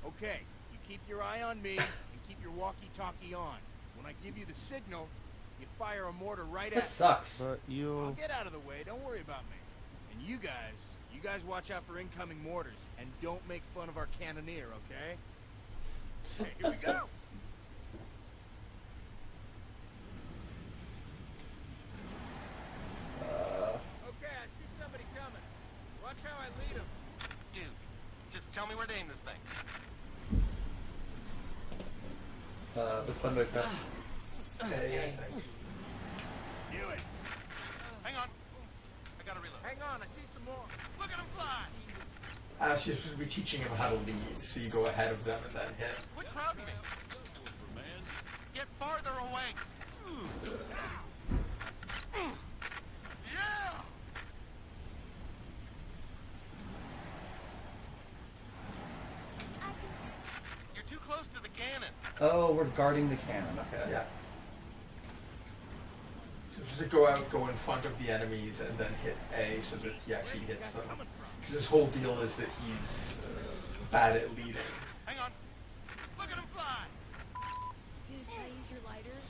Okay, you keep your eye on me and keep your walkie-talkie on. When I give you the signal, you fire a mortar right This at sucks. But me. I'll you'll. get out of the way. Don't worry about me. And you guys watch out for incoming mortars and don't make fun of our cannoneer, okay? Okay, here we go. Okay, I see somebody coming. Watch how I lead them. Dude, just tell me where to aim this thing. Which one do I press? Hey, I think. Do it. Hang on. I gotta reload. Hang on, I see some more. Look at him fly! She's supposed to be teaching him how to lead, so you go ahead of them and then hit. Quit crowding me! Get farther away! Yeah! You're too close to the cannon. Oh, we're guarding the cannon. Okay. Yeah. So just to go out, go in front of the enemies, and then hit A so that he actually hits them. Because his whole deal is that he's bad at leading. Hang on. Look at him fly! Dude, can I use your lighters?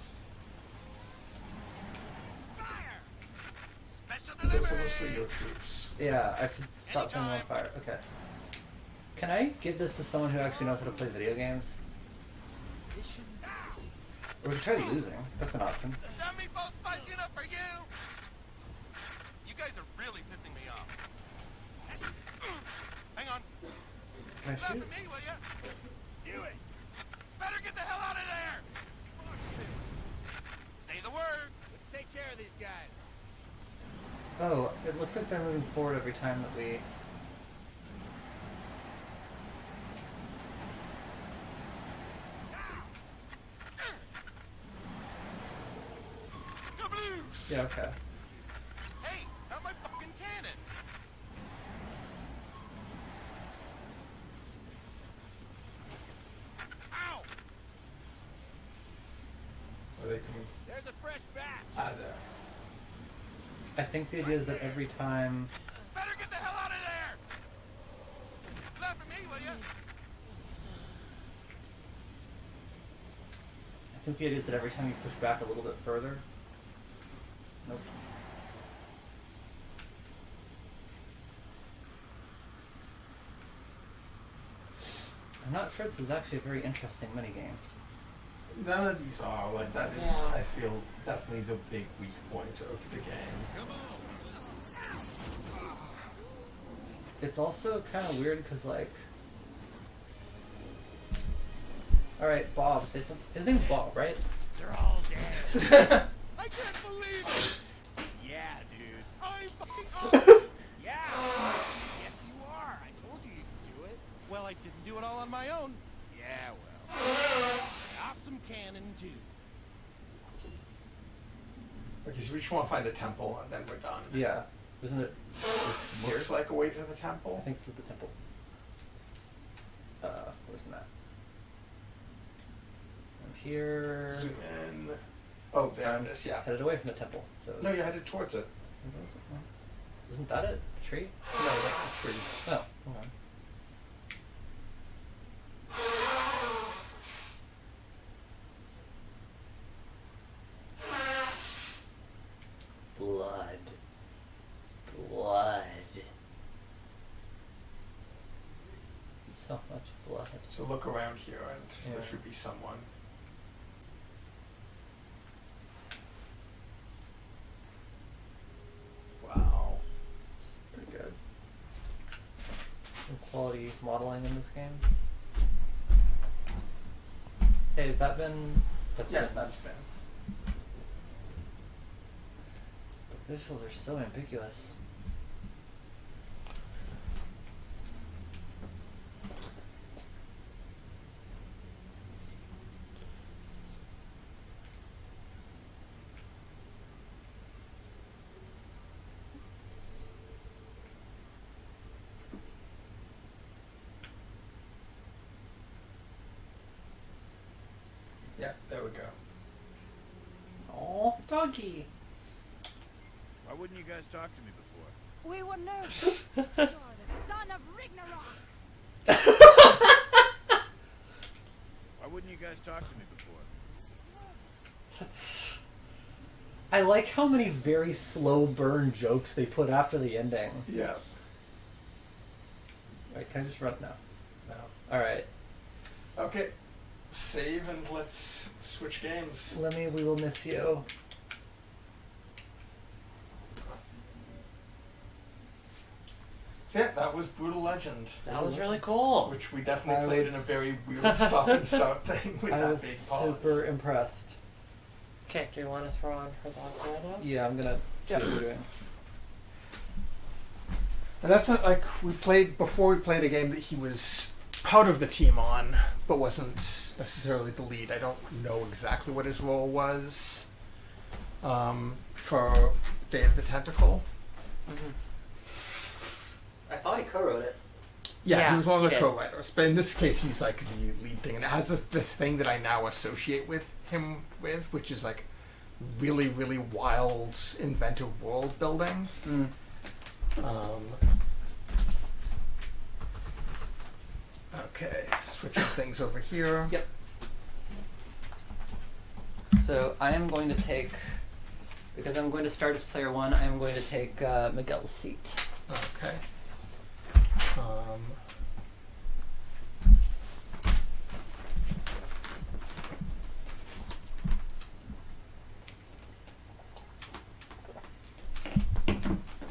Fire! Special Those are delivery! mostly your troops. Yeah, I should stop setting them on fire. Okay. Can I give this to someone who actually knows how to play video games? Or we could try losing. That's an option. That meatball spicy enough for you? You guys are really pissing me off. Hang on. Can I Laugh shoot? at me, will ya? Do it. Better get the hell out of there! Say the word! Let's take care of these guys. Oh, it looks like they're moving forward every time that we... Kabloosh! Yeah, okay. Hey, not my fucking cannon! Ow! Are they coming? There's a fresh batch. Ah, there. I think the idea is that every time... Better get the hell out of there! Laugh at me, will ya? I think the idea is that every time you push back a little bit further... Nope. I'm not sure this is actually a very interesting minigame. None of these are. Like, that is, Yeah. I feel, definitely the big weak point of the game. It's also kind of weird because, like... Alright, Bob, say something. His name's Bob, right? They're all dead. I can't believe it! Yeah, dude. I'm fucking awesome! Yeah. Yes, you are. I told you you could do it. Well, I didn't do it all on my own. Yeah, well. Awesome cannon too. Okay, so we just want to find the temple and then we're done. Yeah. Isn't it? This looks like a way to the I temple. think this is the temple. Where's the map? I'm here. Zoom in. Oh, there it is, yeah. Headed away from the temple. So No, you're headed towards it. Isn't that it? The tree? No, that's the tree. Oh, hold on. Blood. Blood. So much blood. So look around here and there should be someone. Wow. It's pretty good. Some quality modeling in this game. Hey, has that been... That's been. The visuals are so ambiguous. Yeah, there we go. Oh, doggy. Why wouldn't you guys talk to me before? We were nervous. You're the son of Ragnarok. Why wouldn't you guys talk to me before? That's... I like how many very slow burn jokes they put after the ending. Yeah. Wait, can I just run now? No. Alright. Okay. Save and let's switch games. Lemmy, we will miss you. So yeah, that was Brutal Legend. That was really cool. Which we definitely I played was- in a very weird stop and start thing with I that was big pause. super impressed. Okay, do you want to throw on Herzog's Way now? Yeah, I'm gonna do what we're doing. And that's not like we played before. We played a game that he was part of the team on, but wasn't necessarily the lead. I don't know exactly what his role was for Day of the Tentacle. Mm-hmm. I thought he co-wrote it. Yeah, Yeah, he was one of he the did. co-writers, but in this case, he's like the lead thing, and it has this thing that I now associate with him with, which is like really, really wild, inventive world building. Mm. Okay, switching things over here. Yep. So I am going to take, because I'm going to start as player one, I am going to take Miguel's seat. Okay.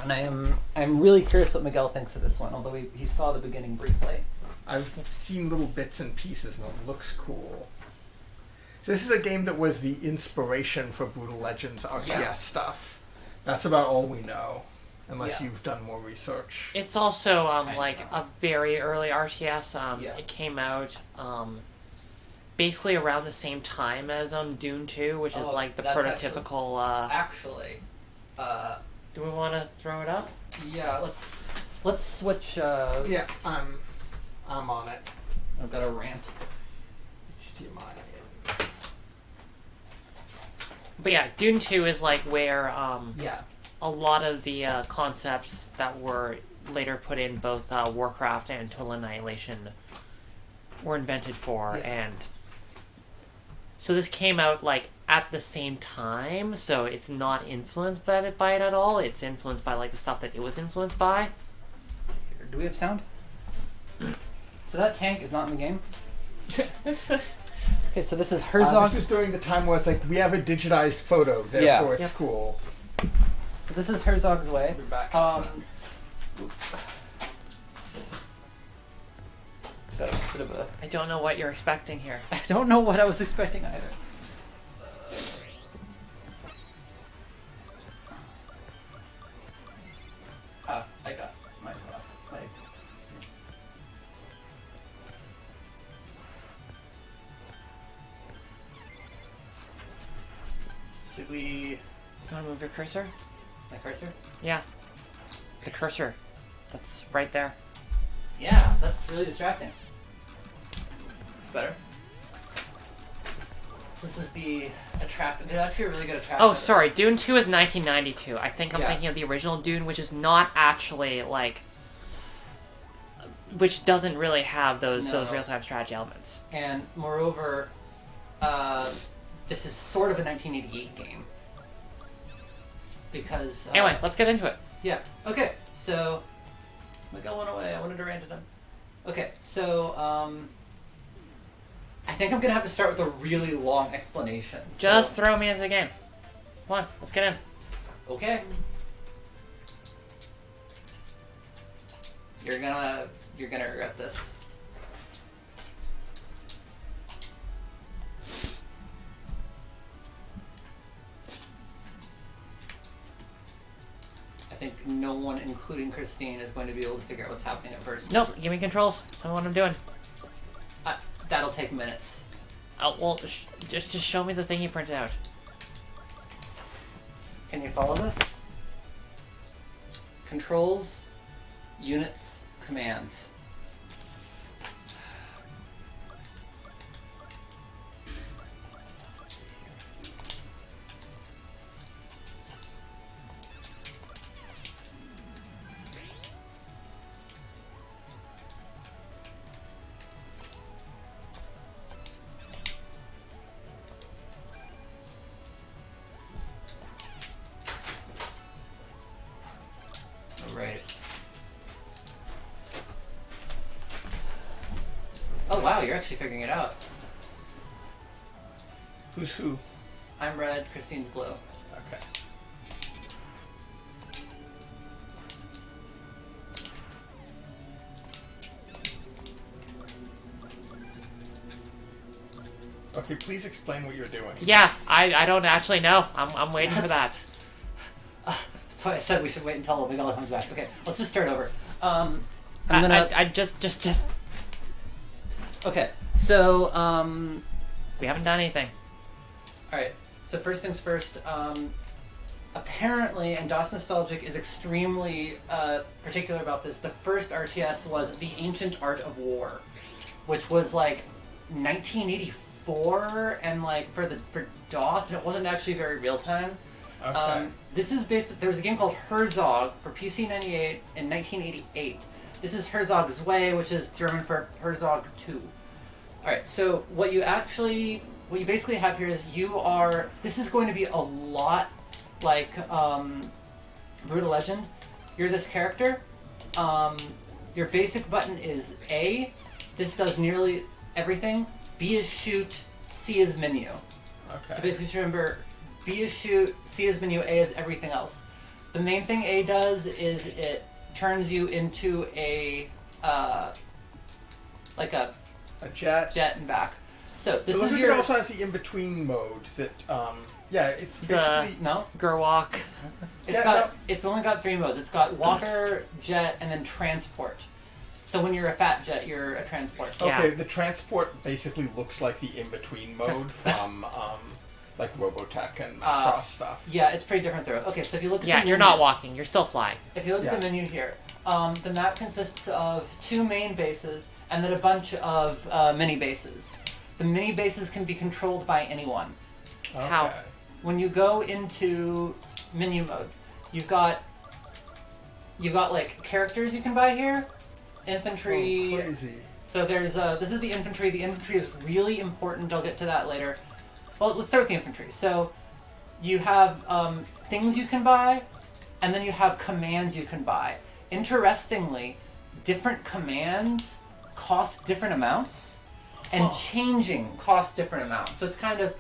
And I'm really curious what Miguel thinks of this one, although he saw the beginning briefly. I've seen little bits and pieces, and it looks cool. So this is a game that was the inspiration for Brutal Legends RTS stuff. That's about all we know, unless you've done more research. It's also like know. a very early RTS. Yeah. It came out basically around the same time as Dune 2, which is Oh, like the that's prototypical. Actually, Do we want to throw it up? yeah, let's switch. Yeah, I'm on it. I've got a rant. HDMI. But yeah, Dune 2 is like where Yeah. a lot of the concepts that were later put in both Warcraft and Total Annihilation were invented for, Yeah. and so this came out like at the same time, so it's not influenced by it at all. It's influenced by like the stuff that it was influenced by. Do we have sound? So that tank is not in the game? Okay, so this is Herzog. This is during the time where it's like, we have a digitized photo, therefore it's Yep. cool. So this is Herzog's Way. We'll be back. Got a bit of a... I don't know what you're expecting here. I don't know what I was expecting either. I got my off. Did we... You want to move your cursor? My cursor? Yeah. The cursor. That's right there. Yeah, that's really distracting. It's better. this is the attract. They're actually a really good attract. Oh, sorry. Dune 2 is 1992. I think I'm Yeah. thinking of the original Dune, which is not actually like, which doesn't really have those No. real-time strategy elements. And moreover, this is sort of a 1988 game. Because Anyway, let's get into it. yeah. Okay. So Miguel went away. I wanted to rant at him. Okay. So I think I'm gonna have to start with a really long explanation. Just So, throw me into the game. Come on, let's get in. okay. You're gonna regret this. I think no one, including Christine, is going to be able to figure out what's happening at first. Nope, give me controls. Tell me what I'm doing. That'll take minutes. Oh, well, just show me the thing you printed out. Can you follow this? Controls, units, commands. Right. Oh wow, you're actually figuring it out. Who's who? I'm red, Christine's blue. Okay. Okay, please explain what you're doing. Yeah, I don't actually know. I'm waiting for that. That's why I said we should wait until Miguel comes back. Okay, let's just start over. I'm gonna. I just. Okay, so We haven't done anything. all right. So first things first. Apparently, and DOS Nostalgic is extremely particular about this. The first RTS was The Ancient Art of War, which was like 1984, and like for DOS, and it wasn't actually very real time. Okay. This is based. There was a game called Herzog for PC 98 in 1988. This is Herzog's Way, which is German for Herzog 2. All right. So what you basically have here is this is going to be a lot like Brutal Legend. You're this character. Your basic button is A. This does nearly everything. B is shoot. C is menu. Okay. So basically, just remember, B is shoot, C is menu, A is everything else. The main thing A does is it turns you into a jet. and back. So this It looks is like your it also has the in-between mode that, yeah, it's basically... no. Gerwalk. It's only got 3 modes. It's got walker, jet, and then transport. So when you're a fat jet, you're a transport. Yeah. Okay, the transport basically looks like the in-between mode from, like Robotech and Macross stuff. Yeah, it's pretty different though. Okay, so if you look at Yeah, the you're menu, not walking. You're still flying. If you look at the menu here, the map consists of 2 main bases and then a bunch of mini bases. The mini bases can be controlled by anyone. Okay. How? When you go into menu mode, you've got like characters you can buy here, infantry. Oh, crazy. So there's this is the infantry. The infantry is really important. I'll get to that later. Well, let's start with the infantry. So you have things you can buy, and then you have commands you can buy. Interestingly, different commands cost different amounts, and changing costs different amounts. So it's kind of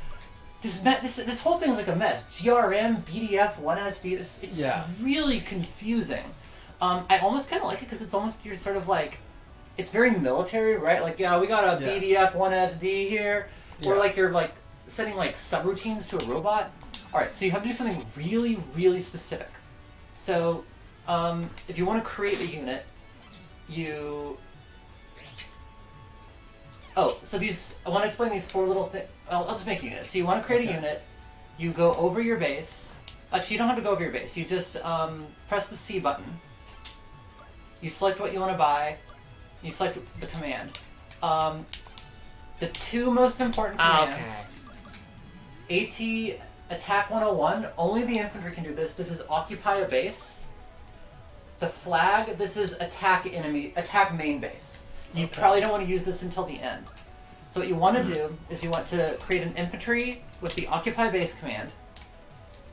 this whole thing's like a mess. GRM, BDF, 1SD. It's really confusing. I almost kind of like it because it's almost you're sort of like it's very military, right? Like yeah, we got a BDF 1SD here, or like you're like setting like subroutines to a robot. All right, so you have to do something really, really specific. So if you want to create a unit, I want to explain these 4 little things. I'll just make a unit. So you want to create a unit, you go over your base. Actually, you don't have to go over your base. You just press the C button. You select what you want to buy. You select the command. The 2 most important commands. AT Attack 101, only the infantry can do this. This is occupy a base. The flag, this is attack main base. You probably don't want to use this until the end. So what you want to do is you want to create an infantry with the occupy base command.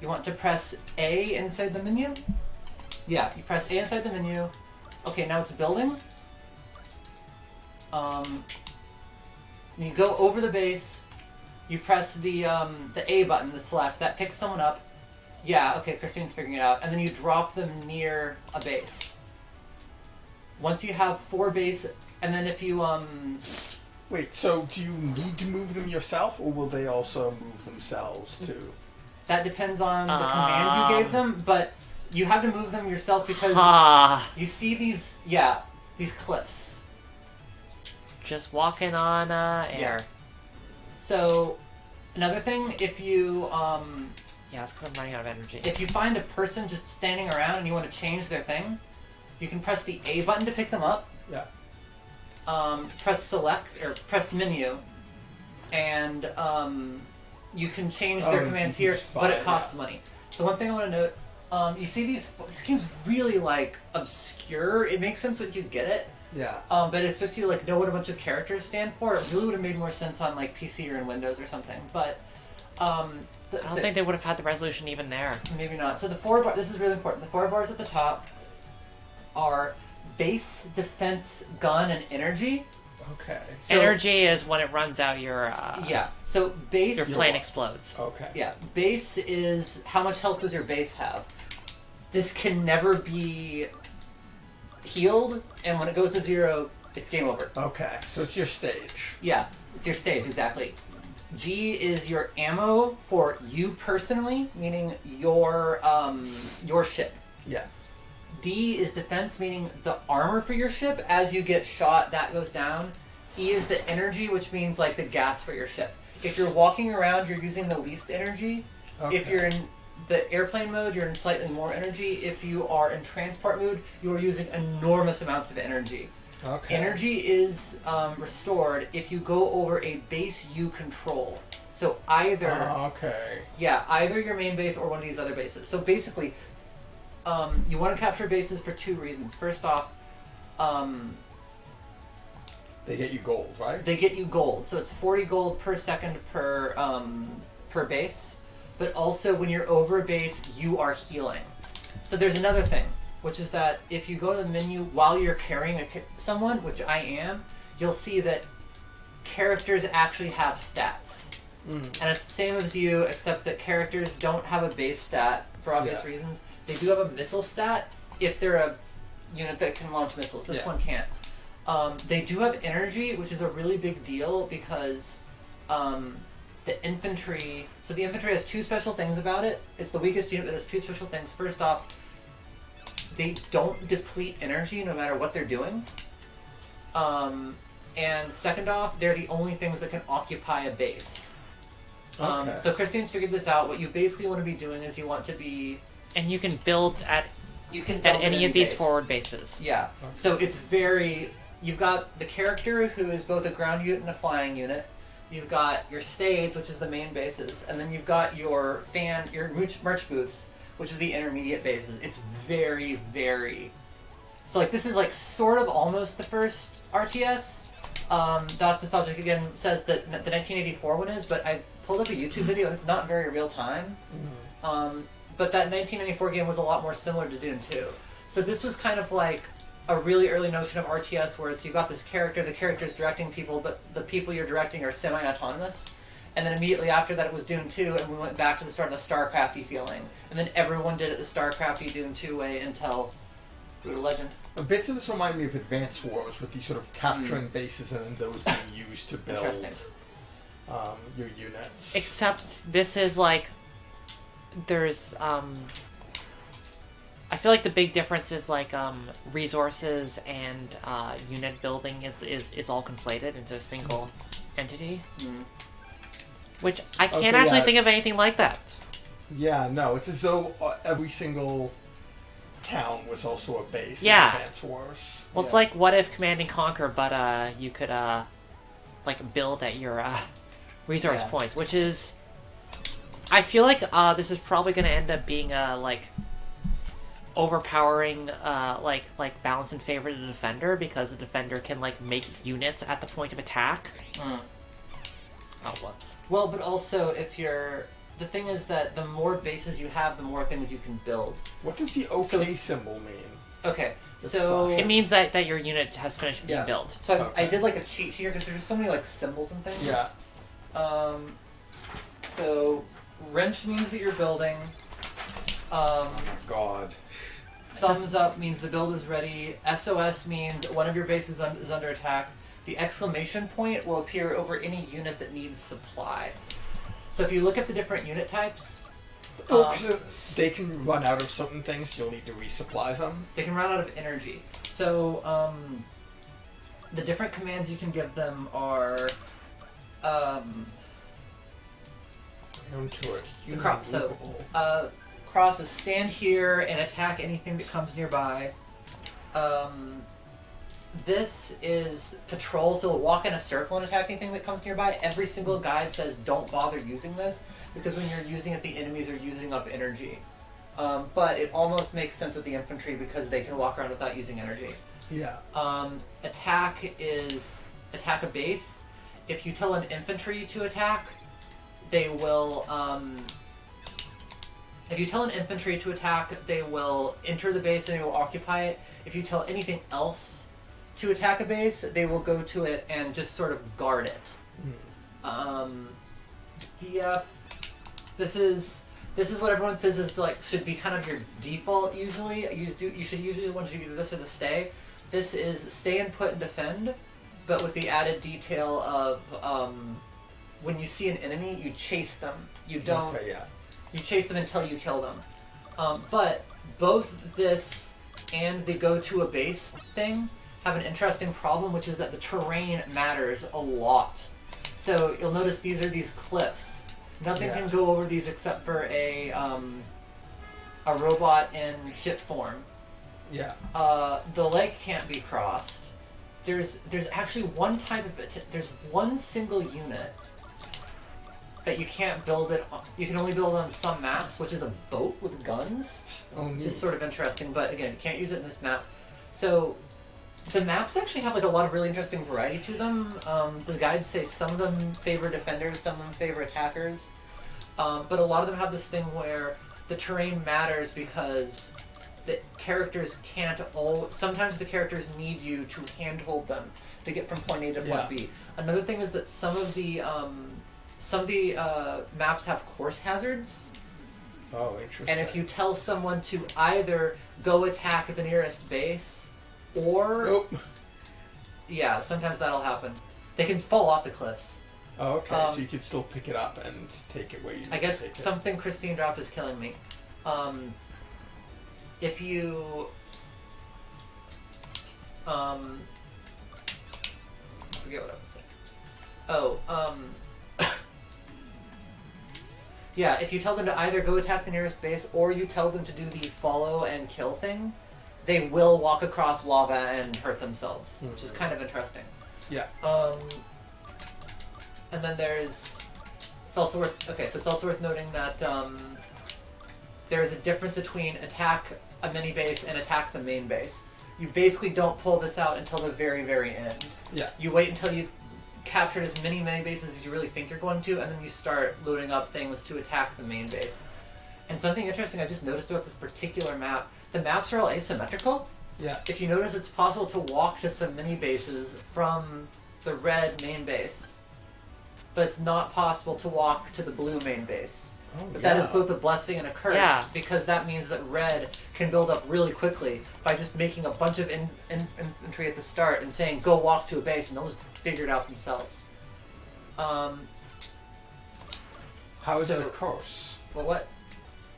You want to press A inside the menu. Yeah, you press A inside the menu. Okay, now it's building. You go over the base. You press the A button, the select. That picks someone up. Yeah, okay, Christine's figuring it out. And then you drop them near a base. Once you have 4 base, and then if you, Wait, so do you need to move them yourself, or will they also move themselves too? That depends on the command you gave them, but you have to move them yourself because you see these, these cliffs. Just walking on air. Yeah. So, another thing, if you, Yeah, it's because I'm running out of energy. if you find a person just standing around and you want to change their thing, you can press the A button to pick them up. Yeah. Press select, or press menu, and you can change their commands here, but it costs money. So one thing I want to note, you see this game's really, like, obscure. It makes sense when you get it. Yeah. But it's supposed to, like, know what a bunch of characters stand for. It really would have made more sense on, like, PC or in Windows or something. But, I don't think they would have had the resolution even there. Maybe not. So the 4 bars, this is really important. The 4 bars at the top are base, defense, gun, and energy. Okay. So, Energy is when it runs out your yeah. So base. your plane explodes. Okay. Yeah. Base is how much health does your base have? This can never be healed, and when it goes to 0, it's game over. Okay. So it's your stage. Yeah, it's your stage, exactly. G is your ammo for you personally, meaning your ship. Yeah. D is defense, meaning the armor for your ship. As you get shot, that goes down. E is the energy, which means like the gas for your ship. If you're walking around, you're using the least energy. Okay. If you're in the airplane mode, you're in slightly more energy. If you are in transport mode, you are using enormous amounts of energy. Okay. Energy is restored if you go over a base you control. So either either your main base or one of these other bases. So basically, you want to capture bases for 2 reasons. First off, they get you gold, right? They get you gold. So it's 40 gold per second per base. But also, when you're over a base, you are healing. So there's another thing, which is that if you go to the menu while you're carrying someone, which I am, you'll see that characters actually have stats. And it's the same as you, except that characters don't have a base stat for obvious reasons. They do have a missile stat if they're a unit that can launch missiles. This one can't. They do have energy, which is a really big deal because the infantry... So the infantry has 2 special things about it. It's the weakest unit that has 2 special things. First off, they don't deplete energy no matter what they're doing. And second off, they're the only things that can occupy a base. So Christine's figured this out. What you basically want to be doing is you want to be... And you can build at any of these forward bases. Yeah. So it's very... You've got the character who is both a ground unit and a flying unit. You've got your stage, which is the main bases. And then you've got your merch booths, which is the intermediate bases. It's very, very... So, like, this is, like, sort of almost the first RTS. Das Nostalgic, again, says that the 1984 one is, but I pulled up a YouTube video, and it's not very real time. But that 1994 game was a lot more similar to Doom 2. So this was kind of like a really early notion of RTS where it's you've got this character, the character's directing people, but the people you're directing are semi-autonomous. And then immediately after that it was Doom 2, and we went back to the start of the StarCrafty feeling. And then everyone did it the StarCrafty Doom 2 way until Brutal Legend. Bits of this remind me of Advance Wars, with these sort of capturing bases and then those being used to build your units. Except this is like... There's, I feel like the big difference is like resources and unit building is all conflated into a single entity. Which I can't actually think of anything like that. Yeah, no, it's as though every single town was also a base in Yeah. Advance Wars. Well, it's like what if Command and Conquer, but you could like build at your resource points, which is I feel like this is probably going to end up being like overpowering like balance in favor of the defender, because the defender can like make units at the point of attack. Oh, whoops. Well, but also if you're... The thing is that the more bases you have, the more things you can build. What does the OK symbol mean? Okay, That's so... fine. It means that your unit has finished being built. So Okay. I did like a cheat sheet here because there's just so many like symbols and things. Yeah. So wrench means that you're building. God. Thumbs up means the build is ready. SOS means one of your bases is under attack. The exclamation point will appear over any unit that needs supply. So if you look at the different unit types, They can run out of certain things, you'll need to resupply them. they can run out of energy. So the different commands you can give them are Into it. the cross. So cross is stand here and attack anything that comes nearby. This is patrol, so walk in a circle and attack anything that comes nearby. Every single guide says don't bother using this, because when you're using it, the enemies are using up energy. But it almost makes sense with the infantry because they can walk around without using energy. Yeah. Attack is attack a base. If you tell an infantry to attack, they will... if you tell an infantry to attack, they will enter the base and they will occupy it. If you tell anything else to attack a base, they will go to it and just sort of guard it. DF, this is what everyone says is like should be kind of your default usually. You should usually want to do either this or the stay. This is stay and put and defend, but with the added detail of when you see an enemy, you chase them. You don't. Okay, yeah. You chase them until you kill them. But both this and the go to a base thing have an interesting problem, which is that the terrain matters a lot. So you'll notice these are these cliffs. Nothing can go over these except for a robot in ship form. Yeah. The lake can't be crossed. There's actually one type of there's one single unit that you can't build it on. You can only build on some maps, which is a boat with guns. Which is sort of interesting, but again, you can't use it in this map. So the maps actually have like a lot of really interesting variety to them. The guides say some of them favor defenders, some of them favor attackers. But a lot of them have this thing where the terrain matters because the characters can't sometimes the characters need you to handhold them to get from point A to point B. Another thing is that some of the maps have course hazards. Oh, interesting. And if you tell someone to either go attack the nearest base, or... Nope. Yeah, sometimes that'll happen. They can fall off the cliffs. Oh, okay, so you could still pick it up and take it where you need I guess to take something Christine dropped is killing me. If you... I forget what I was saying. Oh, yeah, if you tell them to either go attack the nearest base, or you tell them to do the follow and kill thing, they will walk across lava and hurt themselves, which is kind of interesting. Yeah. And then it's also worth noting that there is a difference between attack a mini base and attack the main base. You basically don't pull this out until the very, very end. Yeah. You wait until you've captured as many mini bases as you really think you're going to, and then you start loading up things to attack the main base. And something interesting I just noticed about this particular map, the maps are all asymmetrical. Yeah. If you notice, it's possible to walk to some mini bases from the red main base, but it's not possible to walk to the blue main base. Oh, But that is both a blessing and a curse, Yeah. because that means that red can build up really quickly by just making a bunch of infantry at the start and saying, go walk to a base, and they'll just figure it out themselves. How is so- it a curse? Well, what?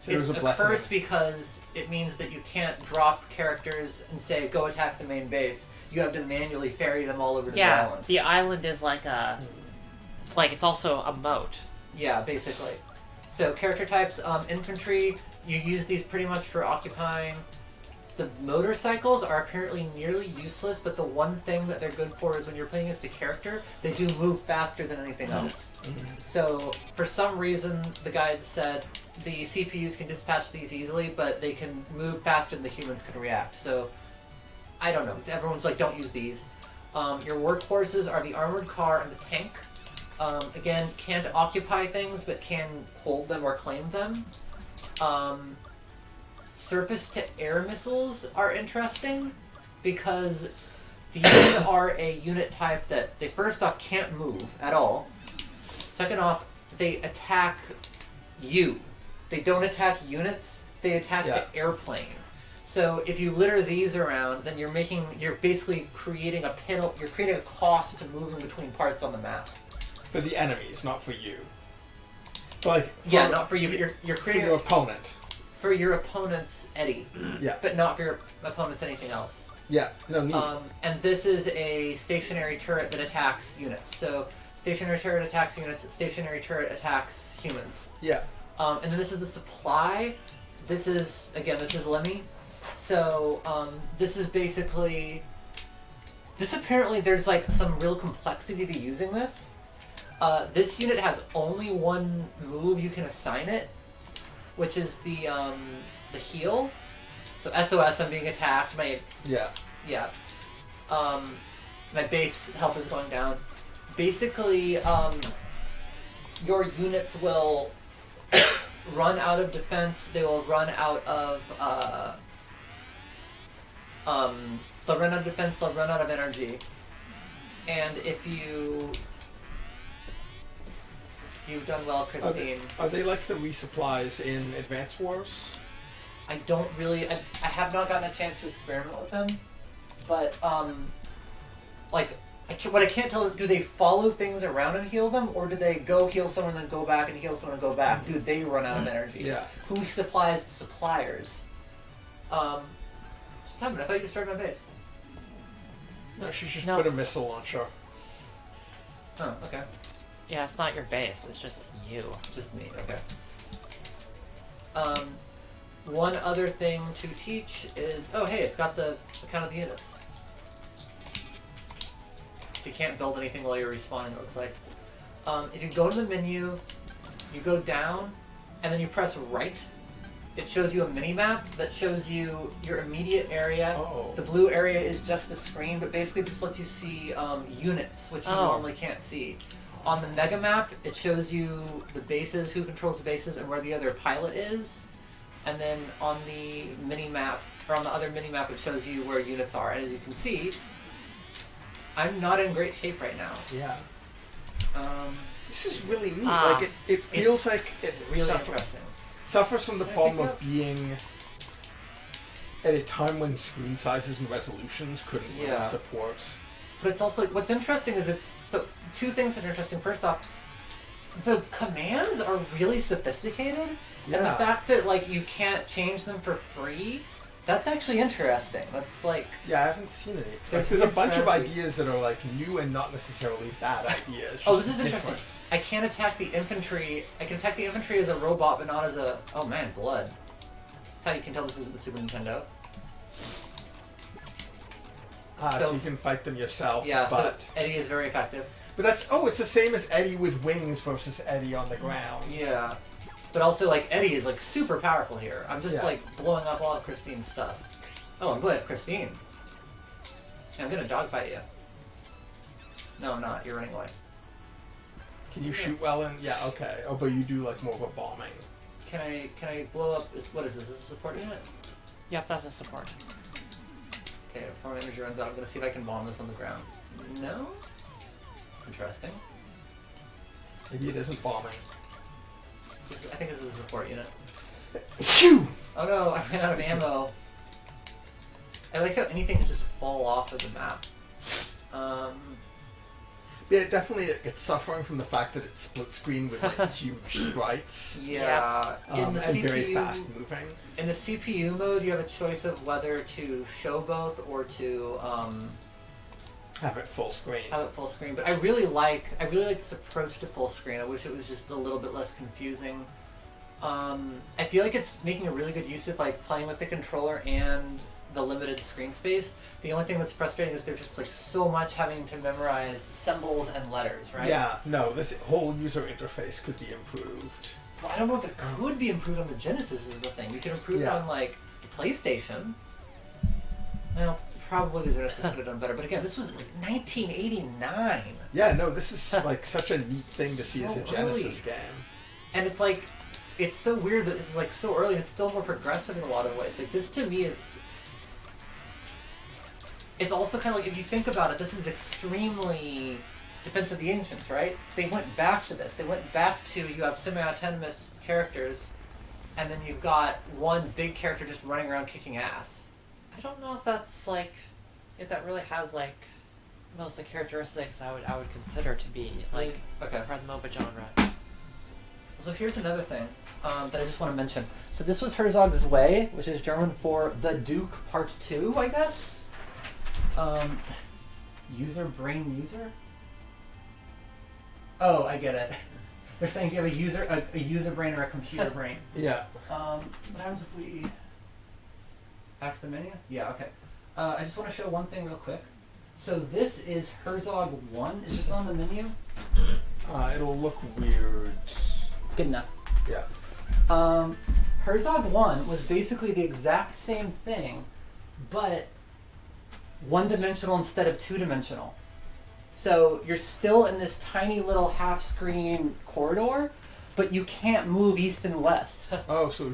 So there's It's a blessing. curse because it means that you can't drop characters and say, go attack the main base. You have to manually ferry them all over to the Yeah, island. the island is like a... it's also a moat. Yeah, basically. So character types, infantry, you use these pretty much for occupying. The motorcycles are apparently nearly useless, but the one thing that they're good for is when you're playing as the character, they do move faster than anything else. So, for some reason, the guide said the CPUs can dispatch these easily, but they can move faster than the humans can react. So, I don't know. Everyone's like, don't use these. Your workhorses are the armored car and the tank. Again, can't occupy things, but can hold them or claim them. Surface-to-air missiles are interesting because these are a unit type that they first off can't move at all. Second off, they attack you. They don't attack units, they attack the airplane. So if you litter these around, then you're basically creating you're creating a cost to moving between parts on the map. For the enemies, not for you. Like, not for you. You're creating for your opponent. For your opponent's Eddie. Yeah. But not for your opponent's anything else. Yeah. No need. And this is a stationary turret that attacks units. So stationary turret attacks units. Stationary turret attacks humans. Yeah. And then this is the supply. This is Lemmy. So this is basically. This apparently there's like some real complexity to using this. This unit has only one move you can assign it, which is the heal. So SOS, I'm being attacked. My base health is going down. Basically, your units will run out of defense. They will run out of they'll run out of defense. They'll run out of energy. And if you've done well, Christine. Are they like the resupplies in Advance Wars? I don't really. I have not gotten a chance to experiment with them, but what I can't tell is, do they follow things around and heal them, or do they go heal someone and then go back and heal someone and go back? Do they run out of energy? Yeah. Who supplies the suppliers? Just tell me. I thought you just started my base. No, she just put a missile launcher. Oh, okay. Yeah, it's not your base. It's just you. Just me. Okay. One other thing to teach is, it's got the count of the units. You can't build anything while you're respawning, it looks like. If you go to the menu, you go down, and then you press right, it shows you a mini-map that shows you your immediate area. Oh. The blue area is just the screen, but basically this lets you see units, which you normally can't see. On the mega map, it shows you the bases, who controls the bases, and where the other pilot is. And then on the mini-map, or on the other mini-map, it shows you where units are. And as you can see, I'm not in great shape right now. Yeah. This is really neat. Like it feels like it really interesting. Suffers from the problem of being at a time when screen sizes and resolutions couldn't really support. But it's also, what's interesting is two things that are interesting. First off, the commands are really sophisticated, and the fact that you can't change them for free, that's actually interesting. That's like... Yeah, I haven't seen anything. There's a bunch of ideas that are new and not necessarily bad ideas. This is interesting. I can't attack the infantry. I can attack the infantry as a robot, but not as a... Oh man, blood. That's how you can tell this isn't the Super Nintendo. So you can fight them yourself. Yeah, but so Eddie is very effective. But that's... it's the same as Eddie with wings versus Eddie on the ground. Yeah. But also, Eddie is, super powerful here. I'm just, blowing up all of Christine's stuff. Oh, I'm blowing up Christine. I'm gonna dogfight you. No, I'm not. You're running away. Can you shoot well and... Yeah, okay. Oh, but you do, more of a bombing. Can I blow up... What is this? Is this a support unit? Yep, that's a support. Okay, before my energy runs out, I'm gonna see if I can bomb this on the ground. No? That's interesting. Maybe it isn't bombing. I think this is a support unit. Phew! Oh no, I ran out of ammo. I like how anything can just fall off of the map. Yeah, definitely it's suffering from the fact that it's split screen with huge sprites. Yeah. In the and CPU, very fast moving. In the CPU mode, you have a choice of whether to show both or to have it full screen. But I really like this approach to full screen. I wish it was just a little bit less confusing. I feel like it's making a really good use of playing with the controller and the limited screen space. The only thing that's frustrating is there's just like so much having to memorize symbols and letters, right? Yeah, no, this whole user interface could be improved. Well, I don't know if it could be improved on the Genesis is the thing. You can improve it on like the PlayStation. Well, probably the Genesis could have done better, but again, this was like 1989. Yeah, no, this is like such a neat thing to see as a Genesis game. And it's like, it's so weird that this is like so early and it's still more progressive in a lot of ways. Like this to me is, it's also kind of like, if you think about it, this is extremely Defense of the Ancients, right? They went back to this. They went back to, you have semi-autonomous characters, and then you've got one big character just running around kicking ass. I don't know if that's like, if that really has like most of the characteristics I would consider to be like part of the MOBA genre. So here's another thing that I just want to mention. So this was Herzog's Way, which is German for The Duke Part 2, I guess? User brain user? Oh, I get it. They're saying you have a user brain or a computer brain. Yeah. What happens if we back to the menu? Yeah, okay. I just want to show one thing real quick. So this is Herzog 1. Is this on the menu? It'll look weird. Good enough. Yeah. Herzog 1 was basically the exact same thing, but one-dimensional instead of two-dimensional. So you're still in this tiny little half-screen corridor, but you can't move east and west. Oh, so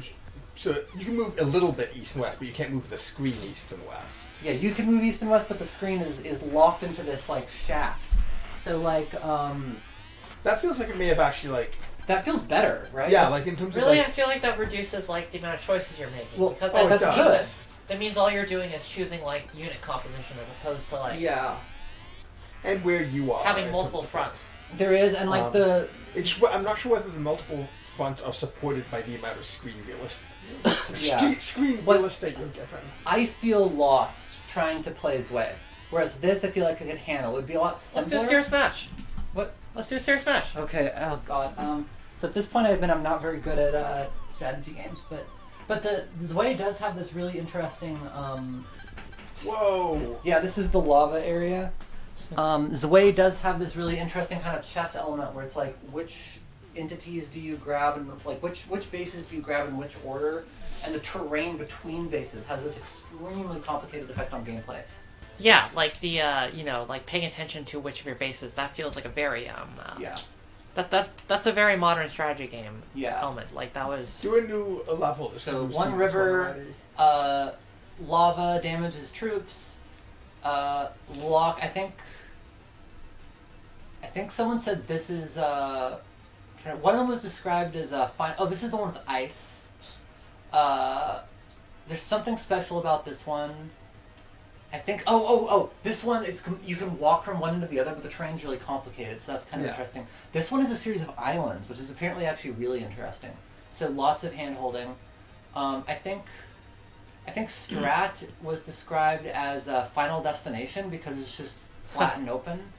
you can move a little bit east and west, but you can't move the screen east and west. Yeah, you can move east and west, but the screen is locked into this like shaft. So like that feels like it may have actually like. That feels better, right? Yeah, like in terms really, of like, I feel like that reduces like the amount of choices you're making. Well, because that's good. That means all you're doing is choosing like unit composition as opposed to like and where you are having multiple fronts. There is, and like I'm not sure whether the multiple fronts are supported by the amount of screen real estate. Real estate you're given. I feel lost trying to play Zwei, whereas this I feel like I could handle. It would be a lot simpler. Let's do a serious match. What? Let's do a serious match. Okay. Oh God. So at this point, I'm not very good at strategy games, but the Zwei does have this really interesting. Whoa. Yeah, this is the lava area. Zwei does have this really interesting kind of chess element where it's like which entities do you grab and like which bases do you grab in which order, and the terrain between bases has this extremely complicated effect on gameplay. Yeah, like the like paying attention to which of your bases, that feels like a very yeah. That's a very modern strategy game Yeah. element. Like that was Do a new level. So one river, lava damages troops. Lock. I think someone said this is one of them was described as fine. Oh, this is the one with ice. There's something special about this one. I think. Oh! This one, you can walk from one end to the other, but the terrain's really complicated, so that's kind of interesting. This one is a series of islands, which is apparently actually really interesting. So lots of hand holding. I think Strat was described as a Final Destination because it's just flat and open.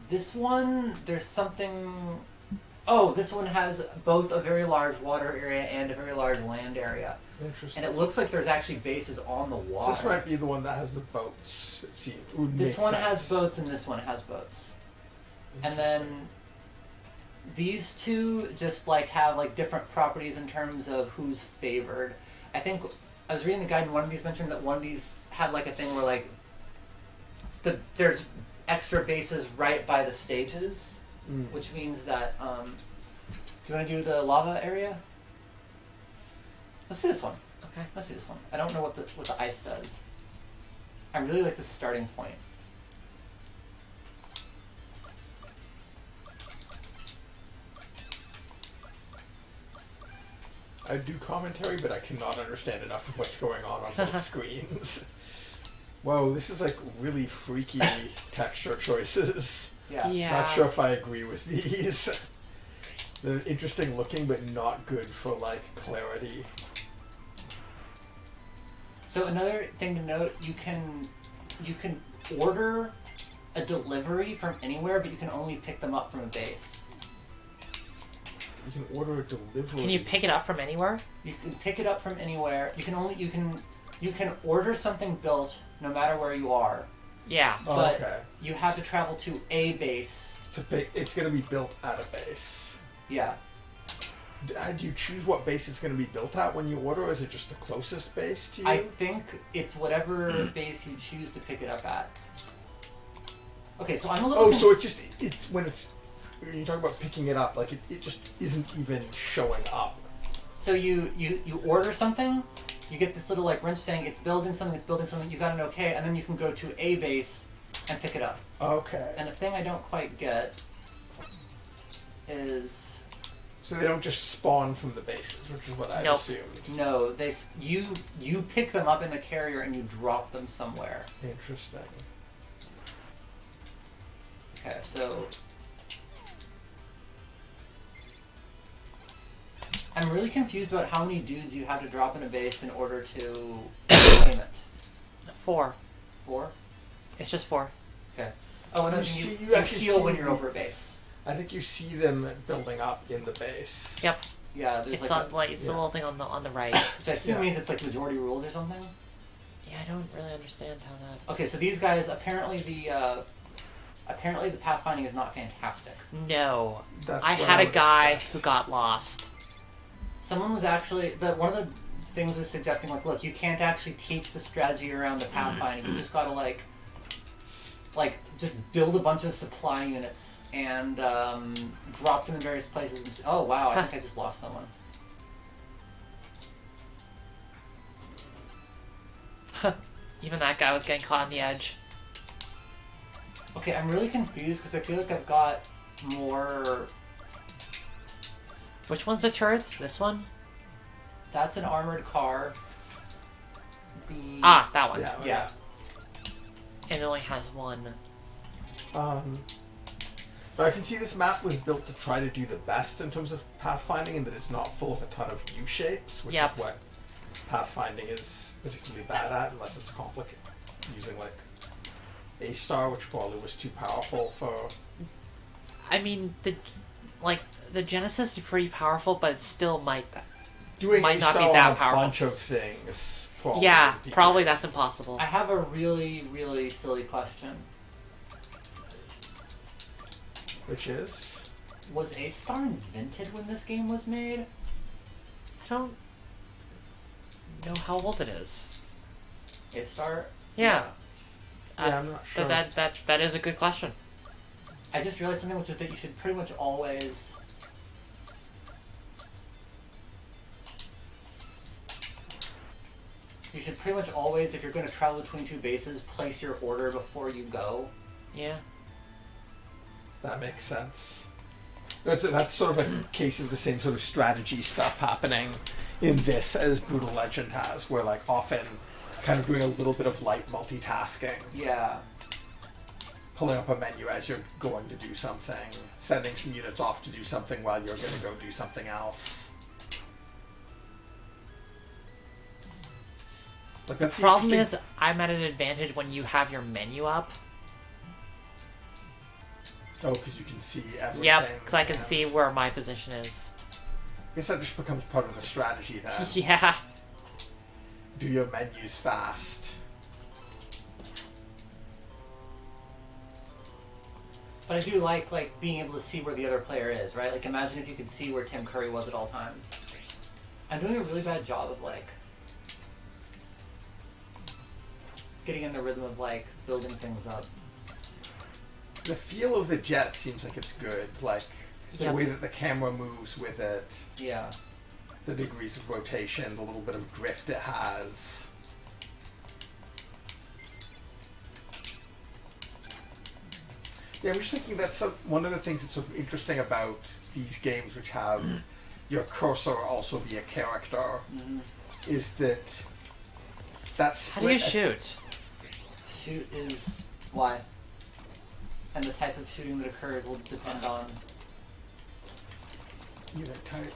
This one, there's something. Oh, this one has both a very large water area and a very large land area. Interesting. And it looks like there's actually bases on the water. This might be the one that has the boats. It seems. This one has boats and this one has boats. And then these two just like have like different properties in terms of who's favored. I think I was reading the guide and one of these mentioned that one of these had like a thing where like there's extra bases right by the stages, which means that do you want to do the lava area? Let's do this one. okay. Let's do this one. I don't know what the ice does. I really like the starting point. I do commentary, but I cannot understand enough of what's going on both screens. Whoa, this is like really freaky texture choices. Yeah. Not sure if I agree with these. They're interesting looking, but not good for like clarity. So another thing to note, you can order a delivery from anywhere, but you can only pick them up from a base. You can order a delivery. Can you pick it up from anywhere? You can pick it up from anywhere. You can You can order something built no matter where you are, Yeah. but okay. you have to travel to a base. It's going to be built at a base. Yeah. Do you choose what base it's going to be built at when you order, or is it just the closest base to you? I think it's whatever base you choose to pick it up at. Okay, so I'm a little... Oh, so it's when you talk about picking it up, like it just isn't even showing up. So you order something, you get this little like wrench saying it's building something, you got an okay, and then you can go to a base and pick it up. Okay. And the thing I don't quite get is... So they don't just spawn from the bases, which is what I assumed. No, you pick them up in the carrier and you drop them somewhere. Interesting. Okay, so... I'm really confused about how many dudes you have to drop in a base in order to claim it. 4. 4? It's just 4. Okay. Oh, and you actually heal when you're over a base. I think you see them building up in the base. Yep. Yeah, there's It's like on, like it's the little thing on the right. which I assume means it's like majority rules or something. Yeah, I don't really understand how that. Okay, so these guys apparently the pathfinding is not fantastic. No, That's I what had I a would guy expect. who got lost. Someone was actually one of the things was suggesting like, look, you can't actually teach the strategy around the pathfinding. You just gotta like just build a bunch of supply units and drop them in various places. And say, oh wow, I think I just lost someone. Even that guy was getting caught on the edge. Okay, I'm really confused because I feel like I've got more. Which one's the turrets? This one? That's an armored car. That one. Yeah. And it only has one. But I can see this map was built to try to do the best in terms of pathfinding, and that it's not full of a ton of U-shapes, which is what pathfinding is particularly bad at, unless it's complicated. Using like A-Star, which probably was too powerful for... I mean, the Genesis is pretty powerful, but it still might not be A that powerful. bunch of things. Probably Yeah, would be probably great. that's impossible. I have a really, really silly question. Which is? Was A-Star invented when this game was made? I don't know how old it is. A-Star? Yeah. I'm not sure. That is a good question. I just realized something, which is that you should pretty much always... if you're going to travel between two bases, place your order before you go. Yeah. That makes sense. That's sort of a case of the same sort of strategy stuff happening in this as Brutal Legend has, where like often kind of doing a little bit of light multitasking. Yeah. Pulling up a menu as you're going to do something, sending some units off to do something while you're going to go do something else. Like The problem is, I'm at an advantage when you have your menu up. Oh, because you can see everything. Yep, because I can and- see where my position is. I guess that just becomes part of the strategy then. Yeah. Do your menus fast. But I do like being able to see where the other player is, right? Like, imagine if you could see where Tim Curry was at all times. I'm doing a really bad job of, like, getting in the rhythm of, like, building things up. The feel of the jet seems like it's good. Like, the way that the camera moves with it. Yeah. The degrees of rotation, the little bit of drift it has. Yeah, I'm just thinking that's one of the things that's sort of interesting about these games, which have your cursor also be a character, is that that's How do you shoot? Shoot is Y. And the type of shooting that occurs will depend on unit type.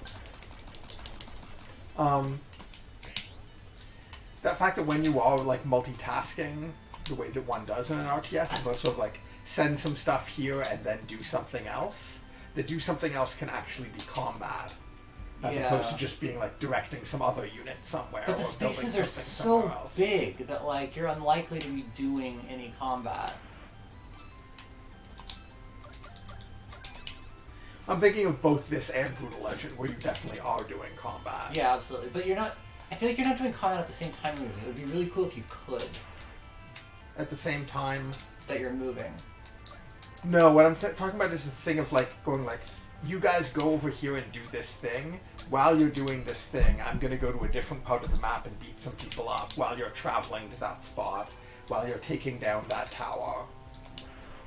That fact that when you are like multitasking the way that one does in an RTS, and sort of like send some stuff here and then do something else, the do something else can actually be combat as opposed to just being like directing some other unit somewhere. But the or building spaces are something so somewhere else. big that like you're unlikely to be doing any combat. I'm thinking of both this and Brutal Legend, where you definitely are doing combat. Yeah, absolutely. But you're not. I feel like you're not doing combat at the same time moving. It would be really cool if you could. At the same time. That you're moving. No, what I'm talking about is this thing of like going like, you guys go over here and do this thing. While you're doing this thing, I'm gonna go to a different part of the map and beat some people up while you're traveling to that spot, while you're taking down that tower.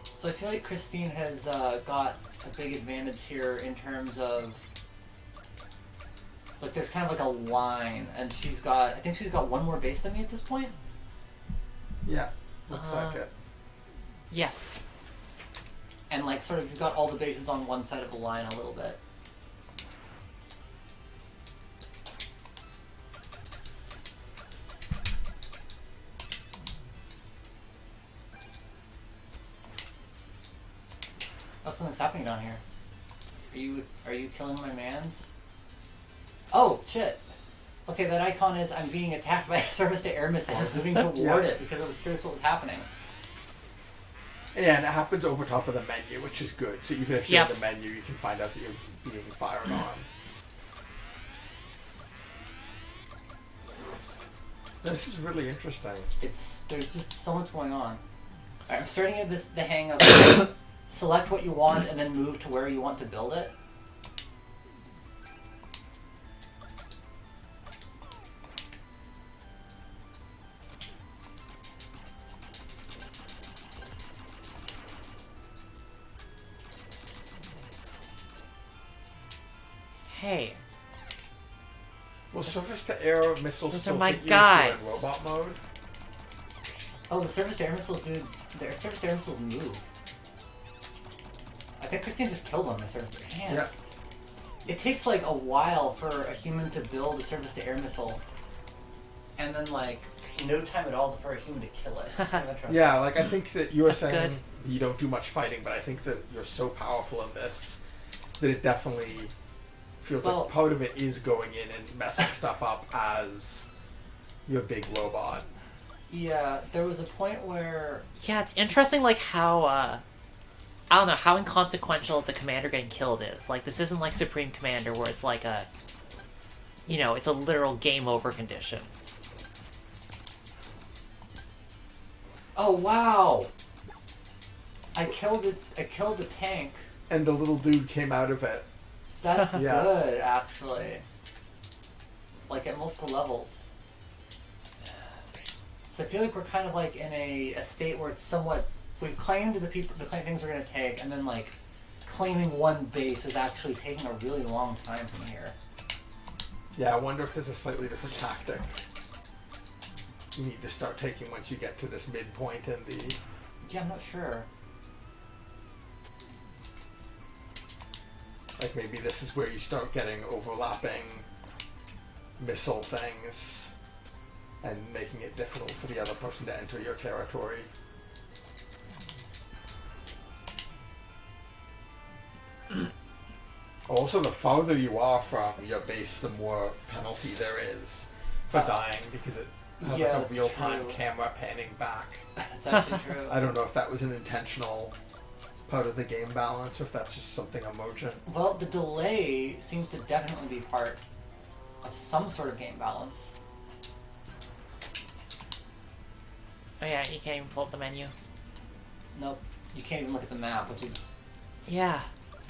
So I feel like Christine has got a big advantage here in terms of like there's kind of like a line, and I think she's got one more base than me at this point. Yeah, looks like it. Yes. And like sort of you've got all the bases on one side of the line a little bit. Oh, something's happening down here. Are you killing my mans? Oh shit! Okay, that icon is I'm being attacked by a surface-to-air missile. I was moving toward it because I was curious what was happening. Yeah, and it happens over top of the menu, which is good. So even if you're in the menu, you can find out that you're being fired on. This is really interesting. There's just so much going on. Alright, I'm starting at the hang of select what you want and then move to where you want to build it. Hey. Well, surface-to-air missiles Those still are my hit you guys. if you're in robot mode? Oh, the surface-to-air missiles, dude. The surface-to-air missiles move. I think Christine just killed one of my surface-to-air. Yeah. It takes like a while for a human to build a surface-to-air missile, and then like no time at all for a human to kill it. It's kind of interesting. Yeah, like I think that you were That's saying good. you don't do much fighting, but I think that you're so powerful in this that it definitely feels like part of it is going in and messing stuff up as your big robot. Yeah, there was a point where... Yeah, it's interesting, like, how, I don't know, how inconsequential the commander getting killed is. Like, this isn't like Supreme Commander, where it's like a... You know, it's a literal game over condition. Oh, wow! I killed a tank. And the little dude came out of it. That's Yeah. good, actually. Like, at multiple levels. So I feel like we're kind of like in a state where it's somewhat... We've claimed the things we're going to take, and then like claiming one base is actually taking a really long time from here. Yeah, I wonder if there's a slightly different tactic you need to start taking once you get to this midpoint in the... Yeah, I'm not sure. Like maybe this is where you start getting overlapping missile things and making it difficult for the other person to enter your territory. Also, the farther you are from your base, the more penalty there is for dying, because it has like a real-time camera panning back. That's actually true. I don't know if that was an intentional part of the game balance, or if that's just something emergent. Well, the delay seems to definitely be part of some sort of game balance. Oh yeah, you can't even pull up the menu. Nope. You can't even look at the map, which is... Yeah.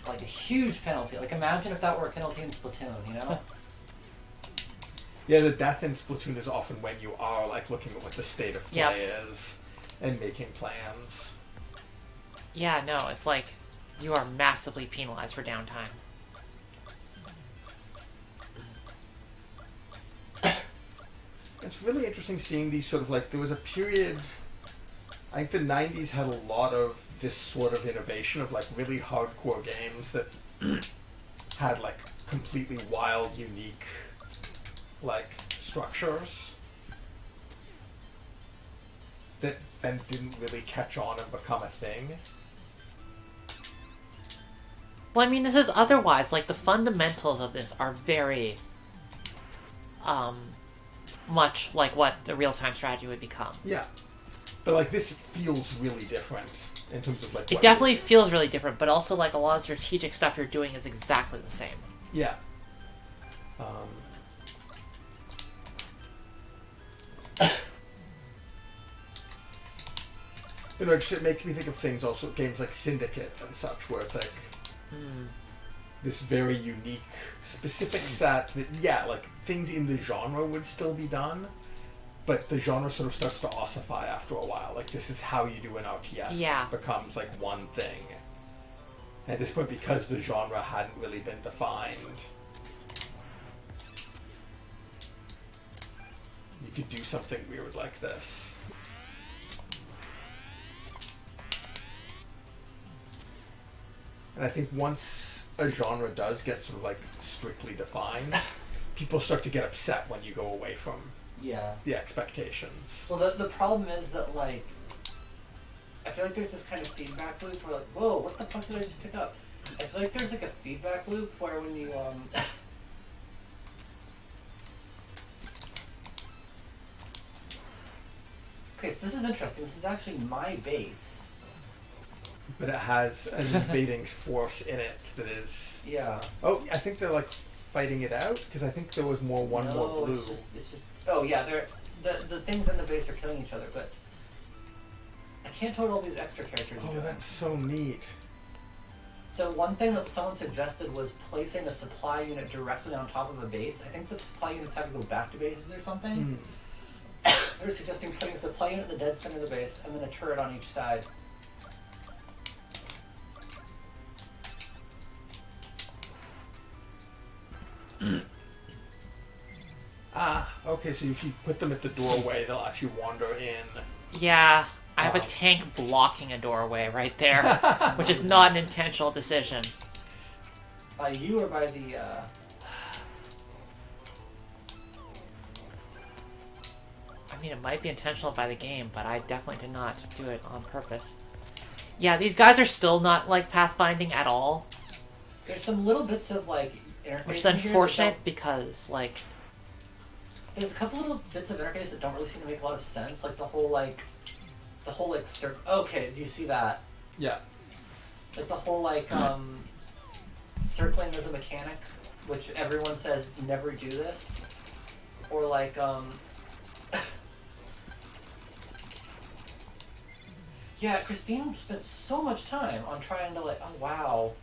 Like a huge penalty. Like imagine if that were a penalty in Splatoon, you know? Yeah, the death in Splatoon is often when you are like looking at what the state of play is and making plans. Yeah, no, it's like you are massively penalized for downtime. It's really interesting seeing these sort of like, there was a period, I think the 90s had a lot of this sort of innovation of like really hardcore games that had like completely wild, unique like structures that then didn't really catch on and become a thing. Well, I mean, this is otherwise. Like, the fundamentals of this are very, much like what the real-time strategy would become. Yeah. But, like, this feels really different in terms of, like... It definitely feels really different, but also, like, a lot of strategic stuff you're doing is exactly the same. Yeah. You know, it makes me think of things also, games like Syndicate and such, where it's like this very unique, specific set that, yeah, like things in the genre would still be done, but the genre sort of starts to ossify after a while. Like, this is how you do an RTS becomes like one thing. And at this point, because the genre hadn't really been defined, you could do something weird like this. And I think once a genre does get sort of like strictly defined, people start to get upset when you go away from the expectations. Well, the problem is that, like, I feel like there's this kind of feedback loop where, like, whoa, what the fuck did I just pick up? I feel like there's like a feedback loop where when you okay, so this is interesting. This is actually my base. But it has an invading force in it that is... Yeah. Oh, I think they're like fighting it out, because I think there was more more blue. It's just oh yeah, the things in the base are killing each other, but I can't tell what all these extra characters are doing. Oh, that's so neat. So one thing that someone suggested was placing a supply unit directly on top of a base. I think the supply units have to go back to bases or something. They're suggesting putting a supply unit at the dead center of the base and then a turret on each side. Okay, so if you put them at the doorway, they'll actually wander in. Yeah, I have a tank blocking a doorway right there, which is not an intentional decision. By you or by the, I mean, it might be intentional by the game, but I definitely did not do it on purpose. Yeah, these guys are still not, like, pathfinding at all. There's some little bits of, like, interface. Which is unfortunate because, like... There's a couple little bits of interface that don't really seem to make a lot of sense. Like, the whole, like, circle... Okay, do you see that? Yeah. Like, the whole, like, circling as a mechanic, which everyone says, never do this. Or, like, yeah, Christine spent so much time on trying to, like, oh, wow.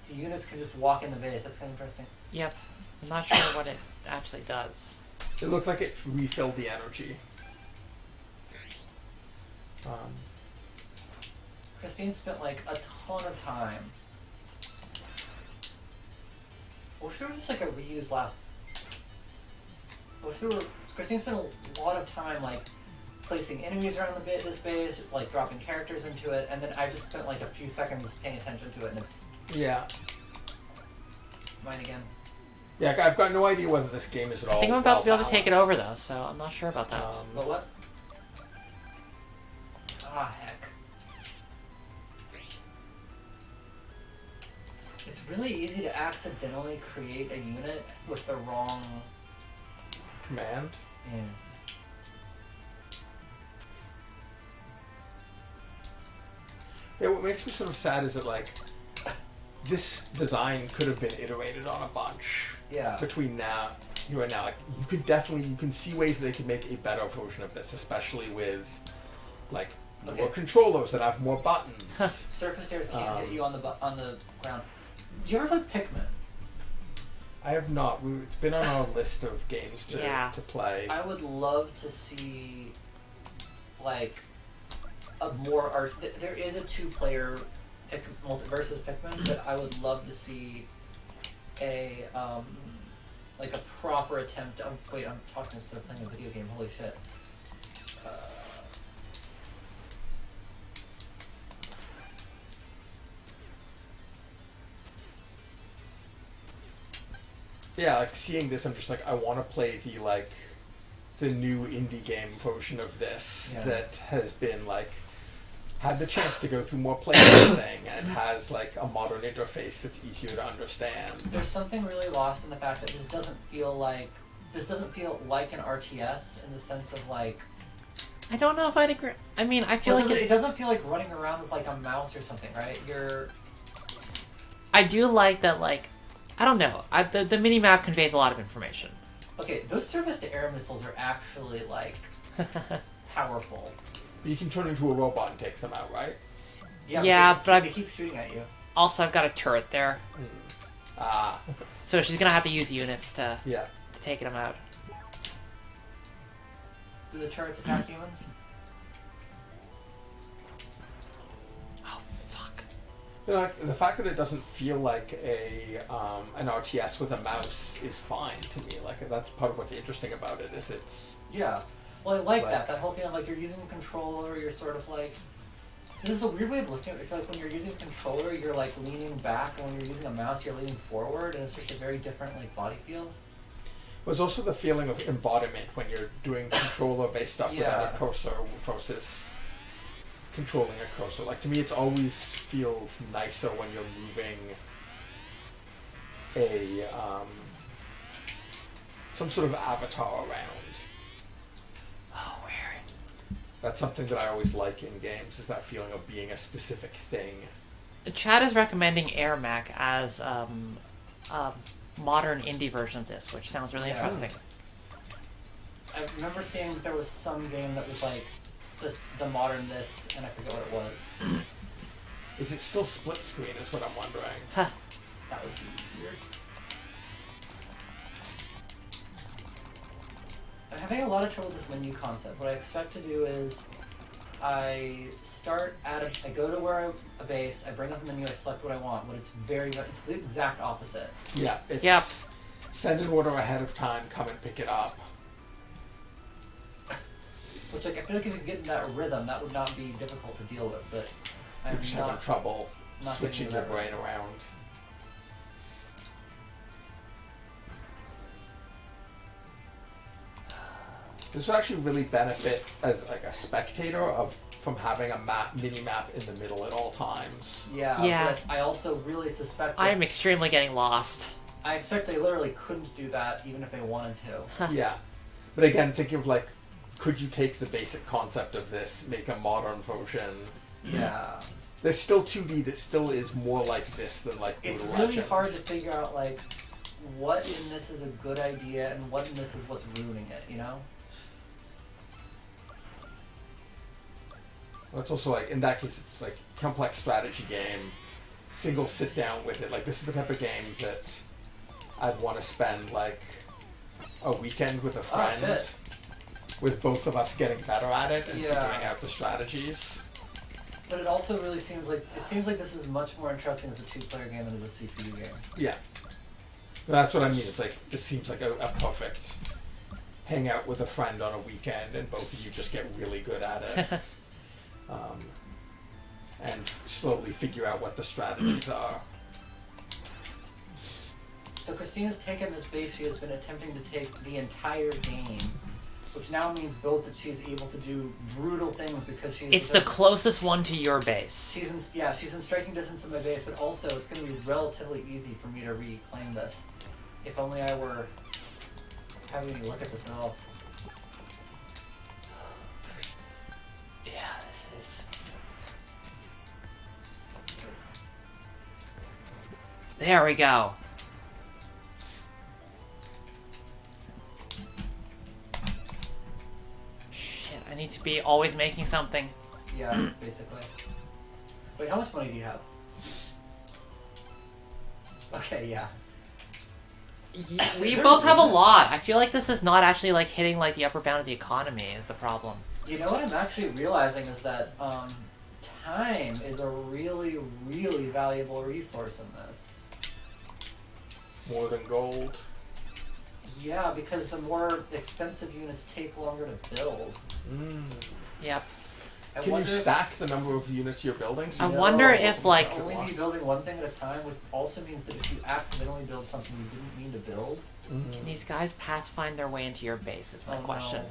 The units can just walk in the base. That's kind of interesting. Yep. I'm not sure what it actually does. It looked like it refilled the energy. Christine spent, like, a ton of time. I wish there was just, like, a reused last... Christine spent a lot of time, like, placing enemies around this base, like, dropping characters into it, and then I just spent, like, a few seconds paying attention to it, and it's... Yeah. Mine again. Yeah, I've got no idea whether this game is at all I think I'm about to be able to well take it over, though, so I'm not sure about that. But what? Ah, heck. It's really easy to accidentally create a unit with the wrong... command? Yeah. Yeah, what makes me sort of sad is that, like, this design could have been iterated on a bunch. Yeah. Between here and now. Like, you can see ways that they could make a better version of this, especially with, like, more controllers that have more buttons. Surface stairs can't hit you on the ground. Do you ever play Pikmin? I have not. It's been on our list of games to play. I would love to see, like, a more art. There is a 2-player versus Pikmin, but I would love to see a like a proper attempt. Wait, I'm talking instead of playing a video game. Holy shit. Yeah, like seeing this, I'm just like, I want to play the new indie game version of this that has been like had the chance to go through more playtesting and has like a modern interface that's easier to understand. There's something really lost in the fact that this doesn't feel like an RTS in the sense of like. I don't know if I'd agree. I mean, I feel like it doesn't feel like running around with like a mouse or something, right? I do like that. Like, I don't know. The mini map conveys a lot of information. Okay, those surface-to-air missiles are actually like powerful. But you can turn into a robot and take them out, right? Yeah, but they keep shooting at you. Also, I've got a turret there. So she's gonna have to use units to take them out. Do the turrets attack humans? Oh fuck! You know, like, the fact that it doesn't feel like an RTS with a mouse is fine to me. Like that's part of what's interesting about it. Is it's Well, I like that whole thing of like you're using a controller. You're sort of like. This is a weird way of looking at it. I feel like when you're using a controller, you're like leaning back, and when you're using a mouse, you're leaning forward, and it's just a very different like body feel. There's also the feeling of embodiment when you're doing controller-based stuff without a cursor versus controlling a cursor. Like, to me, it always feels nicer when you're moving some sort of avatar around. Oh, weird. That's something that I always like in games, is that feeling of being a specific thing. Chad is recommending AirMac as modern indie version of this, which sounds really interesting. I remember seeing that there was some game that was like just the modern this, and I forget what it was. Is it still split screen is what I'm wondering. Huh. That would be weird. I'm having a lot of trouble with this menu concept. What I expect to do is I go to where a base, I bring up the menu, I select what I want, but it's the exact opposite. Yeah, it's send an order ahead of time, come and pick it up. Which, like, I feel like if you get in that rhythm, that would not be difficult to deal with, but I'm just having trouble switching your brain around. This would actually really benefit as like a spectator from having a mini map in the middle at all times. Yeah. But I also really suspect I am extremely getting lost. I expect they literally couldn't do that even if they wanted to. Yeah. But again, thinking of like, could you take the basic concept of this, make a modern version? Yeah. There's still 2D that still is more like this than like It's Brutal really Legend. hard to figure out like what in this is a good idea and what in this is what's ruining it, you know? Well, it's also like, in that case, it's like complex strategy game, single sit down with it. Like, this is the type of game that I'd want to spend like a weekend with a friend, with both of us getting better at it and figuring out the strategies. But it also really seems like this is much more interesting as a 2-player game than as a CPU game. Yeah. That's what I mean. It's like, this seems like a perfect hangout with a friend on a weekend, and both of you just get really good at it. And slowly figure out what the strategies are. So Christina's taken this base. She has been attempting to take the entire game, which now means both that she's able to do brutal things because she's... It's the closest one to your base. She's in striking distance of my base, but also it's going to be relatively easy for me to reclaim this. If only I were having me look at this at all. There we go. Shit, I need to be always making something. Yeah, basically. Wait, how much money do you have? Okay, yeah. We both have a lot. I feel like this is not actually like hitting like the upper bound of the economy is the problem. You know what I'm actually realizing is that time is a really, really valuable resource in this. More than gold. Yeah, because the more expensive units take longer to build. Yep. Can you stack the number of units you're building? I wonder if like... only be building one thing at a time, which also means that if you accidentally build something you didn't mean to build... Can these guys pathfind their way into your base is my question.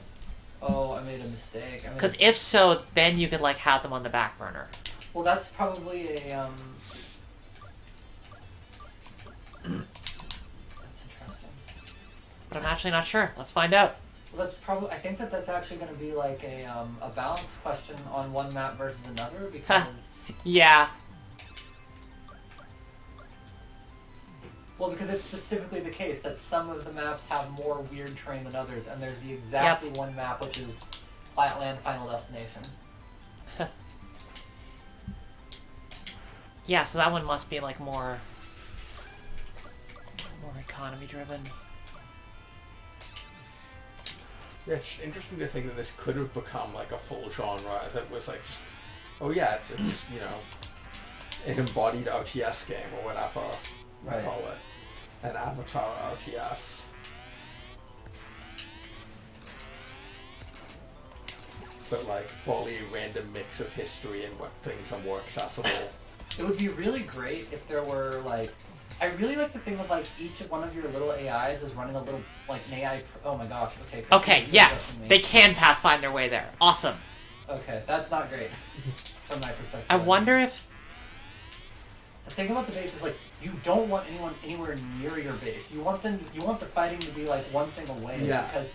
Oh, I made a mistake. Because if so, then you could like have them on the back burner. Well, that's probably a That's interesting. But I'm actually not sure. Let's find out. Well, that's probably. I think that's actually going to be like a balance question on one map versus another because. Yeah. Well, because it's specifically the case that some of the maps have more weird terrain than others, and there's the exactly one map which is Flatland Final Destination. Yeah, so that one must be like more economy driven. Yeah, it's just interesting to think that this could have become like a full genre that was like just, oh yeah, it's you know, an embodied RTS game or whatever you call it, an avatar RTS. But like fully a random mix of history and what things are more accessible. It would be really great if there were like. I really like the thing of like each one of your little AIs is running a little like an AI. Oh my gosh! Okay. Okay. Yes, they can pathfind their way there. Awesome. Okay, that's not great from my perspective. I wonder if the thing about the base is like you don't want anyone anywhere near your base. You want them. You want the fighting to be like one thing away. Yeah. Because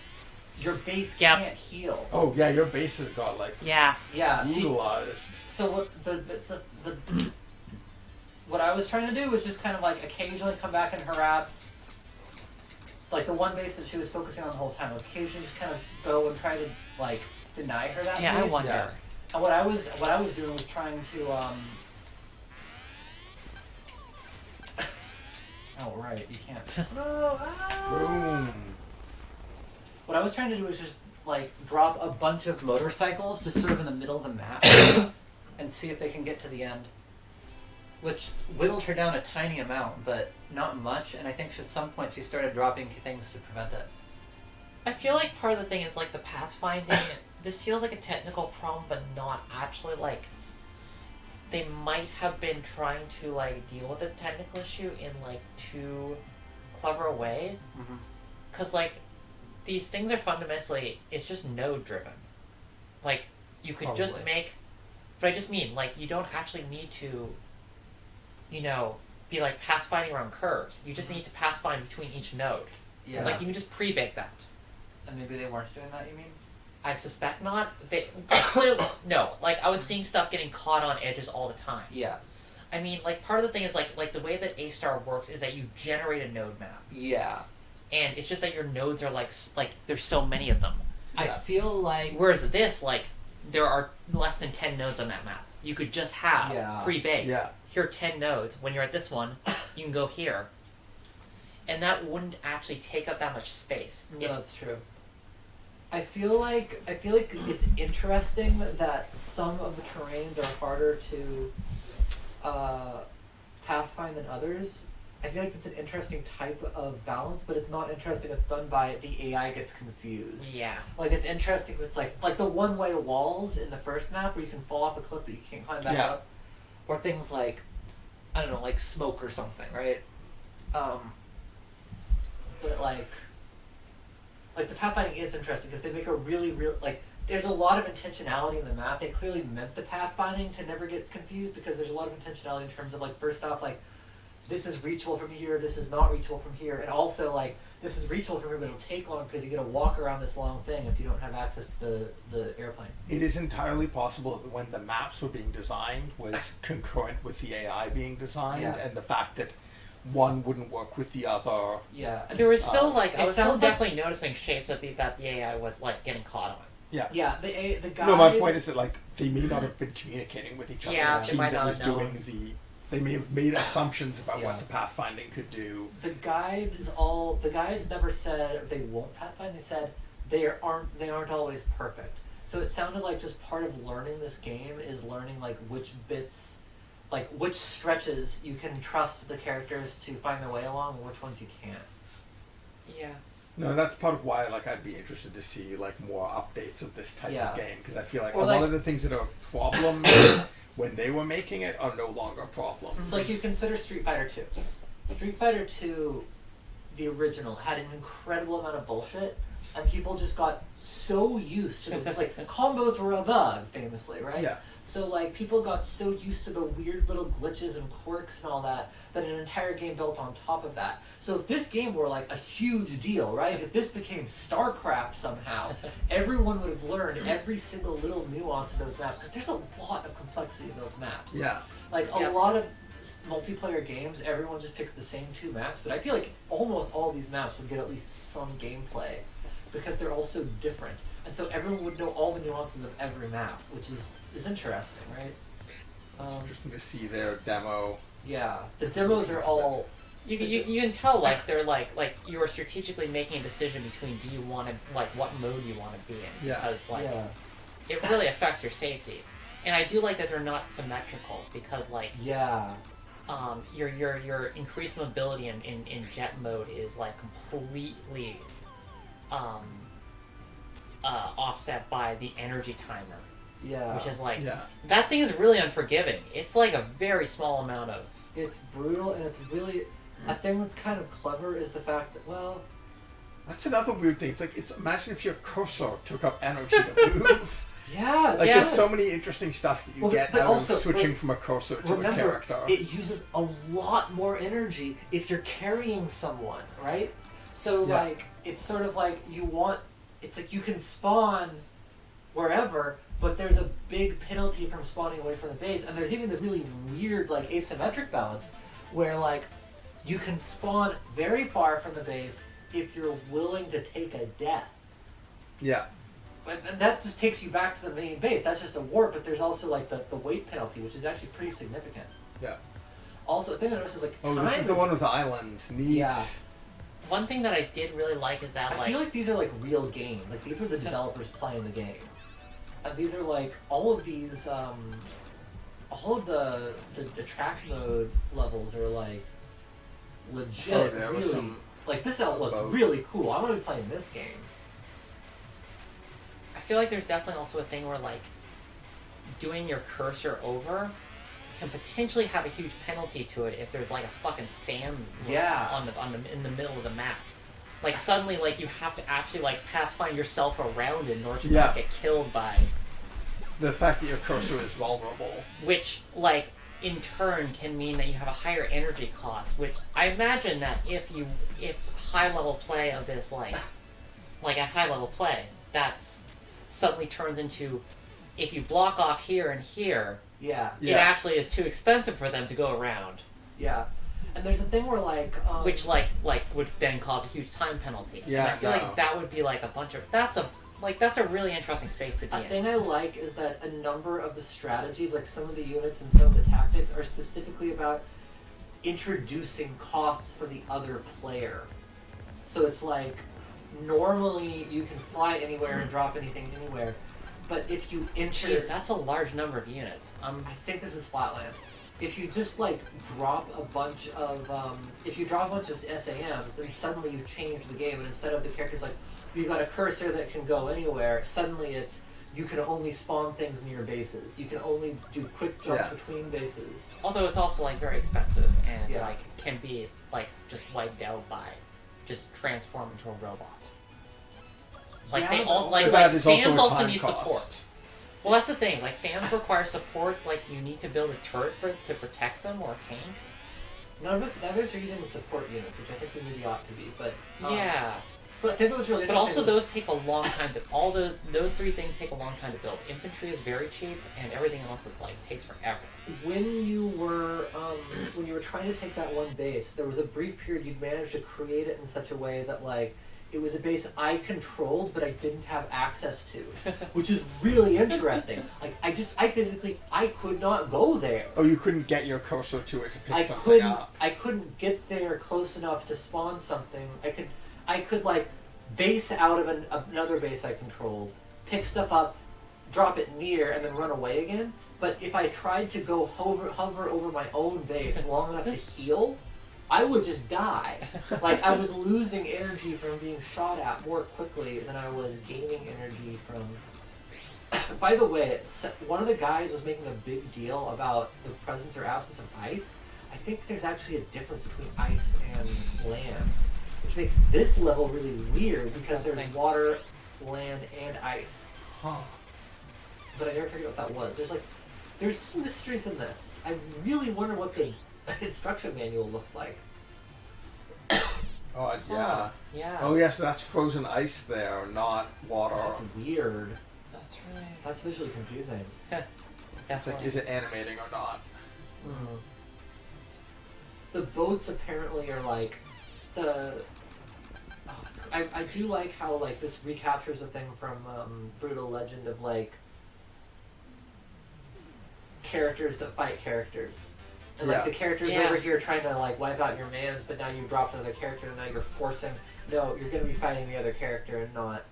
your base can't heal. Oh yeah, your base has got like brutalized. So what the what I was trying to do was just kind of like occasionally come back and harass like the one base that she was focusing on the whole time. Like occasionally just kind of go and try to like deny her that base. I wonder. Yeah. And what I was doing was trying to oh right, you can't. No. Boom. What I was trying to do was just like drop a bunch of motorcycles just sort of in the middle of the map and see if they can get to the end. Which whittled her down a tiny amount, but not much, and I think at some point she started dropping things to prevent it. I feel like part of the thing is like the pathfinding. This feels like a technical problem, but not actually. Like they might have been trying to like deal with the technical issue in like too clever a way. Because like these things are fundamentally it's just node driven. Like you could just make, but I just mean like you don't actually need to. You know, be like pathfinding around curves. You just need to pathfind between each node. Yeah. Like you can just pre-bake that. And maybe they weren't doing that, you mean? I suspect not. They clearly no. Like I was seeing stuff getting caught on edges all the time. Yeah. I mean, like part of the thing is like the way that A-Star works is that you generate a node map. Yeah. And it's just that your nodes are like there's so many of them. Yeah. I feel like whereas this like there are less than 10 nodes on that map. You could just have pre-baked. Yeah. Here are 10 nodes. When you're at this one, you can go here. And that wouldn't actually take up that much space. No, that's true. I feel like it's interesting that some of the terrains are harder to pathfind than others. I feel like it's an interesting type of balance, but it's not interesting. It's done by the AI gets confused. Yeah. Like it's interesting. It's like the one-way walls in the first map where you can fall off a cliff but you can't climb back up. Or things like, I don't know, like smoke or something, right? But like the pathfinding is interesting because they make a really, like, there's a lot of intentionality in the map. They clearly meant the pathfinding to never get confused because there's a lot of intentionality in terms of, like, first off, like, this is reachable from here, this is not reachable from here, and also, like, this is reachable from here, but it'll take long because you get to walk around this long thing if you don't have access to the airplane. It is entirely possible that when the maps were being designed was concurrent with the AI being designed, and the fact that one wouldn't work with the other. Yeah. There was still, like, I was still definitely noticing shapes that the AI was, like, getting caught on. Yeah. Yeah, the guy... No, my point is that, like, they may not have been communicating with each other. Yeah, the team that was doing they may have made assumptions about what the pathfinding could do. The guides never said they won't pathfind. They said they aren't always perfect. So it sounded like just part of learning this game is learning like which bits, like which stretches you can trust the characters to find their way along and which ones you can't. Yeah. No, that's part of why like I'd be interested to see like more updates of this type of game because I feel like a lot of the things that are problems when they were making it are no longer problems. So like you consider Street Fighter 2. Street Fighter 2, the original, had an incredible amount of bullshit, and people just got so used to the, like, combos were a bug, famously, right? Yeah. So, like, people got so used to the weird little glitches and quirks and all that, that an entire game built on top of that. So if this game were, like, a huge deal, right? If this became StarCraft somehow, everyone would have learned every single little nuance of those maps, because there's a lot of complexity in those maps. Yeah. Like, a lot of multiplayer games, everyone just picks the same 2 maps, but I feel like almost all these maps would get at least some gameplay, because they're all so different. And so everyone would know all the nuances of every map, which is interesting, right? Interesting to see their demo. Yeah, the demos are all... You can tell, like, they're like you are strategically making a decision between do you want to, like, what mode you want to be in. Yeah. Because, like, it really affects your safety. And I do like that they're not symmetrical, because, like... Yeah. Your increased mobility in jet mode is, like, completely offset by the energy timer. Yeah. Which is like, that thing is really unforgiving. It's like a very small amount of... It's brutal, and it's really... A thing that's kind of clever is the fact that, well... That's another weird thing. It's like, imagine if your cursor took up energy to move. Yeah, like, there's so many interesting stuff that you get out of switching from a cursor to a character. It uses a lot more energy if you're carrying someone, right? So, like, it's sort of like you want... It's like you can spawn wherever, but there's a big penalty from spawning away from the base, and there's even this really weird, like, asymmetric balance where, like, you can spawn very far from the base if you're willing to take a death. Yeah. And that just takes you back to the main base. That's just a warp, but there's also, like, the weight penalty, which is actually pretty significant. Yeah. Also, the thing I noticed is, like, this is the one with the islands. Neat. Yeah. One thing that I did really like is that, I feel like these are, like, real games. Like, these are the developers playing the game. And these are, like, all of these, all of the track mode levels are, like, legit, really... Like, this looks really cool. I want to be playing this game. I feel like there's definitely also a thing where, like, doing your cursor over can potentially have a huge penalty to it if there's, like, a fucking sand in the middle of the map. Like, suddenly, like, you have to actually, like, pathfind yourself around it in order to not get killed by... The fact that your cursor is vulnerable. Which, like, in turn can mean that you have a higher energy cost, which I imagine that if high-level play of this, like a high-level play, that's suddenly turns into, if you block off here and here, it actually is too expensive for them to go around. Yeah. And there's a thing where, like... which, like, would then cause a huge time penalty. Yeah. And I feel like that would be, like, a bunch of... That's a really interesting space to be in. A thing I like is that a number of the strategies, like some of the units and some of the tactics, are specifically about introducing costs for the other player. So it's like, normally you can fly anywhere and drop anything anywhere, but if you enter... Jeez, that's a large number of units. I think this is Flatland. If you just, like, drop a bunch of, SAMs, then suddenly you change the game, and instead of the characters, like, you've got a cursor that can go anywhere, suddenly it's, you can only spawn things near bases. You can only do quick jumps between bases. Although it's also, like, very expensive, and, like, can be, like, just wiped out by just transform into a robot. Like, they all, like SAMs also need support. Well, that's the thing. Like, SAMs require support. Like, you need to build a turret to protect them, or a tank. None of us are using the support units, which I think we maybe ought to be, but... yeah. But I think it was really interesting. But also, those take a long time to... Those three things take a long time to build. Infantry is very cheap, and everything else is, like, takes forever. When you were trying to take that one base, there was a brief period you'd managed to create it in such a way that, like, it was a base I controlled, but I didn't have access to, which is really interesting. Like, I could not go there. Oh, you couldn't get your cursor to it to pick something up. I couldn't get there close enough to spawn something. I could like base out of another base I controlled, pick stuff up, drop it near, and then run away again. But if I tried to go hover over my own base long enough to heal, I would just die. Like, I was losing energy from being shot at more quickly than I was gaining energy from... By the way, one of the guys was making a big deal about the presence or absence of ice. I think there's actually a difference between ice and land. which makes this level really weird because there's Interesting. water, land, and ice. Huh. But I never figured out what that was. There's some mysteries in this. I really wonder what the instruction manual looked like. Oh, yeah. Yeah. Oh, yes, that's frozen ice there, not water. That's weird. That's right. That's visually confusing. It's like, Definitely. is it animating or not? Mm. The boats apparently are like the. Oh, I do like how like this recaptures a thing from Brutal Legend of like characters that fight characters. And like Yeah. the characters Yeah. over here trying to like wipe out your mans, but now you dropped another character and now you're forcing. No, you're going to be fighting the other character and not.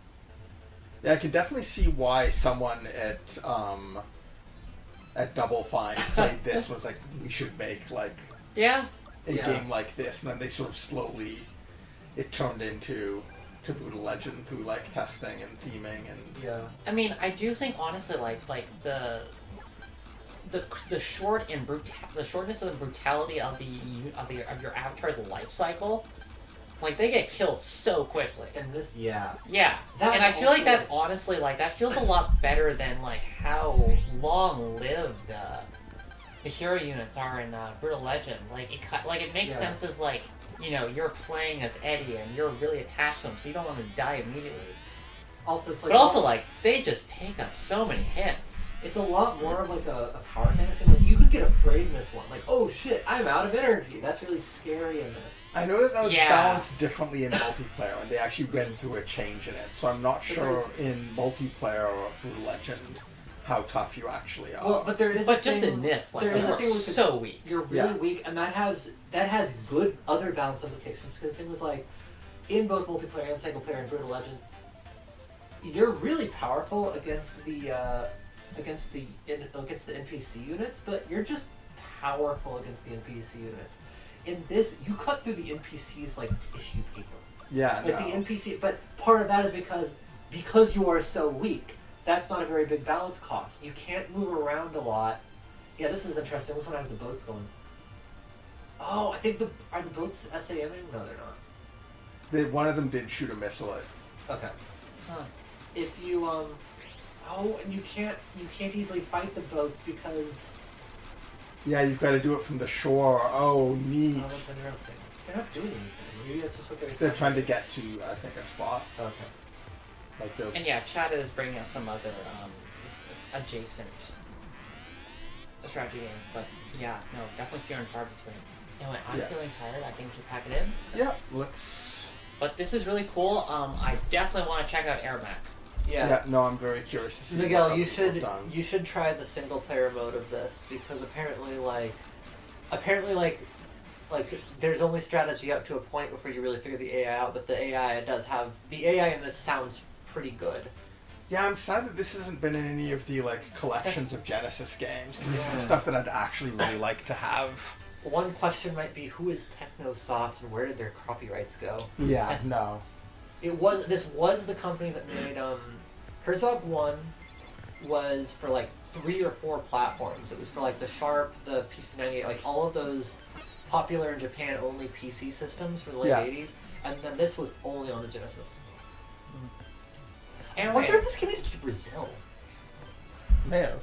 Yeah, I can definitely see why someone at Double Fine played this was like, we should make like Yeah. a Yeah. game like this, and then they sort of slowly it turned into Brutal Legend through like testing and theming and Yeah. I mean, I do think honestly, like the shortness of the brutality of your avatar's life cycle, like they get killed so quickly. And this, yeah. Yeah, That and I feel like also, that's honestly like that feels a lot better than like how long-lived the hero units are in Brutal Legend. Like it makes Yeah. sense as like you're playing as Eddie and you're really attached to them, so you don't want to die immediately. Also, it's like. But also like they just take up so many hits. It's a lot more of like a power fantasy. Like you could get afraid in this one. Like, oh shit, I'm out of energy. That's really scary in this. I know that was Yeah. balanced differently in multiplayer, and they actually went through a change in it. So I'm not sure there's- in multiplayer or Brutal Legend how tough you actually are. Well, but there is. But a just thing, in this, like there is a you're thing with so weak. You're really Yeah. weak, and that has good other balance implications. Because the thing was like, in both multiplayer and single player in Brutal Legend, you're really powerful against the NPC units, but you're just powerful against the NPC units. In this, you cut through the NPCs like tissue paper. yeah, Like the NPC, but part of that is because you are so weak. That's not a very big balance cost. You can't move around a lot. Yeah, this is interesting. This one has the boats going. Oh, I think are the boats SAMing? No, they're not. One of them did shoot a missile at. Okay. Huh. If you oh, and you can't easily fight the boats because. Yeah, you've got to do it from the shore. Oh, neat. Oh, that's interesting. They're not doing anything. Maybe that's just what They're trying to get to, I think, a spot. Okay. Like the. And yeah, Chad is bringing up some other adjacent strategy games, but yeah, no, definitely few and far between. Anyway, I'm Yeah. feeling tired. I think we should pack it in. Yeah, let's. But this is really cool. I definitely want to check out Airmac. Yeah. No, I'm very curious to see. Miguel, what you people have should done. try the single player mode of this because apparently there's only strategy up to a point before you really figure the AI out, but the AI in this sounds pretty good. Yeah, I'm sad that this hasn't been in any of the like collections of Genesis games. 'Cause this is the stuff that I'd actually really like to have. One question might be who is Technosoft and where did their copyrights go? Yeah, no. This was the company that made Herzog 1 was for like 3 or 4 platforms. It was for like the Sharp, the PC-98, like all of those popular in Japan only PC systems for the late 80s, and then this was only on the Genesis. I wonder if this came into Brazil. May have.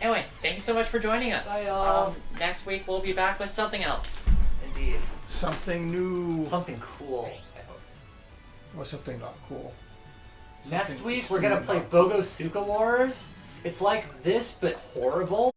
Anyway, thank you so much for joining us. Bye, y'all. Next week we'll be back with something else. Indeed. Something new. Something cool, I hope. Or something not cool. Next Something week we're gonna play not- Bogosuka Wars. It's like this, but horrible.